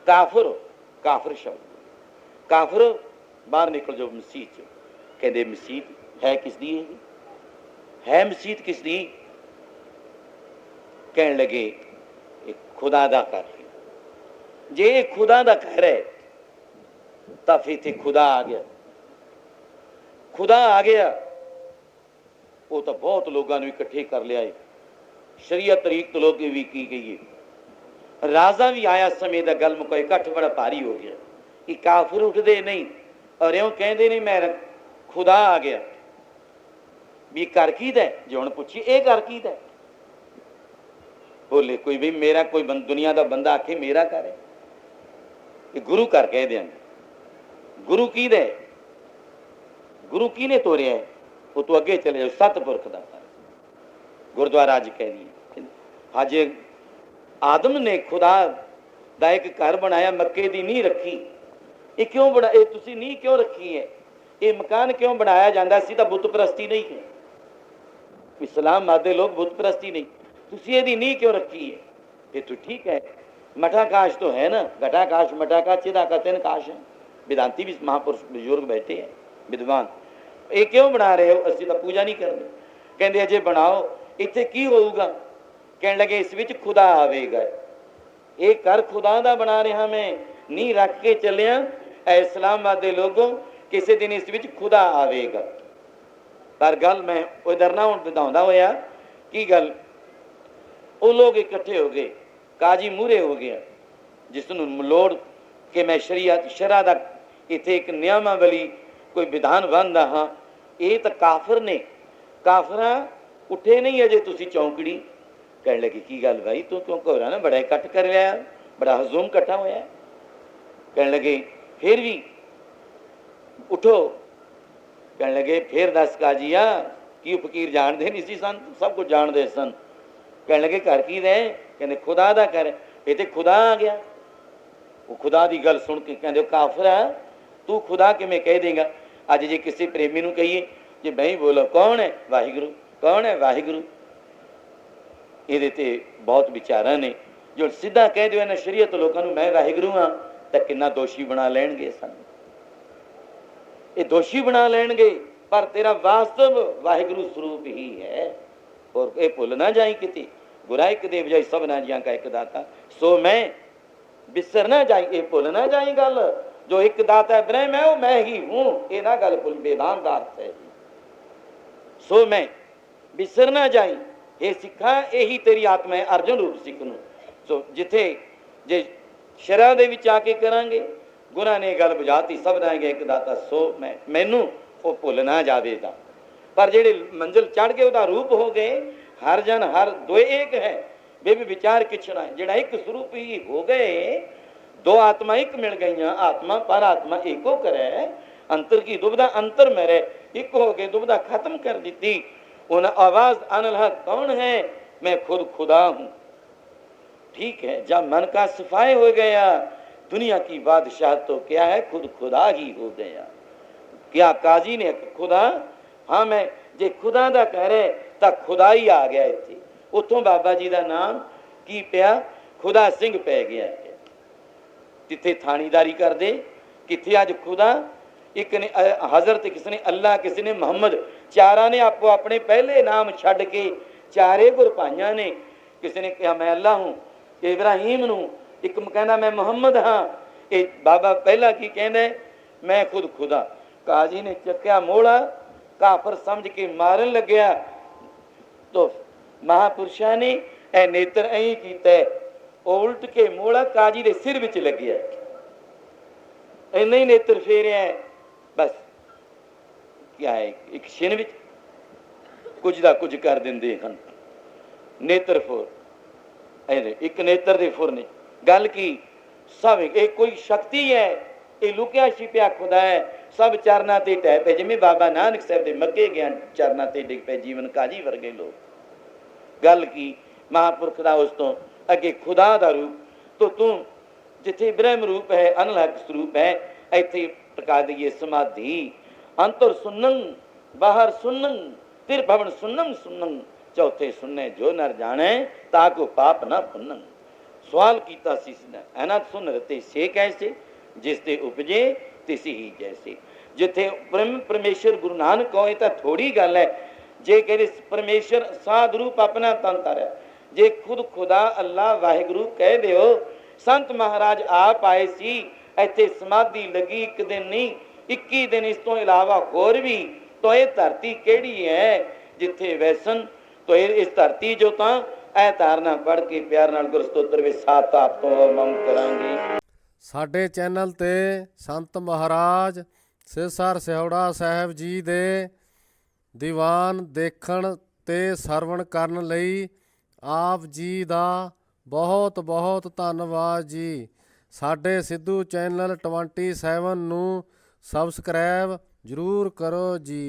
ਕਾਫਰ, ਕਾਫਰ ਸ਼ਬਦ, ਕਾਫਰ ਬਾਹਰ ਨਿਕਲ ਜਾਓ ਮਸਜਿਦ 'ਚ। ਕਹਿੰਦੇ ਮਸਜਿਦ ਹੈ ਕਿਸ ਦੀ, ਹੈ ਮਸਜਿਦ ਕਿਸ ਦੀ? ਕਹਿਣ ਲੱਗੇ ਇਹ ਖੁਦਾ ਦਾ ਘਰ ਹੈ। ਜੇ ਇਹ ਖੁਦਾ ਦਾ ਘਰ ਹੈ ਤਾਂ ਫਿਰ ਇੱਥੇ ਖੁਦਾ ਆ ਗਿਆ, ਖੁਦਾ ਆ ਗਿਆ। ਉਹ ਤਾਂ ਬਹੁਤ ਲੋਕਾਂ ਨੂੰ ਇਕੱਠੇ ਕਰ ਲਿਆ ਹੈ। ਸ਼ਰੀਅਤ ਤਰੀਕ ਤੋਂ ਲੋਕ ਵੀ ਕੀ ਕਹੀਏ, ਰਾਜਾ ਵੀ ਆਇਆ ਸਮੇਂ ਦਾ, ਗੱਲ ਮੁਕਾਈ, ਇਕੱਠ ਬੜਾ ਭਾਰੀ ਹੋ ਗਿਆ। ਇਹ ਕਾਫਰ ਉੱਠਦੇ ਨਹੀਂ, ਔਰ ਇਉਂ ਕਹਿੰਦੇ ਨੇ ਮੈਂ ਖੁਦਾ ਆ ਗਿਆ। ਵੀ ਘਰ ਕਿਹਦਾ? ਜੇ ਹੁਣ ਪੁੱਛੀ ਇਹ ਘਰ ਕਿਹਦਾ, ਬੋਲੇ ਕੋਈ ਵੀ ਮੇਰਾ, ਕੋਈ ਦੁਨੀਆ ਦਾ ਬੰਦਾ ਆਖੇ ਮੇਰਾ ਘਰ ਹੈ, ਇਹ ਗੁਰੂ ਘਰ ਕਹਿ ਦਿਆਂਗੇ। ਗੁਰੂ ਕਿਹਦਾ? ਗੁਰੂ ਕਿਹਨੇ ਤੋਰਿਆ? ਉਹ ਤੋਂ ਅੱਗੇ ਚਲੇ ਜਾਓ, ਸਤਪੁਰਖ ਦਾ ਘਰ ਗੁਰਦੁਆਰਾ ਅੱਜ ਕਹਿ ਦਈਏ। ਅੱਜ ਆਦਮ ਨੇ ਖੁਦਾ ਦਾ ਇੱਕ ਘਰ ਬਣਾਇਆ, ਮੱਕੇ ਦੀ ਨੀਂਹ ਰੱਖੀ। ਇਹ ਕਿਉਂ ਬਣਾ, ਇਹ ਤੁਸੀਂ ਨੀਂਹ ਕਿਉਂ ਰੱਖੀ ਹੈ? ਇਹ ਮਕਾਨ ਕਿਉਂ ਬਣਾਇਆ ਜਾਂਦਾ ਸੀ? ਤਾਂ ਬੁੱਤ ਪ੍ਰਸਤੀ ਨਹੀਂ ਹੈ, ਇਸਲਾਮ ਮਾਦੇ ਲੋਕ ਬੁੱਤ ਪ੍ਰਸਤੀ ਨਹੀਂ, ਤੁਸੀਂ ਇਹਦੀ ਨੀਂਹ ਕਿਉਂ ਰੱਖੀ ਹੈ? ਇਹ ਤਾਂ ਠੀਕ ਹੈ, मठाकाश तो है ना, घटाकाश मठाकाश चिदाकाश तीन काश है। वेदांती भी महापुरुष बुजुर्ग बैठे हैं विद्वान, ये क्यों बना रहे हो? असं तो पूजा नहीं करते। कहते अजे बनाओ, इत्थे की होगा? कहने लगे इस विच खुदा आवेगा। ये घर खुदा दा बना रहा मैं, नी रख के चलिया इस्लामाबाद दे लोगों, किसी दिन इस विच खुदा आवेगा। पर गल मैं उधर ना हूँ बताता होया की गल, वो लोग इकट्ठे हो गए, काजी मूहरे हो गया जिसनों लोड़ कि मैं शरीयत शरा दा इत्थे एक नियमावली कोई विधान बनदा हाँ। ये तो काफिर ने, काफिरा उठे नहीं अजे तुसी चौंकड़ी। कहने लगी की गल भाई तू क्यों घोरा ना बड़ा इकट्ठ कर लिया, बड़ा हजूम इकट्ठा होया। कहने लगे फिर भी उठो। कहने लगे फिर दस काजिया की फकीर जानते नहीं सी सन, सब कुछ जानते सन। कहने लगे घर की दे? कहते खुदा दा घर। ये तो खुदा आ गया। वो खुदा की गल सुन के कहते काफिर तू खुदा किवें कह देगा? अज जे किसी प्रेमी नूं कहिए जे बही बोलो कौन है? वाहिगुरु। कौन है? वाहिगुरु। ये ते बहुत विचारा ने जो सीधा कह दो इन्हां शरीयत लोगों मैं वाहिगुरु हाँ तो कितना दोषी बना लैणगे सन। ये दोषी बना लैणगे पर तेरा वास्तव वाहिगुरु स्वरूप ही है। और ये भुल ना जाई किते, गुरा एक दे बजाई सब ना जियां का एक दाता, सो मैं बिसर ना जाई। ये भुल ना जाई गल, जो एक दाता ब्रह्म है वो मैं ही हूँ। ये ना गल भुल, वेदांत अर्थ है। ਸੋ ਮੈਂ ਵਿਸਰ ਨਾ ਜਾਈ, ਇਹ ਸਿੱਖਾਂ ਇਹੀ ਤੇਰੀ ਆਤਮਾ ਹੈ ਅਰਜਨ ਰੂਪ ਸਿੱਖ ਨੂੰ। ਸੋ ਜਿੱਥੇ ਜੇ ਸ਼ਰਾਂ ਦੇ ਵਿੱਚ ਆ ਕੇ ਕਰਾਂਗੇ, ਗੁਰਾਂ ਨੇ ਗੱਲ ਬੁਝਾਤੀ, ਸਭ ਰਹੇਗੇ ਇੱਕ ਦਾਤਾ, ਸੋ ਮੈਨੂੰ ਉਹ ਭੁੱਲ ਨਾ ਜਾਵੇਗਾ। ਪਰ ਜਿਹੜੇ ਮੰਜ਼ਿਲ ਚੜ੍ਹ ਕੇ ਉਹਦਾ ਰੂਪ ਹੋ ਗਏ, ਹਰ ਜਨ ਹਰ ਦੋਏ ਏਕ ਹੈ, ਵੇ ਵੀ ਵਿਚਾਰ ਕਿਛਣਾ, ਜਿਹੜਾ ਇੱਕ ਸਰੂਪ ਹੀ ਹੋ ਗਏ, दो आत्मा एक मिल गई, आत्मा पर आत्मा एको करे, अंतर की दुविधा अंतर में रहे, एक हो गए, दुविधा खत्म कर दी। उन आवाज अनलह कौन है, मैं खुद खुदा हूं। ठीक है, जब मन का सफाई हो गया, दुनिया की बादशाह तो क्या है, खुद खुदा ही हो गया। क्या काजी ने खुदा, हाँ मैं जे खुदा दा कह रहे तो खुदा ही आ गया इत्थे। उतों बाबा जी का नाम की पिया, खुदा सिंह पै गया। किथे थानीदारी करते, किथे अज खुदा, एक ने हजरत, किसी ने अल्लाह, किसी ने मुहम्मद, चारा ने आपो अपने पहले नाम छड्ड के चारे गुर भाइयां ने, किसी ने कहा मैं अल्लाह हूँ, इब्राहिम नूं, एक कहना मैं मुहम्मद हाँ। ये बाबा पहला की कहना, मैं खुद खुदा। काजी ने चक्या मोड़ा, काफर समझ के मारन लग्या, तो महापुरुषां ने ए नेत्र ऐं कीता, उल्ट के मोड़ा काजी के सिर विच लग्या, इन्ना ही नेत्र फेरिया, बस क्या है, एक छिन विच कुछ दा कुछ कर देंदे हन। नेत्र फुर, एक नेत्र दे फुर ने गल की, सब एक कोई शक्ति है, ये लुकिया छिपिया खुदा है, सब चरना ते टह पे, जिवें बाबा नानक साहब दे मक्के गया चरना ते डिग पे जीवन काजी वर्गे लोग। गल की महापुरख दा उस तो अगे खुदा दा रूप, तो तू जिथे ब्रह्म रूप है, अनलहक स्वरूप है, इत्थे टका दईए समाधि। अंतर सुनन बाहर सुनन, तिर भवन सुनन सुनन, चौथे सुनने जो नर जाने, ताको पाप ना पुनन। सवाल कीता सी ऐना सुन रते से कैसे, जिसते उपजे तिस ही जैसे। जिथे ब्रह्म परमेश्वर गुरु नानक कहे तो थोड़ी गल है, जे कहते परमेश्वर साध रूप अपना तन तारा, जे खुद खुदा अल्लाह वाहिगुरु कह दिओ। संत महाराज आप आए सी, इत्थे समाधि लगी एक दिन नहीं, 21 दिन, इस तो इलावा होर भी। तो ये धरती केड़ी है जिथे वैसन, तो इस धरती जो तां ऐ धारना पढ़ के प्यार नाल गुरस्तोत्र विच साथ आप तो मंग करांगे। ਸਾਡੇ ਚੈਨਲ ਤੇ ਸੰਤ ਮਹਾਰਾਜ ਸਿਰਸਰ ਸਿਹੌੜਾ ਸਾਹਿਬ ਜੀ ਦੇ ਦੀਵਾਨ ਦੇਖਣ ਤੇ ਸਰਵਣ ਕਰਨ ਲਈ ਆਪ ਜੀ ਦਾ ਬਹੁਤ ਬਹੁਤ ਧੰਨਵਾਦ ਜੀ। ਸਾਡੇ ਸਿੱਧੂ ਚੈਨਲ 27 ਨੂੰ ਸਬਸਕ੍ਰਾਈਬ ਜ਼ਰੂਰ ਕਰੋ ਜੀ।